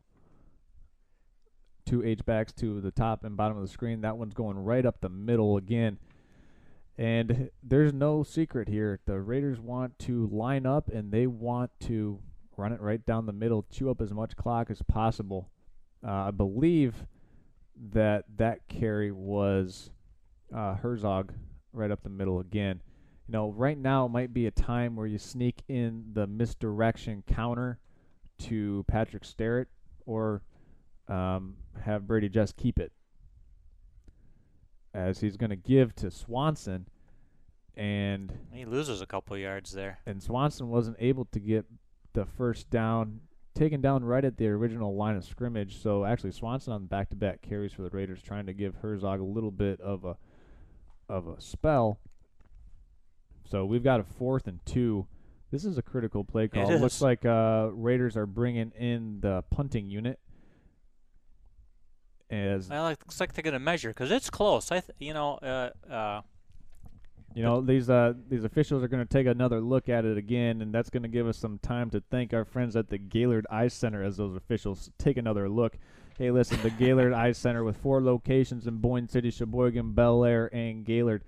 [SPEAKER 1] 2 H-backs to the top and bottom of the screen. That one's going right up the middle again. And there's no secret here. The Raiders want to line up, and they want to run it right down the middle, chew up as much clock as possible. I believe that carry was Herzog right up the middle again. You know, right now might be a time where you sneak in the misdirection counter to Patrick Starrett or have Brady just keep it. as he's going to give to Swanson, and
[SPEAKER 3] he loses a couple yards there.
[SPEAKER 1] And Swanson wasn't able to get the first down, taken down right at the original line of scrimmage. So actually Swanson on back-to-back carries for the Raiders, trying to give Herzog a little bit of a spell. So we've got a 4th and 2. This is a critical play call.
[SPEAKER 3] It
[SPEAKER 1] looks like Raiders are bringing in the punting unit.
[SPEAKER 3] Well, it looks like they're going to measure because it's close.
[SPEAKER 1] These officials are going to take another look at it again, and that's going to give us some time to thank our friends at the Gaylord Eye Center as those officials take another look. Hey, listen, the Gaylord Eye Center with 4 locations in Boyne City, Sheboygan, Bel Air, and Gaylord.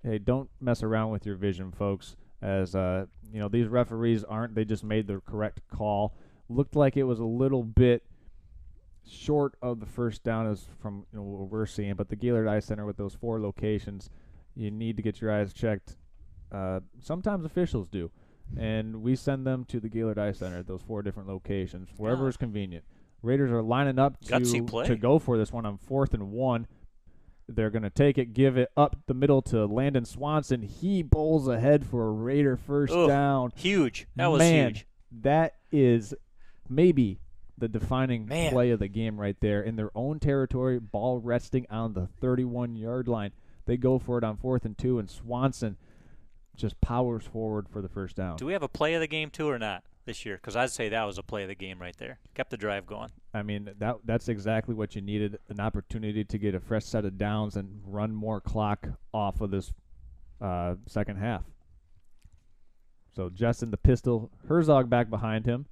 [SPEAKER 1] Hey, don't mess around with your vision, folks. As these referees aren't. They just made the correct call. Looked like it was a little bit short of the first down as from what we're seeing, but the Gaylord Eye Center with those 4 locations, you need to get your eyes checked. Sometimes officials do, and we send them to the Gaylord Eye Center at those 4 different locations, wherever is convenient. Raiders are lining up to go for this one on 4th and 1. They're going to take it, give it up the middle to Landon Swanson. He bowls ahead for a Raider first down.
[SPEAKER 3] Huge. That was huge.
[SPEAKER 1] That is maybe the defining play of the game right there. In their own territory, ball resting on the 31-yard line. They go for it on 4th and 2, and Swanson just powers forward for the first down.
[SPEAKER 3] Do we have a play of the game, too, or not this year? Because I'd say that was a play of the game right there. Kept the drive going.
[SPEAKER 1] I mean, that's exactly what you needed, an opportunity to get a fresh set of downs and run more clock off of this second half. So Jess in the pistol, Herzog back behind him.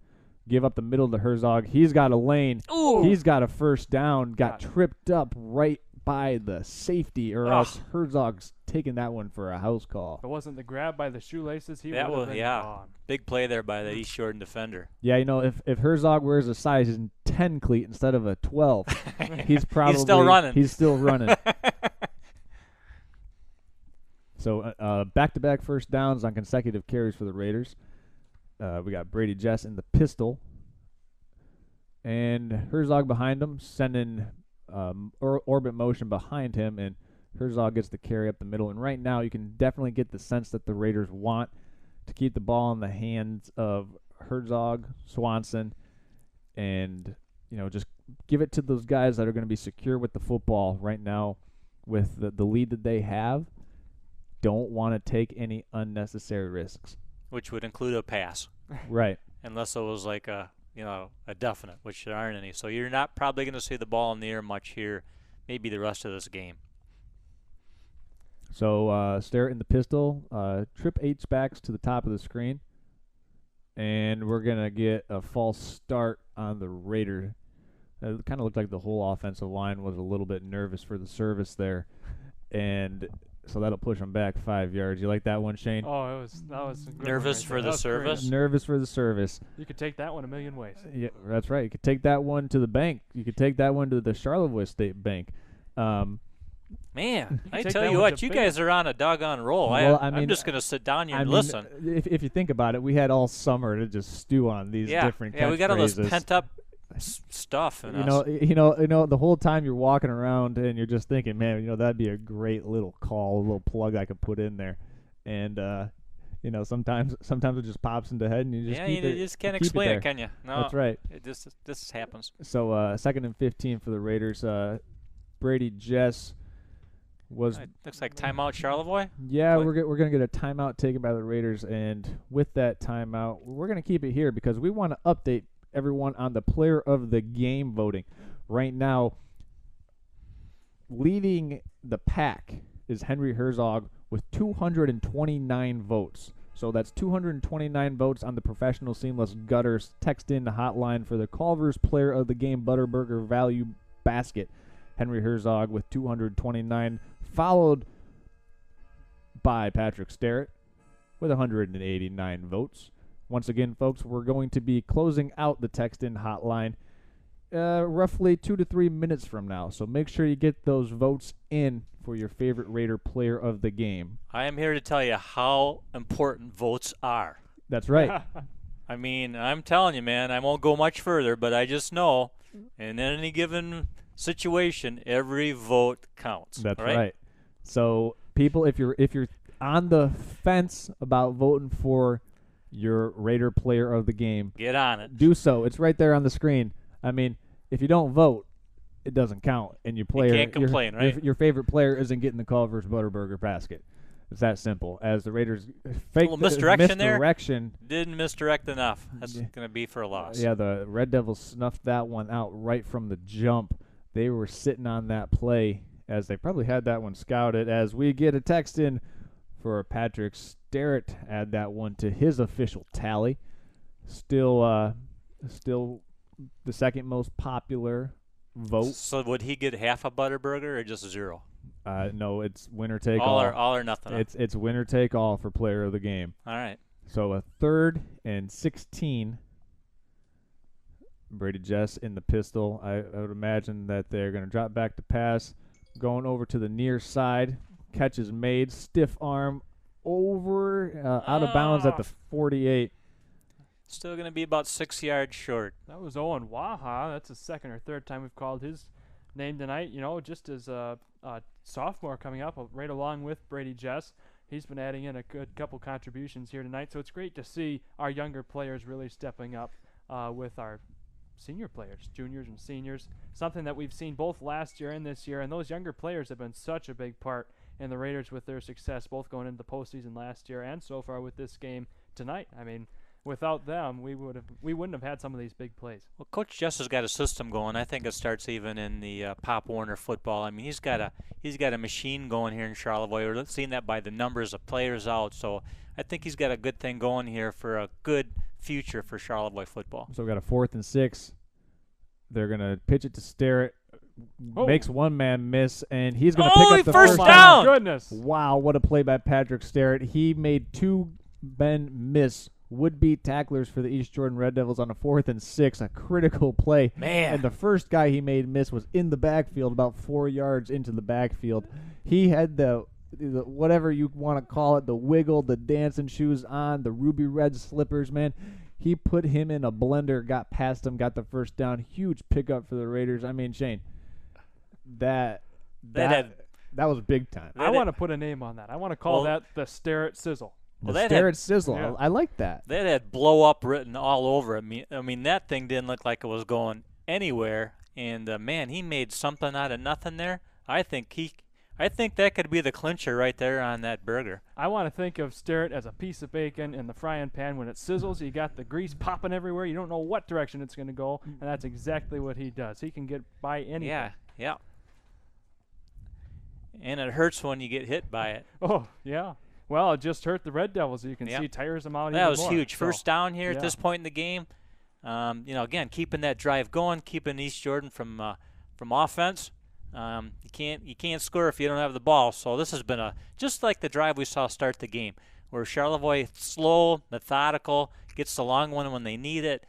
[SPEAKER 1] Give up the middle to Herzog. He's got a lane.
[SPEAKER 3] Ooh.
[SPEAKER 1] He's got a first down. Got tripped up right by the safety, or else Herzog's taking that one for a house call.
[SPEAKER 2] If it wasn't the grab by the shoelaces, he would
[SPEAKER 3] that
[SPEAKER 2] have
[SPEAKER 3] was
[SPEAKER 2] been
[SPEAKER 3] yeah.
[SPEAKER 2] gone.
[SPEAKER 3] Big play there by the East Jordan defender.
[SPEAKER 1] Yeah, if Herzog wears a size 10 cleat instead of a 12, he's
[SPEAKER 3] still running.
[SPEAKER 1] He's still running. So back-to-back first downs on consecutive carries for the Raiders. We got Brady Jess in the pistol, and Herzog behind him, sending orbit motion behind him, and Herzog gets the carry up the middle. And right now you can definitely get the sense that the Raiders want to keep the ball in the hands of Herzog, Swanson, and just give it to those guys that are going to be secure with the football right now with the lead that they have. Don't want to take any unnecessary risks.
[SPEAKER 3] Which would include a pass.
[SPEAKER 1] Right.
[SPEAKER 3] Unless it was like a definite, which there aren't any. So you're not probably going to see the ball in the air much here, maybe the rest of this game.
[SPEAKER 1] So stare in the pistol, trip H-backs to the top of the screen, and we're going to get a false start on the Raider. It kind of looked like the whole offensive line was a little bit nervous for the service there, and so that'll push them back 5 yards. You like that one, Shane?
[SPEAKER 2] Oh, that was a good
[SPEAKER 3] nervous
[SPEAKER 2] one
[SPEAKER 3] for
[SPEAKER 2] right
[SPEAKER 3] the service.
[SPEAKER 2] Great.
[SPEAKER 1] Nervous for the service.
[SPEAKER 2] You could take that one a million ways.
[SPEAKER 1] Yeah, that's right. You could take that one to the bank. You could take that one to the Charlevoix State Bank.
[SPEAKER 3] Man, I tell you what, you guys are on a doggone roll.
[SPEAKER 1] Well,
[SPEAKER 3] I'm just going to sit down here and listen.
[SPEAKER 1] If you think about it, we had all summer to just stew on these different catchphrases.
[SPEAKER 3] Yeah, we got all this pent-up stuff in us.
[SPEAKER 1] The whole time you're walking around and you're just thinking, man, that'd be a great little call, a little plug I could put in there, and sometimes it just pops into head and you just
[SPEAKER 3] you just can't explain it, can you? No,
[SPEAKER 1] that's right.
[SPEAKER 3] This happens.
[SPEAKER 1] So 2nd and 15 for the Raiders. Brady Jess was.
[SPEAKER 3] Looks like timeout Charlevoix.
[SPEAKER 1] Yeah, we're gonna get a timeout taken by the Raiders, and with that timeout, we're gonna keep it here because we want to update everyone on the player of the game voting. Right now, leading the pack is Henry Herzog with 229 votes. So that's 229 votes on the Professional Seamless Gutters text in hotline for the Culver's player of the game Butterburger Value Basket. Henry Herzog with 229, followed by Patrick Sterrett with 189 votes. Once again, folks, we're going to be closing out the text-in hotline roughly 2 to 3 minutes from now. So make sure you get those votes in for your favorite Raider player of the game.
[SPEAKER 3] I am here to tell you how important votes are.
[SPEAKER 1] That's right.
[SPEAKER 3] I mean, I'm telling you, man, I won't go much further, but I just know in any given situation, every vote counts.
[SPEAKER 1] That's right. So people, if you're on the fence about voting for your Raider player of the game,
[SPEAKER 3] get on it.
[SPEAKER 1] Do so. It's right there on the screen. I mean, if you don't vote, it doesn't count, and your player,
[SPEAKER 3] you can't complain, right?
[SPEAKER 1] Your favorite player isn't getting the Culver's Butterburger basket. It's that simple. As the Raiders fake
[SPEAKER 3] misdirection there.
[SPEAKER 1] Misdirection.
[SPEAKER 3] Didn't misdirect enough. That's going to be for a loss.
[SPEAKER 1] Yeah, the Red Devils snuffed that one out right from the jump. They were sitting on that play as they probably had that one scouted. As we get a text in for Patrick Sterrett, add that one to his official tally. Still the second most popular vote.
[SPEAKER 3] So would he get half a Butterburger or just 0?
[SPEAKER 1] No, it's winner take
[SPEAKER 3] all.
[SPEAKER 1] All
[SPEAKER 3] or nothing.
[SPEAKER 1] It's winner take all for player of the game.
[SPEAKER 3] All right.
[SPEAKER 1] So a 3rd and 16. Brady Jess in the pistol. I would imagine that they're going to drop back to pass, going over to the near side. Catch is made. Stiff arm over out of bounds at the 48.
[SPEAKER 3] Still going to be about 6 yards short.
[SPEAKER 2] That was Owen Waha. That's the second or third time we've called his name tonight. You know, just as a sophomore coming up right along with Brady Jess. He's been adding in a good couple contributions here tonight. So it's great to see our younger players really stepping up with our senior players, juniors and seniors, something that we've seen both last year and this year. And those younger players have been such a big part in the Raiders with their success, both going into the postseason last year and so far with this game tonight. I mean, without them, we wouldn't have had some of these big plays.
[SPEAKER 3] Well, Coach Jess has got a system going. I think it starts even in the Pop Warner football. I mean, he's got a machine going here in Charlevoix. We're seeing that by the numbers of players out. So I think he's got a good thing going here for a good future for Charlevoix football.
[SPEAKER 1] So we got a 4th and 6. They're gonna pitch it to Sterrett. Makes one man miss, and he's gonna pick up the
[SPEAKER 3] first down.
[SPEAKER 2] Goodness!
[SPEAKER 1] Wow, what a play by Patrick Sterrett. He made 2 men miss would-be tacklers for the East Jordan Red Devils on a 4th and 6, a critical play.
[SPEAKER 3] Man.
[SPEAKER 1] And the first guy he made miss was in the backfield, about 4 yards into the backfield. He had the whatever you want to call it, the wiggle, the dancing shoes on, the ruby red slippers, man. He put him in a blender, got past him, got the first down. Huge pickup for the Raiders. I mean, Shane, that was big time.
[SPEAKER 2] I want to put a name on that. I want to call that the Sterrett Sizzle.
[SPEAKER 1] The Sterrett Sizzle. Yeah. I like that.
[SPEAKER 3] That had blow up written all over it. I mean, that thing didn't look like it was going anywhere. And, man, he made something out of nothing there. I think that could be the clincher right there on that burger.
[SPEAKER 2] I want to think of Sterrett as a piece of bacon in the frying pan. When it sizzles, you got the grease popping everywhere. You don't know what direction it's going to go, and that's exactly what he does. He can get by anything.
[SPEAKER 3] Yeah. And it hurts when you get hit by it.
[SPEAKER 2] Oh, yeah. Well, it just hurt the Red Devils. You can see tires them out.
[SPEAKER 3] That was
[SPEAKER 2] more.
[SPEAKER 3] huge. First down here at this point in the game. Again, keeping that drive going, keeping East Jordan from offense. You can't score if you don't have the ball. So this has been just like the drive we saw start the game, where Charlevoix slow, methodical, gets the long one when they need it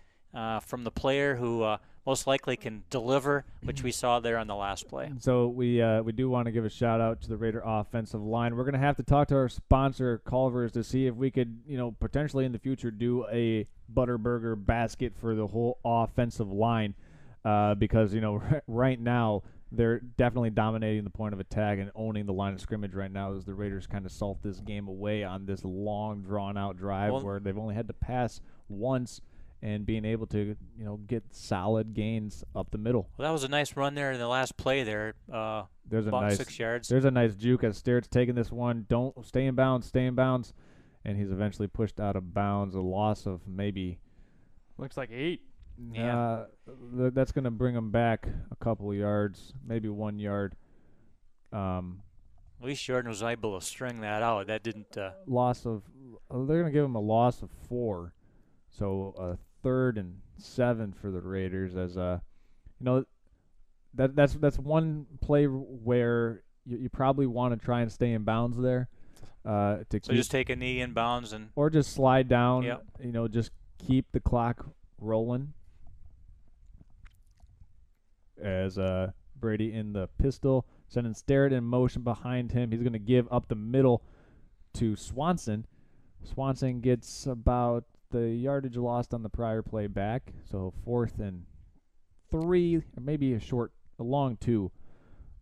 [SPEAKER 3] from the player who most likely can deliver, which we saw there on the last play.
[SPEAKER 1] So we do want to give a shout out to the Raider offensive line. We're going to have to talk to our sponsor Culver's to see if we could, potentially in the future do a Butterburger basket for the whole offensive line, because right now they're definitely dominating the point of attack and owning the line of scrimmage right now as the Raiders kind of salt this game away on this long drawn-out drive where they've only had to pass once and being able to, get solid gains up the middle.
[SPEAKER 3] Well, that was a nice run there in the last play there.
[SPEAKER 1] There's
[SPEAKER 3] about 6 yards.
[SPEAKER 1] There's a nice juke as Sterrett's taking this one. Don't stay in bounds, and he's eventually pushed out of bounds. A loss of maybe
[SPEAKER 2] looks like 8.
[SPEAKER 3] Yeah,
[SPEAKER 1] that's going to bring him back a couple of yards, maybe 1 yard.
[SPEAKER 3] At least Jordan was able to string that out. That didn't.
[SPEAKER 1] They're going to give him a loss of 4, so a 3rd and 7 for the Raiders. As that's one play where you probably want to try and stay in bounds there.
[SPEAKER 3] So just take a knee in bounds
[SPEAKER 1] or just slide down.
[SPEAKER 3] Yep.
[SPEAKER 1] Just keep the clock rolling. As Brady in the pistol, sending Sterrett in motion behind him. He's going to give up the middle to Swanson. Swanson gets about the yardage lost on the prior play back, so 4th and 3, or maybe a long 2.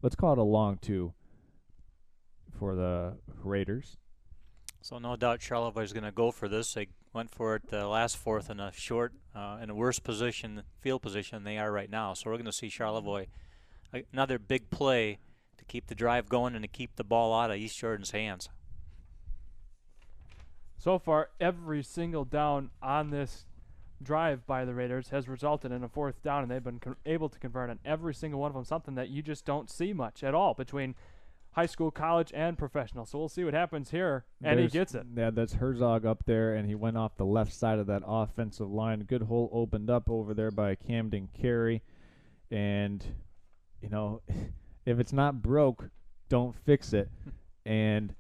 [SPEAKER 1] Let's call it a long 2 for the Raiders.
[SPEAKER 3] So no doubt Charlevoix is going to go for this. They went for it last fourth in a short, in a worse position, field position than they are right now. So we're going to see Charlevoix another big play to keep the drive going and to keep the ball out of East Jordan's hands.
[SPEAKER 2] So far, every single down on this drive by the Raiders has resulted in a fourth down, and they've been able to convert on every single one of them, something that you just don't see much at all between high school, college, and professional. So we'll see what happens here, and he gets it.
[SPEAKER 1] Yeah, that's Herzog up there, and he went off the left side of that offensive line. Good hole opened up over there by Camden Carey, and, you know, if it's not broke, don't fix it. And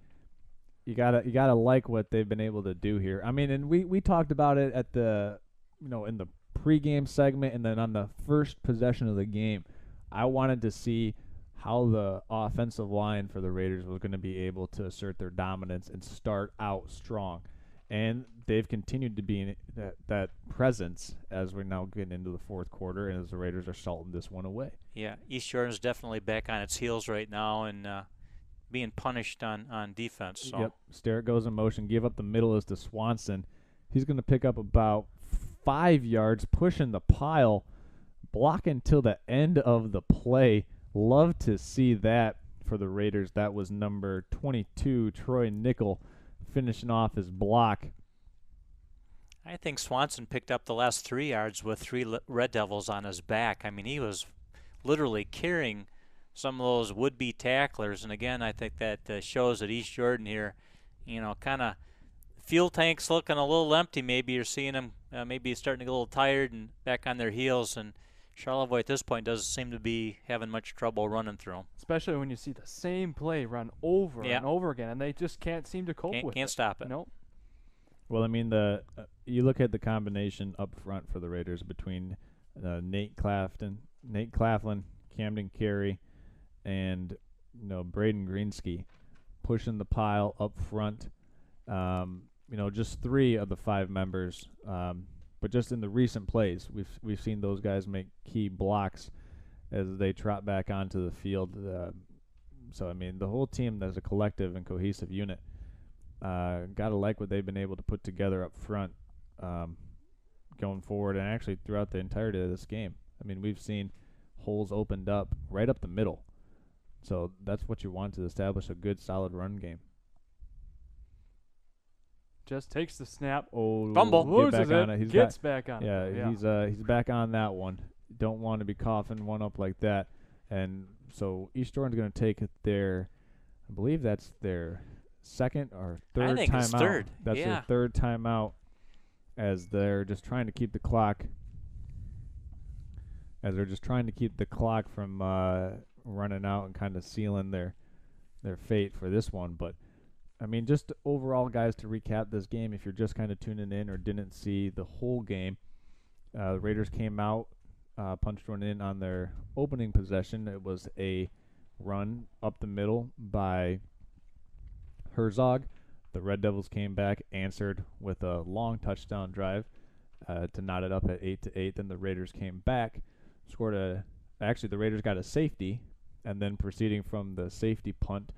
[SPEAKER 1] you gotta like what they've been able to do here. I mean, and we talked about it at the, you know, in the pregame segment, and then on the first possession of the game, I wanted to see how the offensive line for the Raiders was going to be able to assert their dominance and start out strong. And they've continued to be that presence as we're now getting into the fourth quarter, and as the Raiders are salting this one away.
[SPEAKER 3] Yeah, East Jordan's definitely back on its heels right now and being punished on defense. So.
[SPEAKER 1] Yep, Sterrett goes in motion, give up the middle is to Swanson. He's going to pick up about 5 yards, pushing the pile, blocking till the end of the play. Love to see that for the Raiders. That was number 22, Troy Nickel, finishing off his block.
[SPEAKER 3] I think Swanson picked up the last 3 yards with 3 Red Devils on his back. I mean, he was literally carrying some of those would-be tacklers. And again, I think that shows that East Jordan here, you know, kind of fuel tanks looking a little empty. Maybe you're seeing them maybe starting to get a little tired and back on their heels. And Charlevoix at this point doesn't seem to be having much trouble running through them.
[SPEAKER 2] Especially when you see the same play run over and over again, and they just can't seem to cope with it.
[SPEAKER 3] Can't stop it.
[SPEAKER 2] Nope.
[SPEAKER 1] Well, I mean, you look at the combination up front for the Raiders between Nate Claflin, Camden Carey, and, you know, Braden Greensky pushing the pile up front. You know, just 3 of the 5 members. But just in the recent plays, we've seen those guys make key blocks as they trot back onto the field. So, I mean, the whole team as a collective and cohesive unit, got to like what they've been able to put together up front going forward and actually throughout the entirety of this game. I mean, we've seen holes opened up right up the middle. So that's what you want to establish a good, solid run game.
[SPEAKER 2] Just takes the snap.
[SPEAKER 3] Oh, fumble.
[SPEAKER 2] Loses it. He gets back on it.
[SPEAKER 1] Yeah, he's back on that one. Don't want to be coughing one up like that. And so East Jordan's going to take their, I believe that's their second or third timeout.
[SPEAKER 3] I think it's third.
[SPEAKER 1] That's their third timeout as they're just trying to keep the clock. As they're just trying to keep the clock from running out and kind of sealing their fate for this one. But I mean, just overall, guys, to recap this game, if you're just kind of tuning in or didn't see the whole game, the Raiders came out, punched one in on their opening possession. It was a run up the middle by Herzog. The Red Devils came back, answered with a long touchdown drive to knot it up at 8-8. Then the Raiders came back, actually the Raiders got a safety, and then proceeding from the safety punt,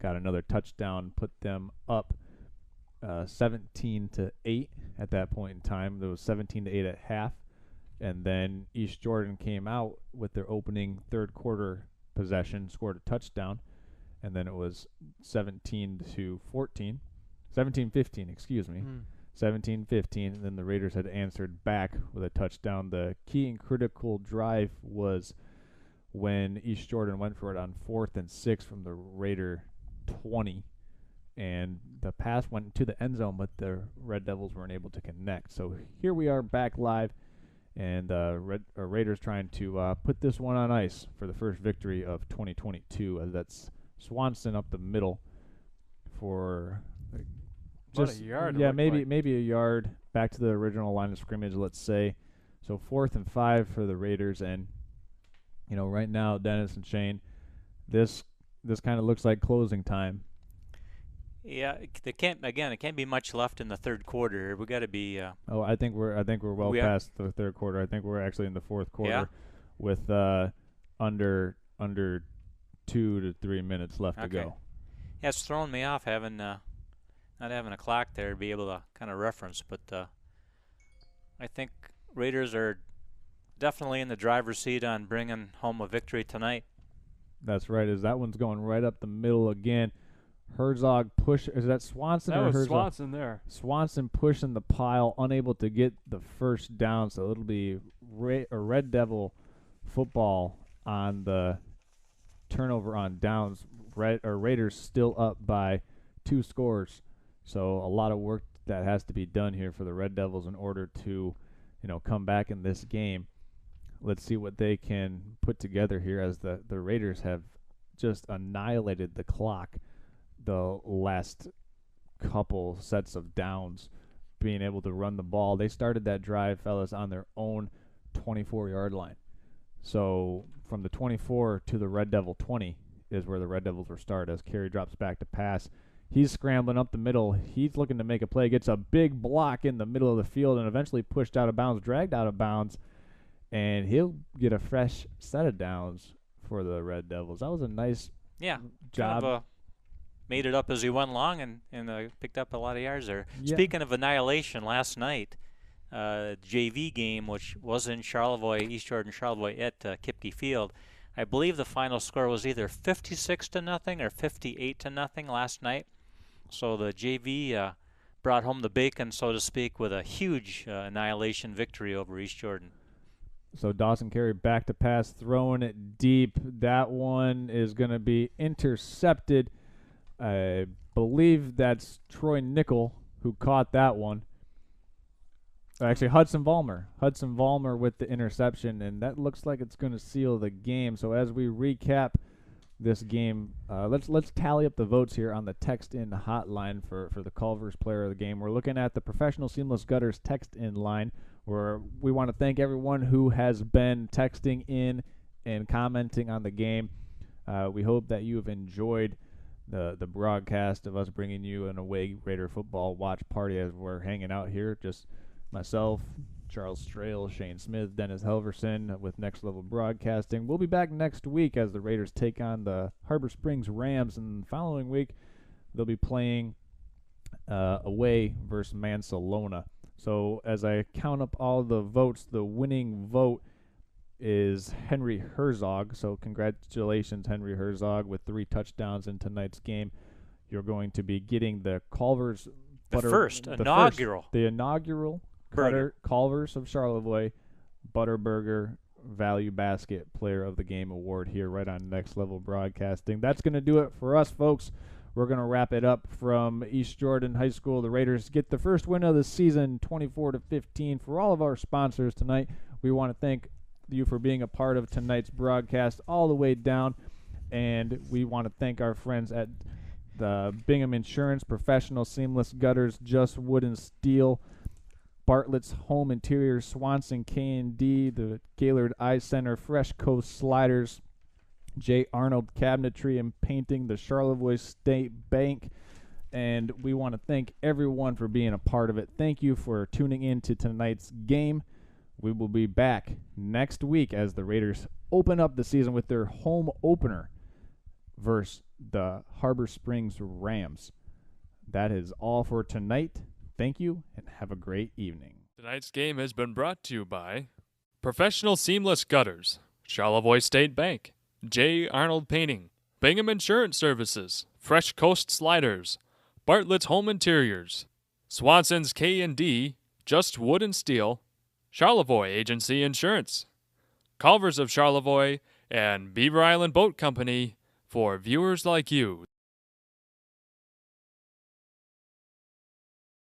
[SPEAKER 1] got another touchdown, put them up 17-8 at that point in time. There was 17-8 at half, and then East Jordan came out with their opening third quarter possession, scored a touchdown, and then it was 17-15, excuse me, 17-15, and then the Raiders had answered back with a touchdown. The key and critical drive was when East Jordan went for it on 4th and 6 from the Raider 20, and the pass went to the end zone, but the Red Devils weren't able to connect. So here we are back live, and Raiders trying to put this one on ice for the first victory of 2022, as that's Swanson up the middle for
[SPEAKER 2] just a yard.
[SPEAKER 1] Yeah, maybe a yard back to the original line of scrimmage, let's say. So 4th and 5 for the Raiders, and you know, right now, Dennis and Shane, this kind of looks like closing time.
[SPEAKER 3] Yeah, it can't be much left in the third quarter. We got to be.
[SPEAKER 1] I think we're well past the third quarter. I think we're actually in the fourth quarter, with under 2 to 3 minutes left to go.
[SPEAKER 3] Yeah, it's thrown me off having not having a clock there to be able to kind of reference, but I think Raiders are definitely in the driver's seat on bringing home a victory tonight.
[SPEAKER 1] That's right, as that one's going right up the middle again. Herzog is that Swanson
[SPEAKER 2] that
[SPEAKER 1] or
[SPEAKER 2] was
[SPEAKER 1] Herzog?
[SPEAKER 2] Swanson there.
[SPEAKER 1] Swanson pushing the pile, unable to get the first down, so it'll be a Red Devil football on the turnover on downs. Raiders still up by 2 scores, so a lot of work that has to be done here for the Red Devils in order to, come back in this game. Let's see what they can put together here, as the Raiders have just annihilated the clock the last couple sets of downs, being able to run the ball. They started that drive, fellas, on their own 24-yard line. So from the 24 to the Red Devil 20 is where the Red Devils were started, as Carey drops back to pass. He's scrambling up the middle. He's looking to make a play. Gets a big block in the middle of the field and eventually pushed out of bounds, dragged out of bounds, and he'll get a fresh set of downs for the Red Devils. That was a nice job.
[SPEAKER 3] Kind of made it up as he went along and picked up a lot of yards there.
[SPEAKER 1] Yeah.
[SPEAKER 3] Speaking of annihilation, last night, JV game, which was in Charlevoix, East Jordan, Charlevoix at Kipke Field, I believe the final score was either 56-0 or 58-0 last night. So the JV brought home the bacon, so to speak, with a huge annihilation victory over East Jordan.
[SPEAKER 1] So Dawson Carey back to pass, throwing it deep. That one is going to be intercepted. I believe that's Troy Nickel who caught that one. Actually, Hudson Vollmer with the interception, and that looks like it's going to seal the game. So as we recap this game, let's tally up the votes here on the text-in hotline for the Culver's player of the game. We're looking at the Professional Seamless Gutters text-in line, where we want to thank everyone who has been texting in and commenting on the game. We hope that you have enjoyed the broadcast of us bringing you an away Raider football watch party as we're hanging out here. Just myself, Charles Strail, Shane Smith, Dennis Helverson with Next Level Broadcasting. We'll be back next week as the Raiders take on the Harbor Springs Rams, and the following week they'll be playing away versus Mansalona. So as I count up all the votes, the winning vote is Henry Herzog. So congratulations, Henry Herzog, with 3 touchdowns in tonight's game. You're going to be getting the Culver's inaugural Culver's of Charlevoix Butterburger Value Basket Player of the Game Award here right on Next Level Broadcasting. That's going to do it for us, folks. We're going to wrap it up from East Jordan High School. The Raiders get the first win of the season, 24-15. For all of our sponsors tonight, we want to thank you for being a part of tonight's broadcast all the way down. And we want to thank our friends at the Bingham Insurance, Professional Seamless Gutters, Just Wood and Steel, Bartlett's Home Interior, Swanson K&D, the Gaylord Eye Center, Fresh Coast Sliders, J. Arnold Cabinetry and Painting, the Charlevoix State Bank, and we want to thank everyone for being a part of it. Thank you for tuning in to tonight's game. We will be back next week as the Raiders open up the season with their home opener versus the Harbor Springs Rams. That is all for tonight. Thank you, and have a great evening.
[SPEAKER 2] Tonight's game has been brought to you by Professional Seamless Gutters, Charlevoix State Bank, J. Arnold Painting, Bingham Insurance Services, Fresh Coast Sliders, Bartlett's Home Interiors, Swanson's K&D, Just Wood and Steel, Charlevoix Agency Insurance, Culver's of Charlevoix, and Beaver Island Boat Company for viewers like you.